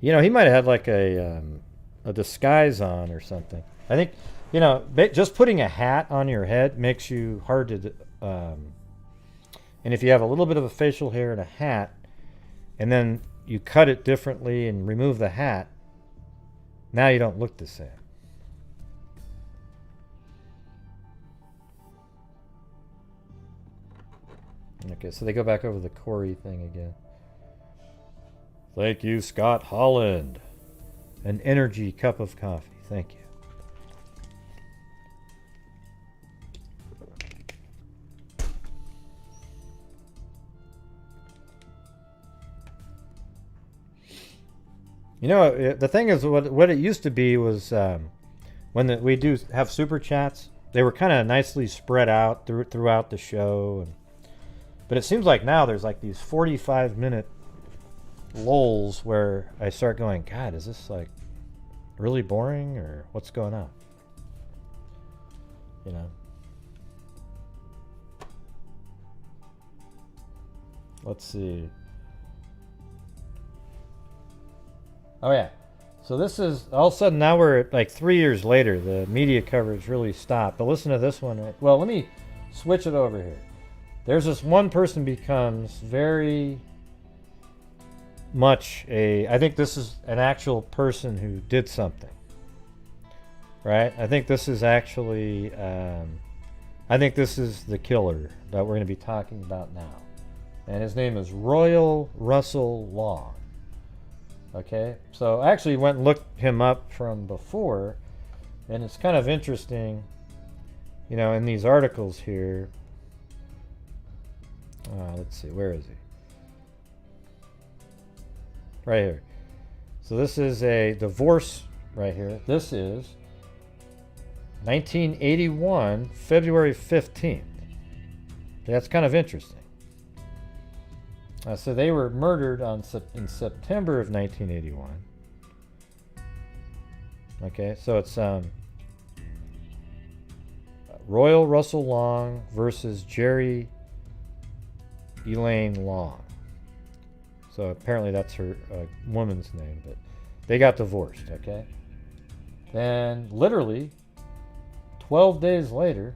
You know, he might have had like a disguise on or something. I think, you know, just putting a hat on your head makes you hard to... and if you have a little bit of a facial hair and a hat, and then you cut it differently and remove the hat, now you don't look the same. Okay, so they go back over the Corey thing again. Thank you, Scott Holland. An energy cup of coffee. Thank you. You know, the thing is, what it used to be was when we do have super chats, they were kind of nicely spread out throughout the show. But it seems like now there's like these 45-minute lulls where I start going, God, is this like really boring or what's going on? You know. Let's see. Oh yeah. So this is, all of a sudden now we're at like 3 years later, the media coverage really stopped. But listen to this one. Well, let me switch it over here. There's this one person becomes very much I think this is an actual person who did something. Right? I think this is actually, I think this is the killer that we're going to be talking about now. And his name is Royal Russell Long. Okay? So I actually went and looked him up from before, and it's kind of interesting, you know, in these articles here. Let's see, where is he? Right here. So this is a divorce right here. This is 1981, February 15th. That's kind of interesting. So they were murdered in September of 1981. Okay, so it's Royal Russell Long versus Jerry Elaine Long. So apparently that's her woman's name, but they got divorced, okay? Then literally 12 days later,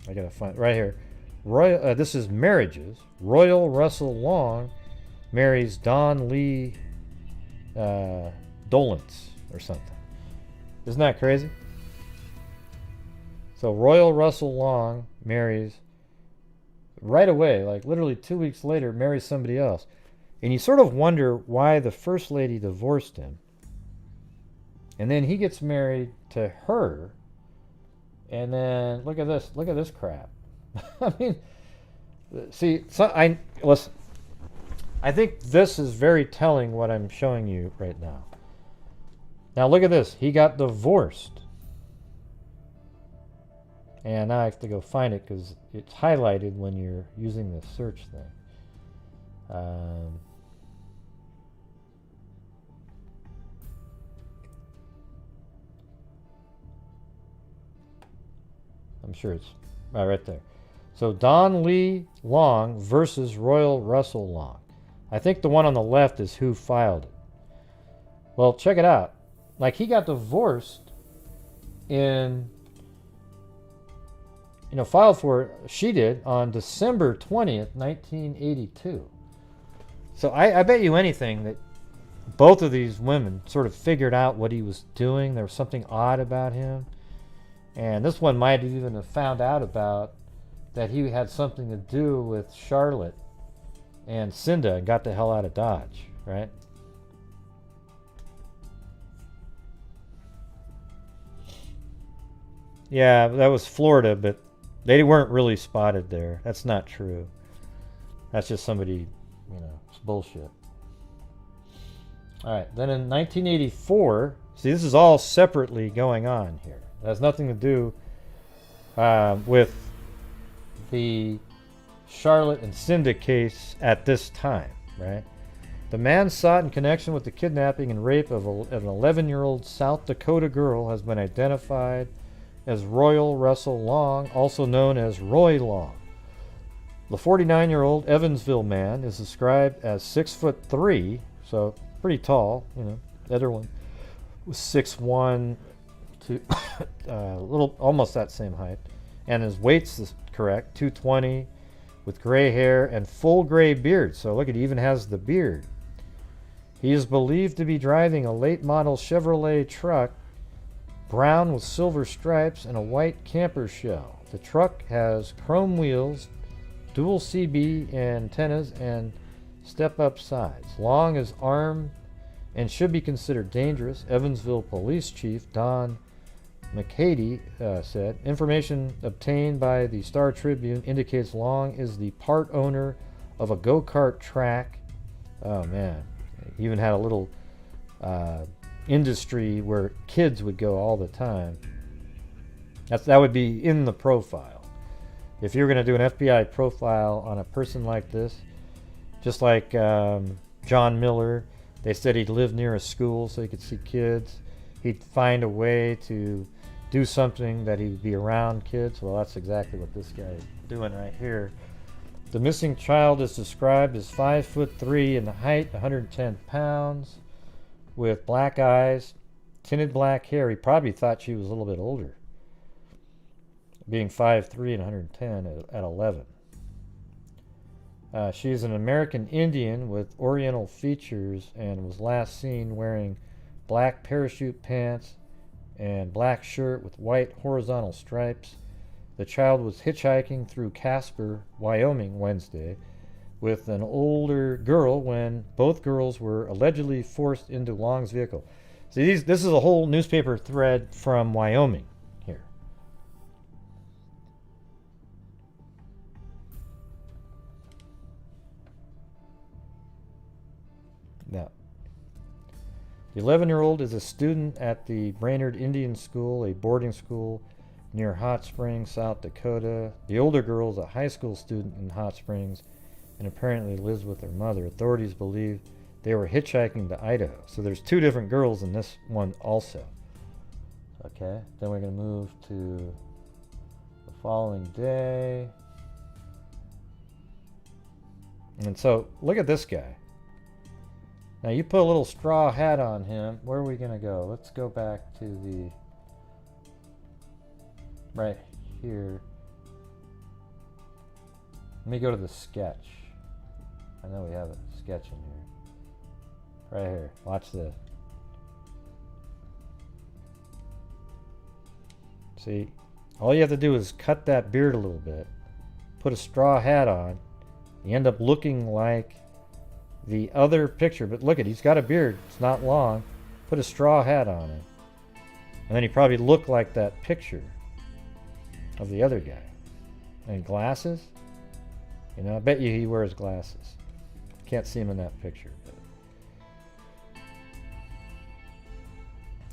I gotta find right here. This is marriages. Royal Russell Long marries Don Lee Dolence or something. Isn't that crazy? So Royal Russell Long marries right away, like literally 2 weeks later, marries somebody else. And you sort of wonder why the first lady divorced him. And then he gets married to her. And then look at this crap. I mean, see, listen. I think this is very telling what I'm showing you right now. Now look at this. He got divorced. And now I have to go find it because it's highlighted when you're using the search thing. I'm sure it's right there. So Don Lee Long versus Royal Russell Long. I think the one on the left is who filed it. Well, check it out. Like, he got divorced in... filed for, she did, on December 20th, 1982. So I bet you anything that both of these women sort of figured out what he was doing. There was something odd about him. And this one might even have found out about that he had something to do with Charlotte and Cinda and got the hell out of Dodge, right? Yeah, that was Florida, but they weren't really spotted there. That's not true. That's just somebody, it's bullshit. All right, then in 1984, see, this is all separately going on here. It has nothing to do with the Charlotte and Cinda case at this time, right? The man sought in connection with the kidnapping and rape of an 11-year-old South Dakota girl has been identified as Royal Russell Long, also known as Roy Long. The 49-year-old Evansville man is described as 6'3", so pretty tall. You know, the other one was 6'1", to little, almost that same height, and his weight's correct, 220, with gray hair and full gray beard. So look, it even has the beard. He is believed to be driving a late model Chevrolet truck, brown with silver stripes and a white camper shell. The truck has chrome wheels, dual CB antennas, and step-up sides. Long is armed and should be considered dangerous, Evansville Police Chief Don McCady said. Information obtained by the Star Tribune indicates Long is the part owner of a go-kart track. Oh man, he even had a little industry where kids would go all the time. That would be in the profile. If you're going to do an FBI profile on a person like this, just like John Miller, they said he'd live near a school so he could see kids. He'd find a way to do something that he would be around kids. Well, that's exactly what this guy is doing right here. The missing child is described as 5'3" in height, 110 pounds, with black eyes, tinted black hair. He probably thought she was a little bit older, being 5'3" and 110 at 11. She's an American Indian with Oriental features and was last seen wearing black parachute pants and black shirt with white horizontal stripes. The child was hitchhiking through Casper, Wyoming Wednesday with an older girl when both girls were allegedly forced into Long's vehicle. See, this is a whole newspaper thread from Wyoming here. Now, the 11-year-old is a student at the Brainerd Indian School, a boarding school near Hot Springs, South Dakota. The older girl is a high school student in Hot Springs and apparently lives with her mother. Authorities believe they were hitchhiking to Idaho. So there's two different girls in this one also. Okay, then we're going to move to the following day. And so look at this guy. Now you put a little straw hat on him. Where are we going to go? Let's go back to the right here. Let me go to the sketch. I know we have a sketch in here. Right here. Watch this. See, all you have to do is cut that beard a little bit, put a straw hat on. You end up looking like the other picture, but look at, he's got a beard. It's not long. Put a straw hat on him, and then he probably looked like that picture of the other guy. And glasses, you know, I bet you he wears glasses. Can't see him in that picture. But.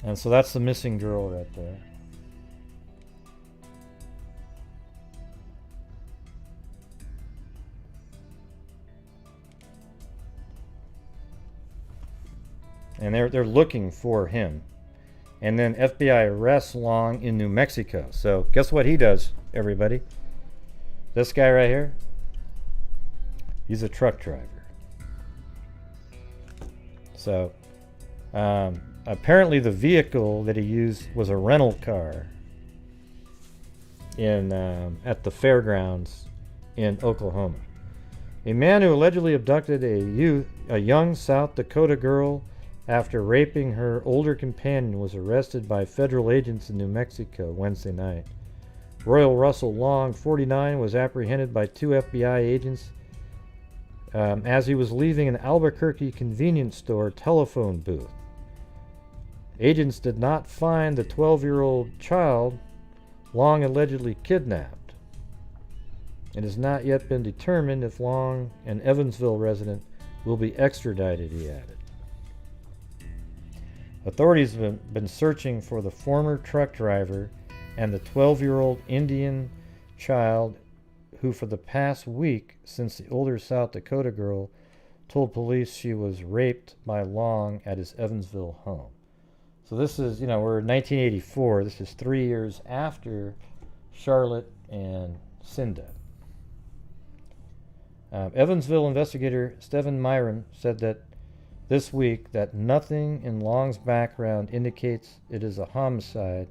And so that's the missing girl right there. And they're looking for him. And then FBI arrests Long in New Mexico. So guess what he does, everybody? This guy right here, he's a truck driver. So apparently the vehicle that he used was a rental car in at the Fairgrounds in Oklahoma. A man who allegedly abducted a young South Dakota girl after raping her older companion was arrested by federal agents in New Mexico Wednesday night. Royal Russell Long, 49, was apprehended by two FBI agents as he was leaving an Albuquerque convenience store telephone booth. Agents did not find the 12-year-old child Long allegedly kidnapped. It has not yet been determined if Long, an Evansville resident, will be extradited, he added. Authorities have been searching for the former truck driver and the 12-year-old Indian child who for the past week since the older South Dakota girl told police she was raped by Long at his Evansville home. So this is, we're in 1984. This is 3 years after Charlotte and Cinda. Evansville investigator Stephen Myron said that this week that nothing in Long's background indicates it is a homicide,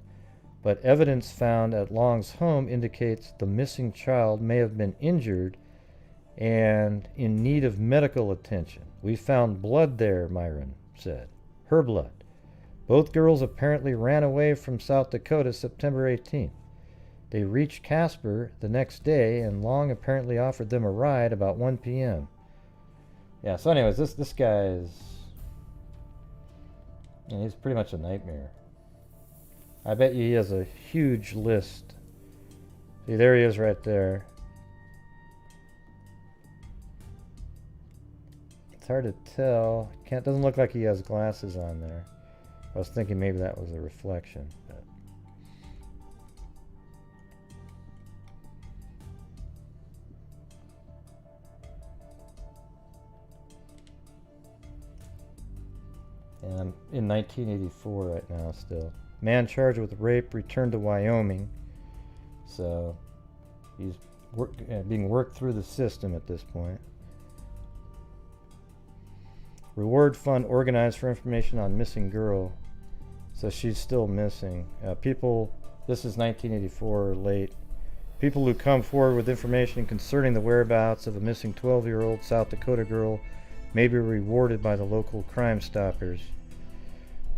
but evidence found at Long's home indicates the missing child may have been injured and in need of medical attention. We found blood there, Myron said. Her blood. Both girls apparently ran away from South Dakota September 18th. They reached Casper the next day, and Long apparently offered them a ride about 1 p.m. Yeah, so anyways, this guy is... he's pretty much a nightmare. I bet you he has a huge list. See, there he is right there. It's hard to tell. Doesn't look like he has glasses on there. I was thinking maybe that was a reflection. But. And I'm in 1984 right now still. Man charged with rape returned to Wyoming. So he's being worked through the system at this point. Reward fund organized for information on missing girl. So she's still missing. This is 1984 late. People who come forward with information concerning the whereabouts of a missing 12-year-old South Dakota girl may be rewarded by the local Crime Stoppers.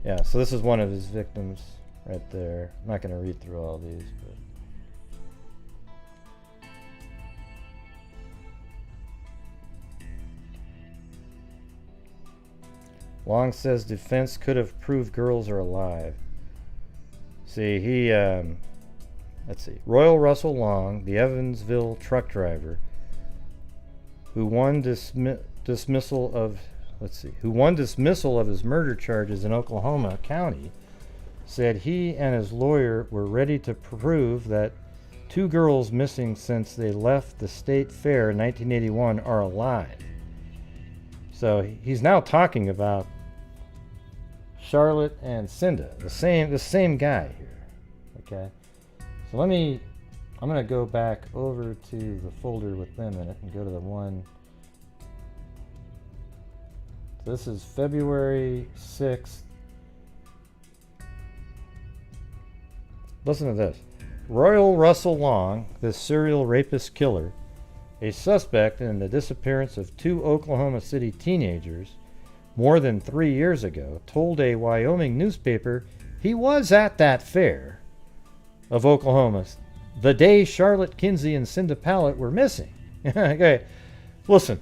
Yeah, so this is one of his victims right there. I'm not going to read through all these, but... Long says defense could have proved girls are alive. See, let's see. Royal Russell Long, the Evansville truck driver, who won dismissal of his murder charges in Oklahoma County, said he and his lawyer were ready to prove that 2 girls missing since they left the state fair in 1981 are alive. So he's now talking about Charlotte and Cinda, the same guy here. Okay, so I'm gonna go back over to the folder with them in it and go to the one. So this is February 6th. Listen to this. Royal Russell Long, this serial rapist killer, a suspect in the disappearance of 2 Oklahoma City teenagers more than 3 years ago, told a Wyoming newspaper he was at that fair of Oklahoma the day Charlotte, Kinsey, and Cinda Pallett were missing. Okay, listen.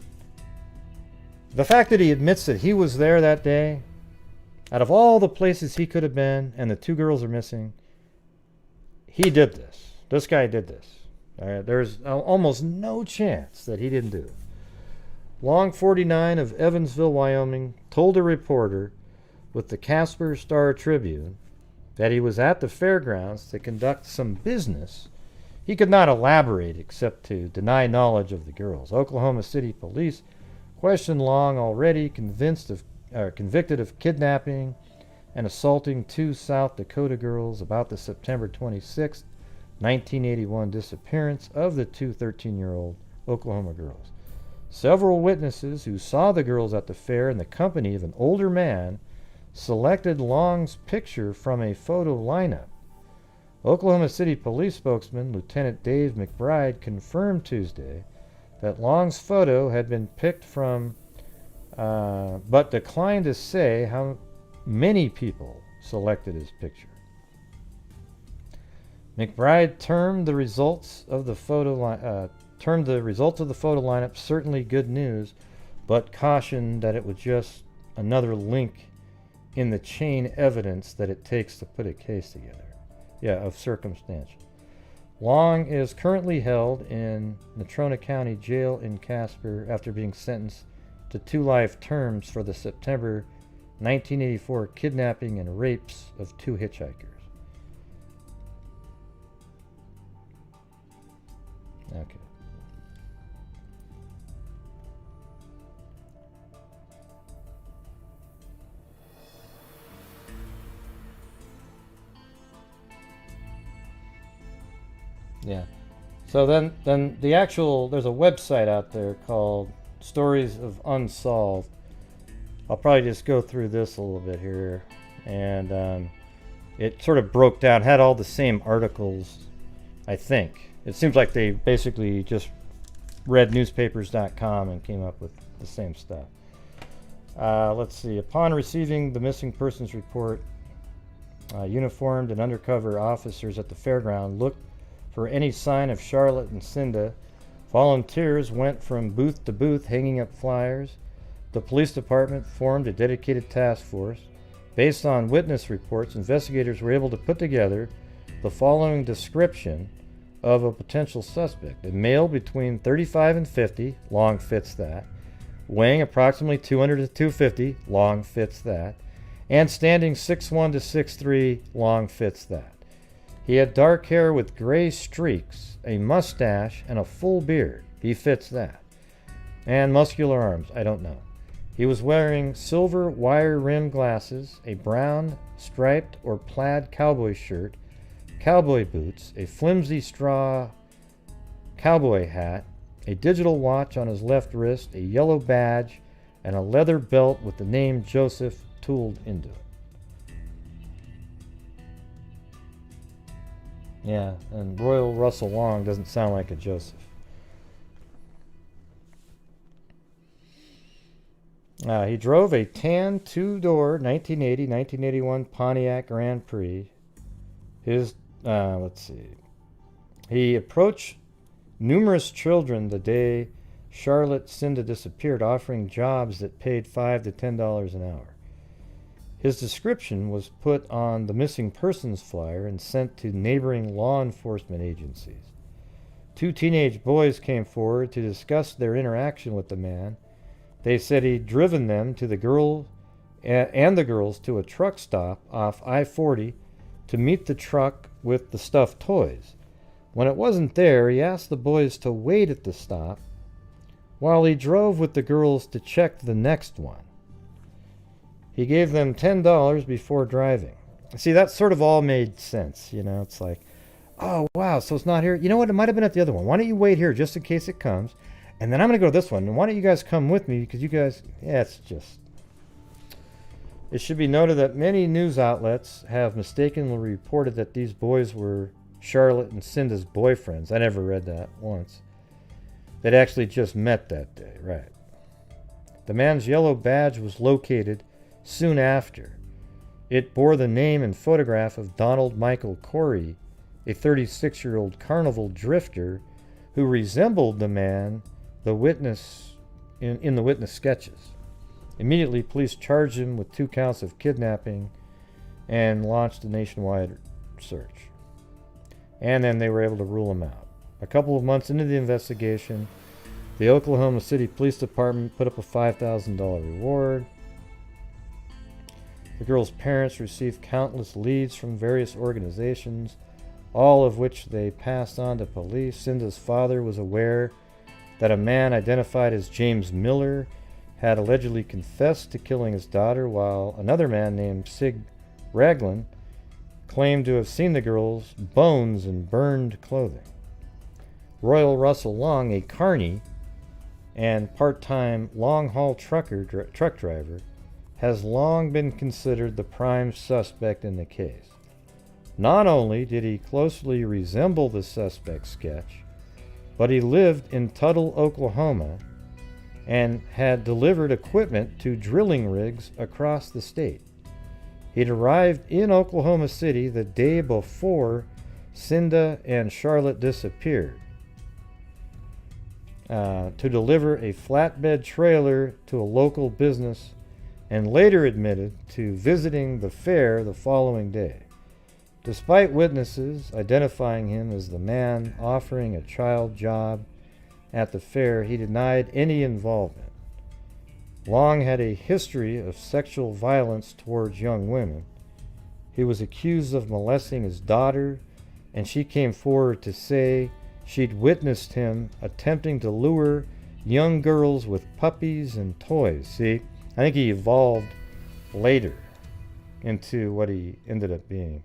The fact that he admits that he was there that day, out of all the places he could have been, and the 2 girls are missing, he did this. This guy did this. All right, there's almost no chance that he didn't do it. Long, 49, of Evansville, Wyoming, told a reporter with the Casper Star Tribune that he was at the fairgrounds to conduct some business. He could not elaborate except to deny knowledge of the girls. Oklahoma City police questioned Long, already convicted of kidnapping and assaulting 2 South Dakota girls, about the September 26, 1981 disappearance of the 2 13-year-old Oklahoma girls. Several witnesses who saw the girls at the fair in the company of an older man selected Long's picture from a photo lineup. Oklahoma City police spokesman Lieutenant Dave McBride confirmed Tuesday that Long's photo had been picked from, but declined to say how many people selected his picture. McBride termed the results of the photo lineup certainly good news, but cautioned that it was just another link in the chain evidence that it takes to put a case together. Yeah, of circumstantial. Long is currently held in Natrona County Jail in Casper after being sentenced to 2 life terms for the September 1984 kidnapping and rapes of 2 hitchhikers. Okay. Yeah. So then the actual, there's a website out there called Stories of Unsolved. I'll probably just go through this a little bit here. And it sort of broke down, had all the same articles, I think. It seems like they basically just read newspapers.com and came up with the same stuff. Let's see. Upon receiving the missing persons report, uniformed and undercover officers at the fairground looked for any sign of Charlotte and Cinda. Volunteers went from booth to booth hanging up flyers. The police department formed a dedicated task force. Based on witness reports, investigators were able to put together the following description of a potential suspect. A male between 35 and 50, long fits that, weighing approximately 200 to 250, long fits that, and standing 6'1 to 6'3", long fits that. He had dark hair with gray streaks, a mustache, and a full beard. He fits that. And muscular arms. I don't know. He was wearing silver wire-rimmed glasses, a brown striped or plaid cowboy shirt, cowboy boots, a flimsy straw cowboy hat, a digital watch on his left wrist, a yellow badge, and a leather belt with the name Joseph tooled into it. Yeah, and Royal Russell Long doesn't sound like a Joseph. He drove a tan two-door 1980-1981 Pontiac Grand Prix. His, let's see. He approached numerous children the day Charlotte Cinda disappeared, offering jobs that paid $5 to $10 an hour. His description was put on the missing persons flyer and sent to neighboring law enforcement agencies. 2 teenage boys came forward to discuss their interaction with the man. They said he'd driven them to the girls to a truck stop off I-40 to meet the truck with the stuffed toys. When it wasn't there, he asked the boys to wait at the stop while he drove with the girls to check the next one. He gave them $10 before driving. See, that sort of all made sense, you know. It's like, oh, wow, so it's not here. You know what? It might have been at the other one. Why don't you wait here just in case it comes? And then I'm going to go to this one. And why don't you guys come with me? Because you guys, yeah, it's just... It should be noted that many news outlets have mistakenly reported that these boys were Charlotte and Cinda's boyfriends. I never read that once. They'd actually just met that day, right. The man's yellow badge was located soon after. It bore the name and photograph of Donald Michael Corey, a 36-year-old Carnival drifter who resembled the man the witness in the witness sketches. Immediately, police charged him with 2 counts of kidnapping and launched a nationwide search. And then they were able to rule him out. A couple of months into the investigation, the Oklahoma City Police Department put up a $5,000 reward. The girl's parents received countless leads from various organizations, all of which they passed on to police. Cinda's father was aware that a man identified as James Miller had allegedly confessed to killing his daughter, while another man named Sig Raglan claimed to have seen the girl's bones and burned clothing. Royal Russell Long, a carny and part-time long-haul truck driver, has long been considered the prime suspect in the case. Not only did he closely resemble the suspect's sketch, but he lived in Tuttle, Oklahoma, and had delivered equipment to drilling rigs across the state. He'd arrived in Oklahoma City the day before Cinda and Charlotte disappeared to deliver a flatbed trailer to a local business, and later admitted to visiting the fair the following day. Despite witnesses identifying him as the man offering a child job at the fair, he denied any involvement. Long had a history of sexual violence towards young women. He was accused of molesting his daughter, and she came forward to say she'd witnessed him attempting to lure young girls with puppies and toys. See, I think he evolved later into what he ended up being.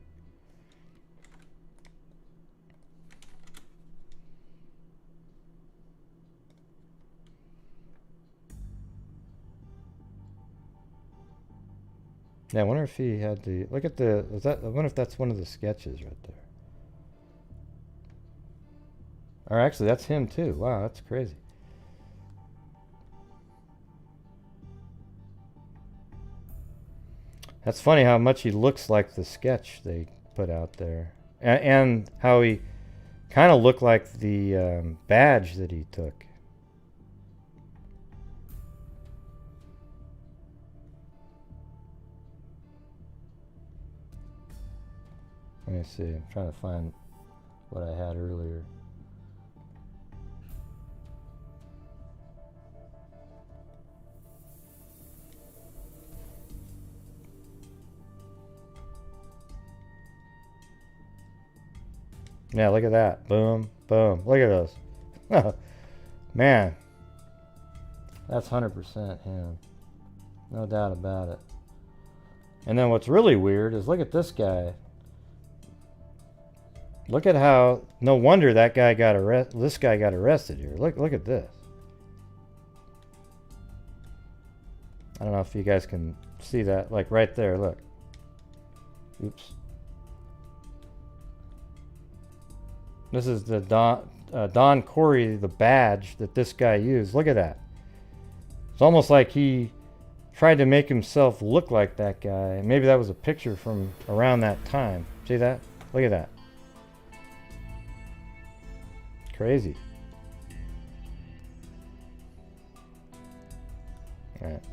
Yeah, I wonder if he had the... Look at the... Is that? I wonder if that's one of the sketches right there. Or actually, that's him too. Wow, that's crazy. That's funny how much he looks like the sketch they put out there. And how he kind of looked like the badge that he took. Let me see. I'm trying to find what I had earlier. Yeah, look at that. Boom, boom. Look at those. Man. That's 100% him. No doubt about it. And then what's really weird is look at this guy. Look at how... No wonder that guy got arrested. This guy got arrested here. Look at this. I don't know if you guys can see that. Like right there, look. Oops. This is the Don Corey, the badge that this guy used. Look at that. It's almost like he tried to make himself look like that guy. Maybe that was a picture from around that time. See that? Look at that. Crazy. All right.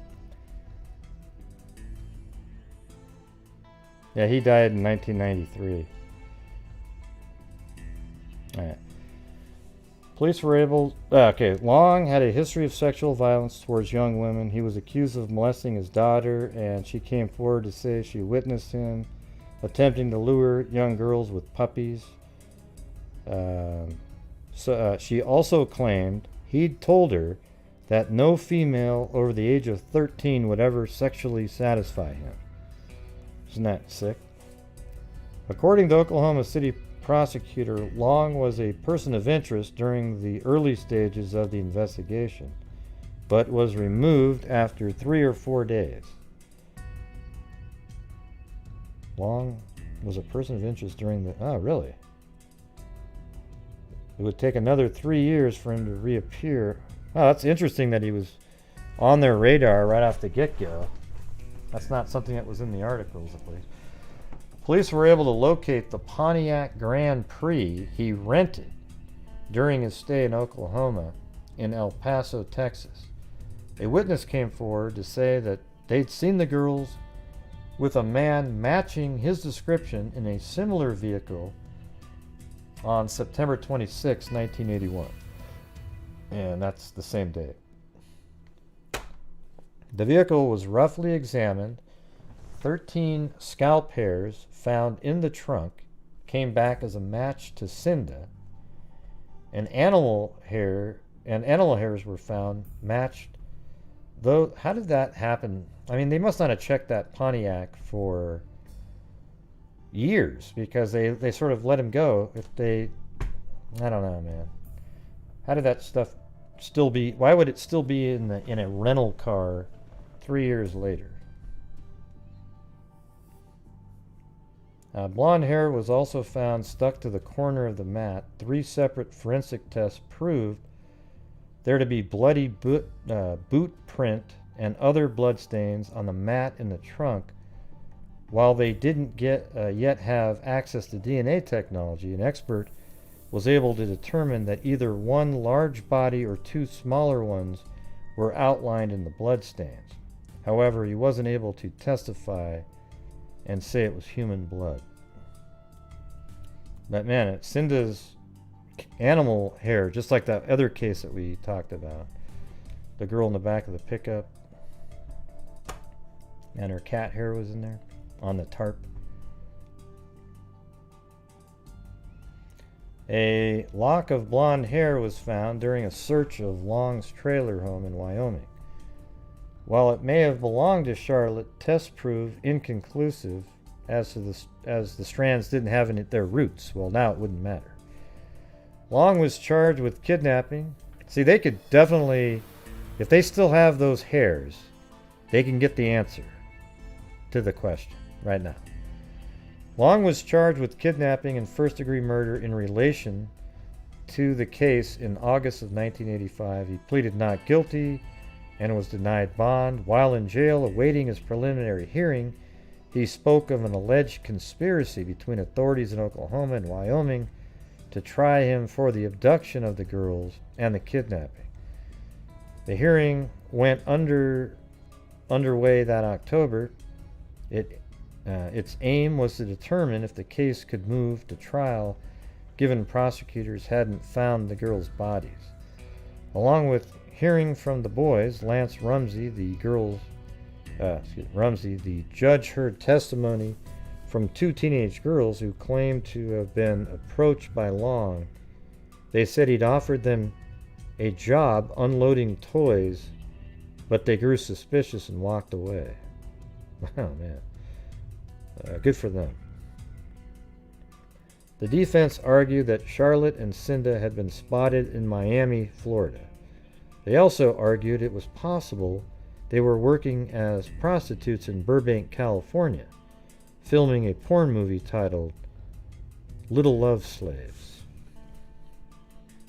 Yeah, he died in 1993. Alright. Police were able... okay, Long had a history of sexual violence towards young women. He was accused of molesting his daughter, and she came forward to say she witnessed him attempting to lure young girls with puppies. She also claimed he'd told her that no female over the age of 13 would ever sexually satisfy him. Isn't that sick? According to Oklahoma City prosecutor, Long was a person of interest during the early stages of the investigation, but was removed after 3 or 4 days. Long was a person of interest during the... Oh, really? It would take another 3 years for him to reappear. Oh, that's interesting that he was on their radar right off the get-go. That's not something that was in the articles, at least. Police were able to locate the Pontiac Grand Prix he rented during his stay in Oklahoma in El Paso, Texas. A witness came forward to say that they'd seen the girls with a man matching his description in a similar vehicle on September 26, 1981. And that's the same day. The vehicle was roughly examined. 13 scalp hairs found in the trunk came back as a match to Cinda, and animal hairs were found matched. Though, how did that happen? I mean, they must not have checked that Pontiac for years, because they sort of let him go. If they, I don't know, man. How did that stuff still be? Why would it still be in a rental car 3 years later? Blonde hair was also found stuck to the corner of the mat. 3 separate forensic tests proved there to be bloody boot print and other blood stains on the mat in the trunk. While they didn't yet have access to DNA technology, an expert was able to determine that either one large body or 2 smaller ones were outlined in the blood stains. However, he wasn't able to testify and say it was human blood. But man, Cinda's animal hair, just like that other case that we talked about. The girl in the back of the pickup. And her cat hair was in there on the tarp. A lock of blonde hair was found during a search of Long's trailer home in Wyoming. While it may have belonged to Charlotte, tests proved inconclusive as the strands didn't have their roots. Well, now it wouldn't matter. Long was charged with kidnapping. See, they could definitely, if they still have those hairs, they can get the answer. to the question right now. Long was charged with kidnapping and first-degree murder in relation to the case in August of 1985. He pleaded not guilty and was denied bond. While in jail awaiting his preliminary hearing, he spoke of an alleged conspiracy between authorities in Oklahoma and Wyoming to try him for the abduction of the girls and the kidnapping. The hearing went underway that October. Its aim was to determine if the case could move to trial, given prosecutors hadn't found the girls' bodies. Along with hearing from the boys, Lance Rumsey, the judge heard testimony from two teenage girls who claimed to have been approached by Long. They said he'd offered them a job unloading toys, but they grew suspicious and walked away. Oh, man. Good for them. The defense argued that Charlotte and Cinda had been spotted in Miami, Florida. They also argued it was possible they were working as prostitutes in Burbank, California, filming a porn movie titled Little Love Slaves.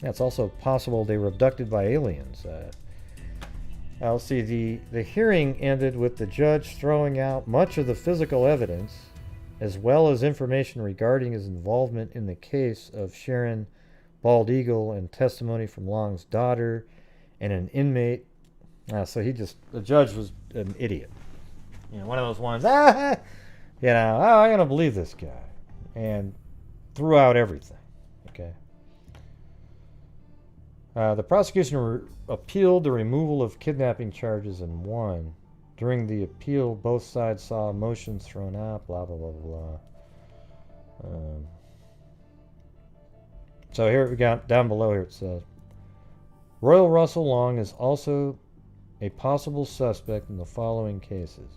It's also possible they were abducted by aliens. Let's see, the hearing ended with the judge throwing out much of the physical evidence, as well as information regarding his involvement in the case of Sharon Bald Eagle and testimony from Long's daughter and an inmate. So the judge was an idiot. One of those ones, I'm going to believe this guy. And threw out everything. Okay. The prosecution appealed the removal of kidnapping charges and won. During the appeal, both sides saw motions thrown out, blah, blah, blah, blah. So here we got, down below here it says, Royal Russell Long is also a possible suspect in the following cases.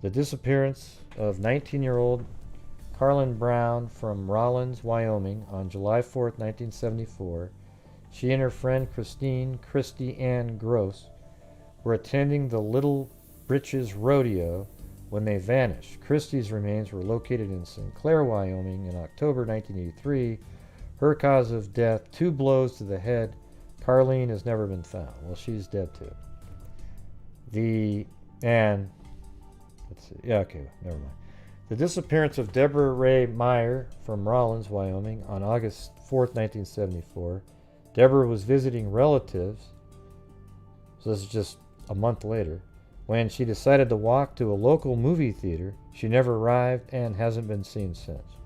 The disappearance of 19-year-old Carlin Brown from Rollins, Wyoming on July 4th, 1974. She and her friend Christy Ann Gross, were attending the Little Britches Rodeo when they vanished. Christie's remains were located in Sinclair, Wyoming in October 1983. Her cause of death, 2 blows to the head. Carlene has never been found. Well, she's dead too. Never mind. The disappearance of Deborah Ray Meyer from Rollins, Wyoming on August 4th, 1974. Deborah was visiting relatives, so this is just a month later, when she decided to walk to a local movie theater. She never arrived and hasn't been seen since.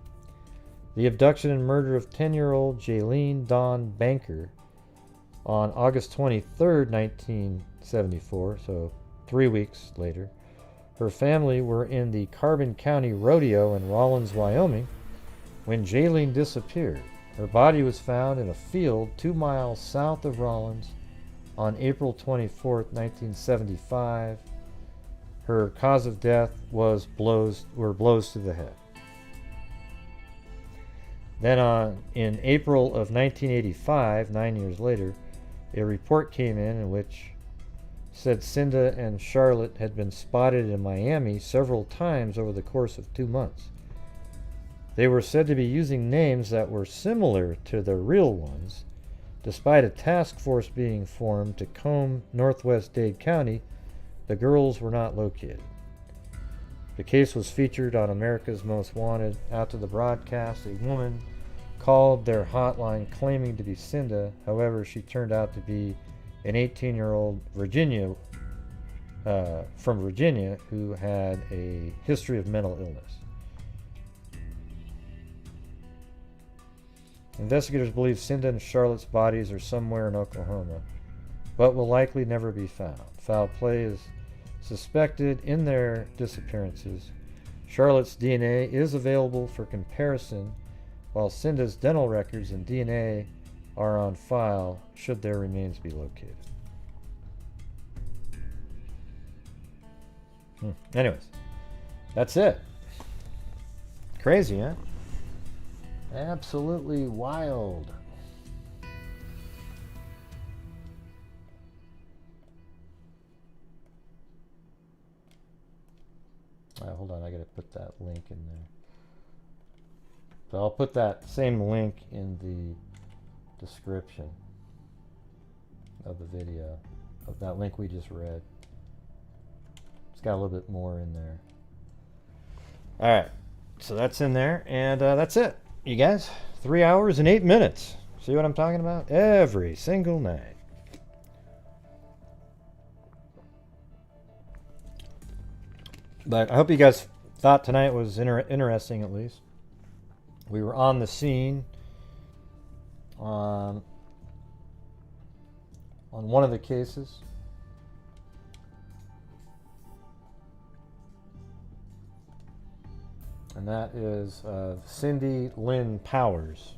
The abduction and murder of 10-year-old Jaylene Dawn Banker on August 23rd, 1974, so 3 weeks later. Her family were in the Carbon County Rodeo in Rollins, Wyoming, when Jaylene disappeared. Her body was found in a field 2 miles south of Rollins on April 24, 1975. Her cause of death were blows to the head. Then in April of 1985, 9 years later, a report came in which said Cinda and Charlotte had been spotted in Miami several times over the course of 2 months. They were said to be using names that were similar to their real ones. Despite a task force being formed to comb northwest Dade County, the girls were not located. The case was featured on America's Most Wanted. After the broadcast, a woman called their hotline claiming to be Cinda. However, she turned out to be an 18-year-old from Virginia who had a history of mental illness. Investigators believe Cinda and Charlotte's bodies are somewhere in Oklahoma, but will likely never be found. Foul play is suspected in their disappearances. Charlotte's DNA is available for comparison, while Cinda's dental records and DNA are on file should their remains be located. Anyways, that's it. Crazy, huh? Absolutely wild. Hold on, I gotta put that link in there. So I'll put that same link in the description of the video, of that link we just read. It's got a little bit more in there. Alright, so that's in there, and that's it, you guys. 3 hours and 8 minutes. See what I'm talking about? Every single night. But I hope you guys thought tonight was interesting, at least. We were on the scene on one of the cases. And that is Cindy Lynn Powers.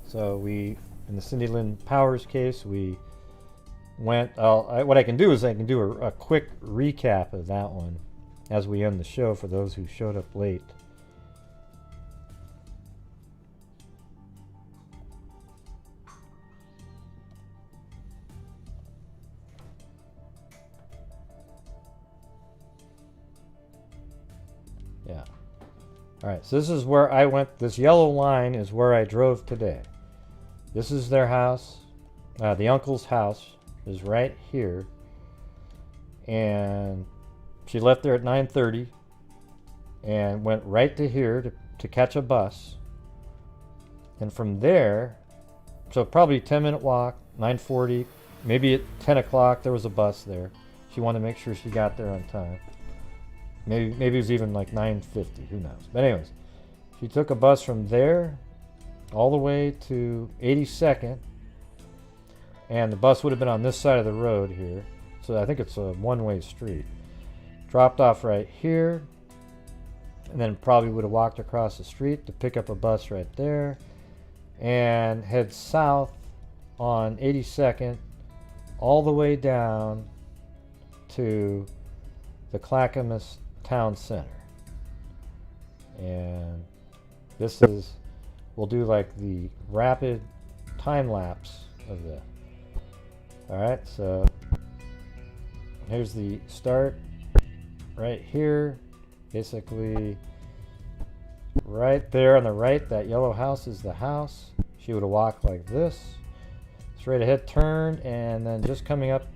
So in the Cindy Lynn Powers case, we went, what I can do is I can do a quick recap of that one as we end the show for those who showed up late. Yeah. Alright, so this is where I went. This yellow line is where I drove today. This is their house. The uncle's house is right here. And she left there at 9:30 and went right to here to catch a bus. And from there, so probably 10-minute walk, 9:40, maybe at 10 o'clock there was a bus there. She wanted to make sure she got there on time. Maybe it was even like 9:50, who knows. But anyways, she took a bus from there all the way to 82nd, and the bus would have been on this side of the road here. So I think it's a one-way street. Dropped off right here, and then probably would have walked across the street to pick up a bus right there, and head south on 82nd all the way down to the Clackamas Town Center. And this is, we'll do like the rapid time lapse of this. Alright, so here's the start right here. Basically right there on the right, that yellow house is the house. She would have walked like this, straight ahead, turned, and then just coming up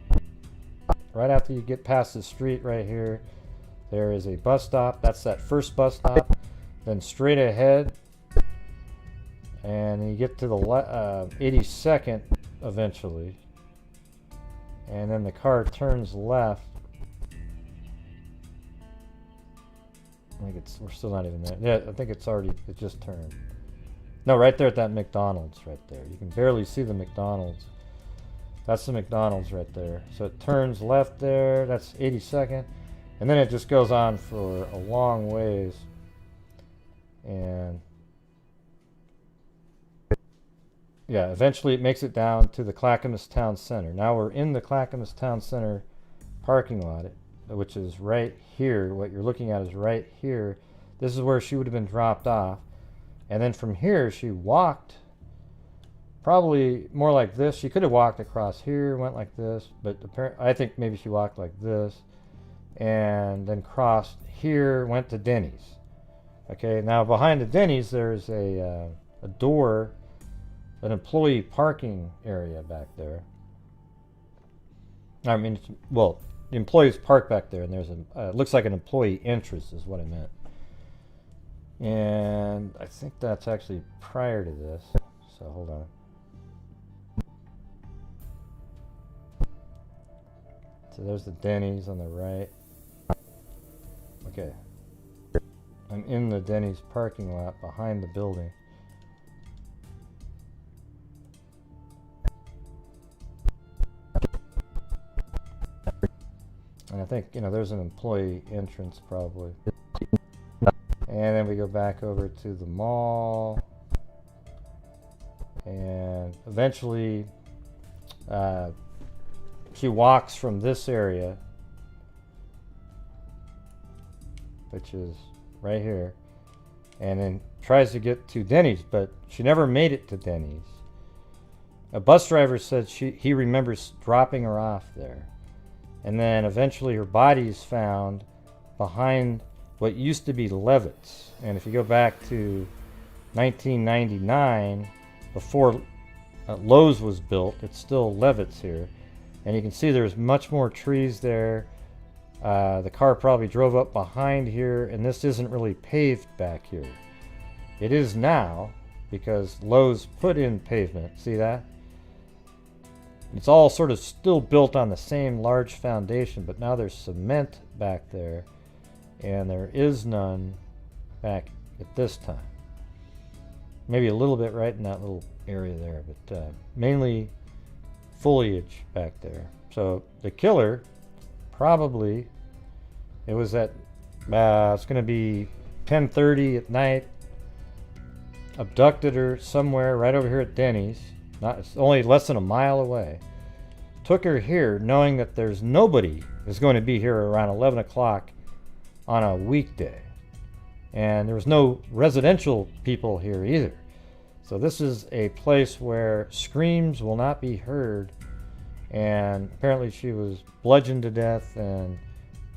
right after you get past the street right here, there is a bus stop. That's that first bus stop. Then straight ahead, and you get to the 82nd eventually, and then the car turns left. I think we're still not even there. Yeah, I think it just turned. No, right there at that McDonald's right there. You can barely see the McDonald's. That's the McDonald's right there. So it turns left there. That's 82nd. And then it just goes on for a long ways. And yeah, eventually it makes it down to the Clackamas Town Center. Now we're in the Clackamas Town Center parking lot, which is right here. What you're looking at is right here. This is where she would have been dropped off. And then from here she walked probably more like this. She could have walked across here, went like this, but I think maybe she walked like this and then crossed here, went to Denny's. Okay, now behind the Denny's there's a door, an employee parking area back there. I mean, well, the employees park back there, and there's looks like an employee entrance is what I meant. And I think that's actually prior to this, so hold on. So there's the Denny's on the right. Okay. I'm in the Denny's parking lot behind the building. And I think, there's an employee entrance probably. And then we go back over to the mall. And eventually, she walks from this area, which is right here, and then tries to get to Denny's, but she never made it to Denny's. A bus driver said he remembers dropping her off there. And then eventually her body is found behind what used to be Levitt's. And if you go back to 1999, before Lowe's was built, it's still Levitt's here. And you can see there's much more trees there. The car probably drove up behind here, and this isn't really paved back here. It is now, because Lowe's put in pavement. See that? It's all sort of still built on the same large foundation, but now there's cement back there, and there is none back at this time. Maybe a little bit right in that little area there, but mainly foliage back there. So the killer probably, it was at it's going to be 10:30 at night, abducted her somewhere right over here at Denny's. It's only less than a mile away. Took her here knowing that there's nobody is going to be here around 11 o'clock on a weekday. And there was no residential people here either. So this is a place where screams will not be heard. And apparently she was bludgeoned to death and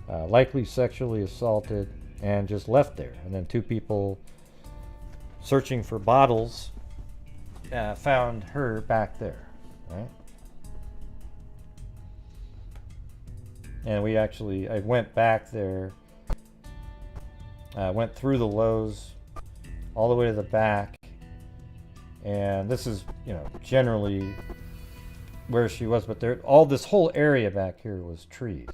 likely sexually assaulted and just left there. And then two people searching for bottles found her back there, right? And I went back there, went through the Lowe's all the way to the back, and this is, generally where she was, but this whole area back here was trees.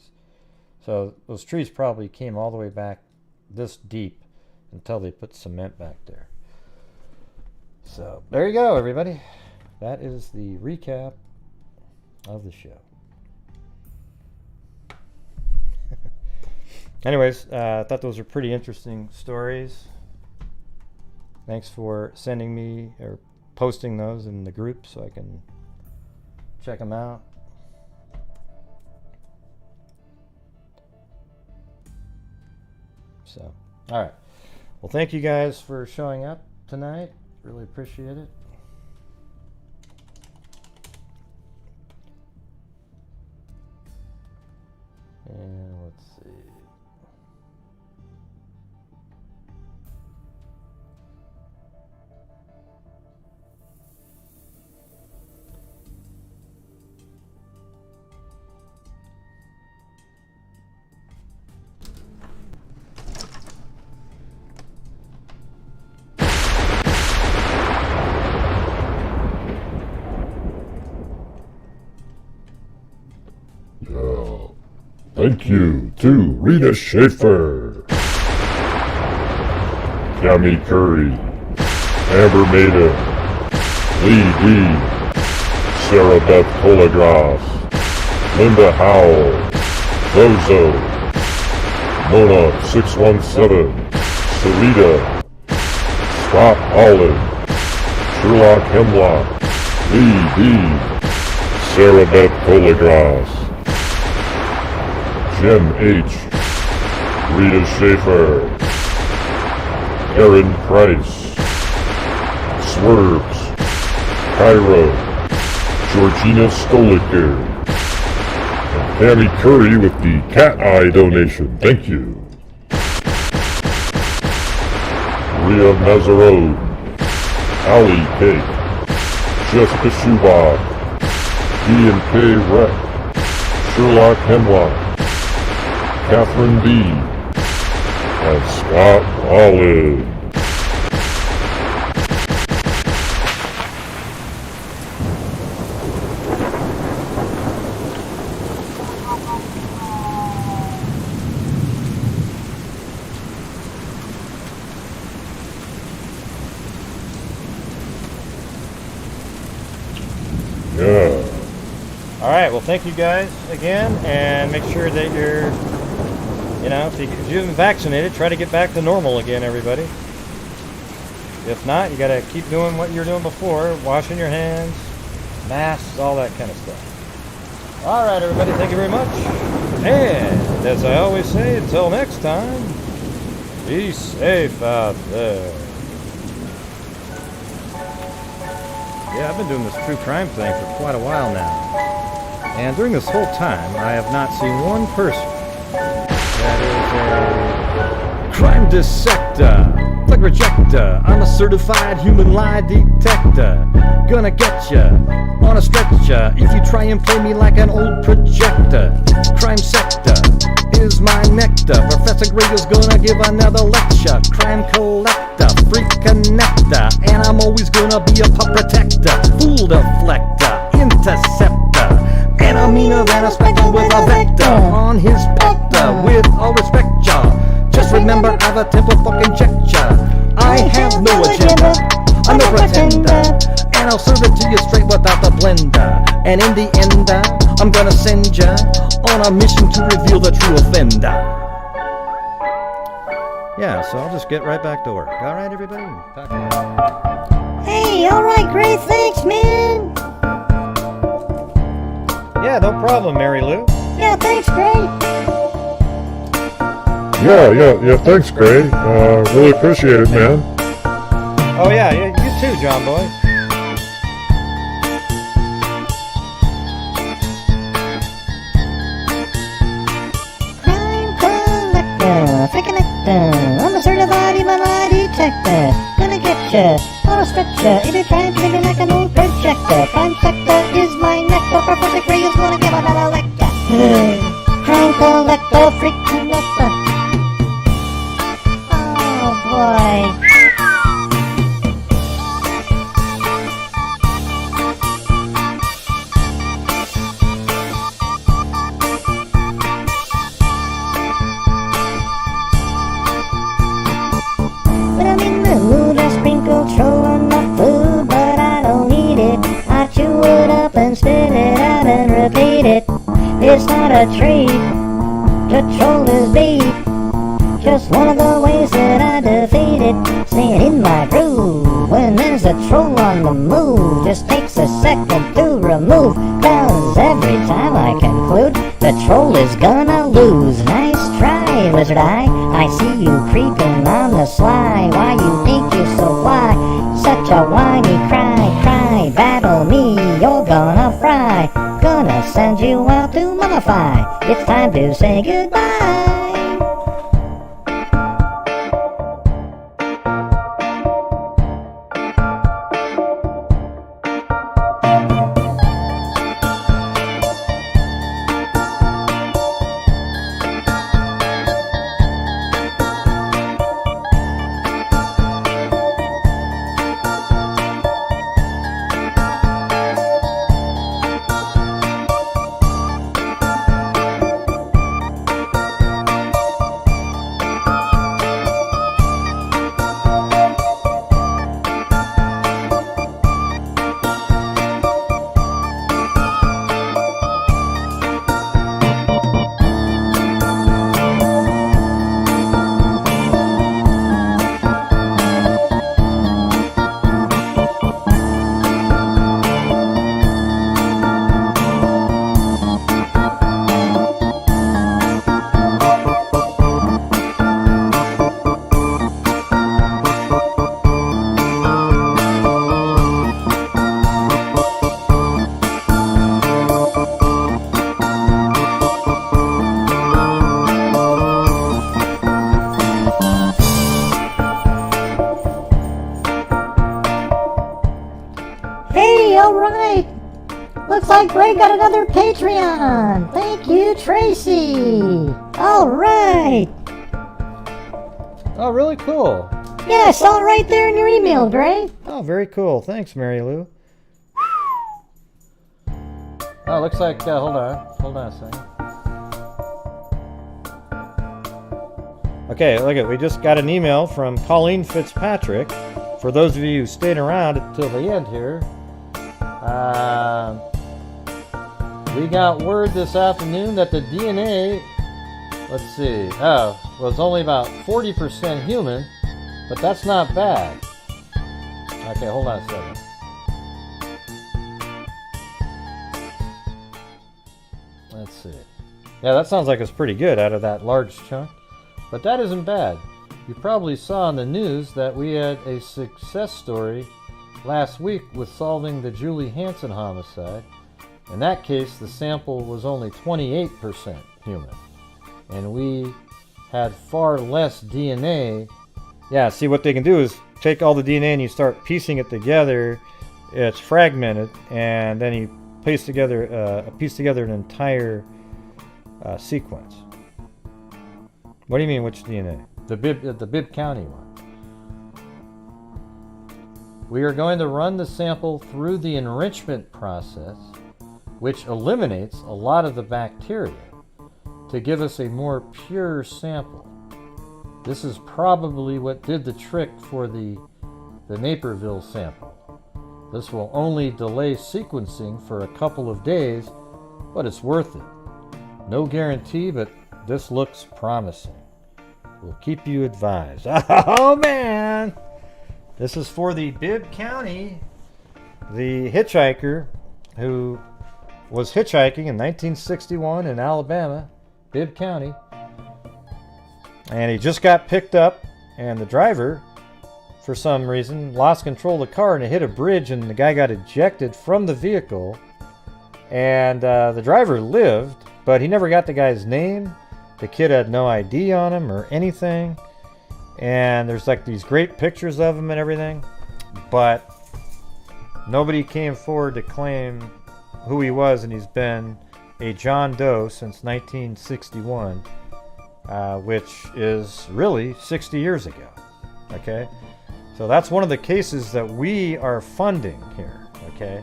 So those trees probably came all the way back this deep until they put cement back there. So there you go, everybody. That is the recap of the show. Anyways, I thought those were pretty interesting stories. Thanks for sending me or posting those in the group so I can check them out. So, all right. Well, thank you guys for showing up tonight. Really appreciate it. And let's see. Thank you to Rita Schaefer, Cami Curry, Amber Maiden, Lee D, Sarah Beth Telegraph, Linda Howell, Zozo, Mona 617, Sarita, Scott Holland, Sherlock Hemlock, Lee D, Sarah Beth Telegraph, Jen H, Rita Schaefer, Aaron Price, Swerves, Cairo, Georgina Stoliker, and Tammy Curry with the cat eye donation. Thank you. Rhea Mazarone, Ali Cake, Jessica Schubach, D&K Rep, Sherlock Hemlock, Catherine B, and Scott Holland. Yeah. All right, well, thank you guys again, and make sure that you're, if you haven't vaccinated, try to get back to normal again, everybody. If not, you got to keep doing what you were doing before, washing your hands, masks, all that kind of stuff. All right, everybody, thank you very much. And as I always say, until next time, be safe out there. Yeah, I've been doing this true crime thing for quite a while now. And during this whole time, I have not seen one person That is a crime dissector, plug rejector. I'm a certified human lie detector. Gonna get ya on a stretcher if you try and play me like an old projector. Crime sector is my nectar. Professor Gragel's gonna give another lecture. Crime collector, freak connector, and I'm always gonna be a pup protector. Fool deflector, interceptor, and I'm meaner than a spectre with a vector on his spectre. With all respect, y'all, just remember I've a temper fucking check ya. I have no agenda, I'm no pretender, and I'll serve it to you straight without the blender. And in the end, I'm gonna send ya on a mission to reveal the true offender. Yeah, so I'll just get right back to work. All right, everybody? Hey, alright, great, thanks, man. Yeah, no problem, Mary Lou. Yeah, thanks, Gray. Yeah, thanks, Gray. Really appreciate it, man. Oh yeah, you too, John Boy. Crime collector, freak connector. I'm a certified human lie detector. Gonna get ya on a stretcher if you're trying to be like an old projector. Crime sector is my nectar. Professor Gray is gonna give another lecture. Crime collector, freak connector. Oh boy. When I'm in the mood, I sprinkle troll on my food, but I don't eat it. I chew it up and spit it out and repeat it. It's not a treat, the troll is beef. Just one of the ways that I defeat it. Staying in my groove when there's a troll on the move. Just takes a second to remove, 'cause every time I conclude the troll is gonna lose. Nice try, lizard eye. I see you creeping on the sly. Why you think you're so fly? Such a whiny cry. Battle me, you're gonna fry. Gonna send you out to mummify. It's time to say goodbye. Alright! Looks like Greg got another Patreon! Thank you, Tracy! Alright! Oh, really cool. Yeah, I saw it right there in your email, Greg. Oh, very cool. Thanks, Mary Lou. Oh, looks like, hold on a second. Okay, look at, we just got an email from Colleen Fitzpatrick. For those of you who stayed around until the end here, we got word this afternoon that the DNA, was only about 40% human, but that's not bad. Okay, hold on a second. Let's see. Yeah, that sounds like it's pretty good out of that large chunk, but that isn't bad. You probably saw in the news that we had a success story last week with solving the Julie Hansen homicide. In that case, the sample was only 28% human. And we had far less DNA. Yeah, see what they can do is take all the DNA and you start piecing it together. It's fragmented, and then you piece together an entire sequence. What do you mean, which DNA? The Bibb County one. We are going to run the sample through the enrichment process, which eliminates a lot of the bacteria to give us a more pure sample. This is probably what did the trick for the Naperville sample. This will only delay sequencing for a couple of days, but it's worth it. No guarantee, but this looks promising. We'll keep you advised. Oh man! This is for the Bibb County, the hitchhiker who was hitchhiking in 1961 in Alabama, Bibb County. And he just got picked up, and the driver, for some reason, lost control of the car and it hit a bridge, and the guy got ejected from the vehicle. And the driver lived, but he never got the guy's name. The kid had no ID on him or anything. And there's like these great pictures of him and everything, but nobody came forward to claim who he was, and he's been a John Doe since 1961, which is really 60 years ago. Okay, so that's one of the cases that we are funding here. Okay,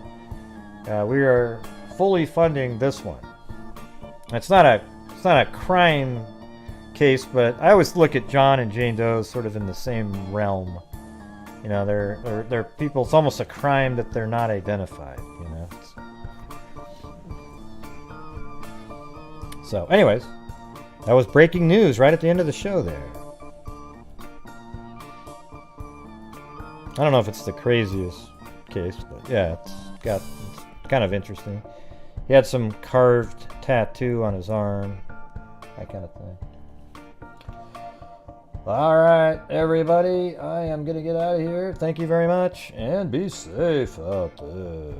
we are fully funding this one. It's not a crime case, but I always look at John and Jane Doe sort of in the same realm. You know, they're people. It's almost a crime that they're not identified. You know. So, anyways, that was breaking news right at the end of the show. There. I don't know if it's the craziest case, but yeah, it's kind of interesting. He had some carved tattoo on his arm, that kind of thing. All right, everybody, I am going to get out of here. Thank you very much, and be safe out there.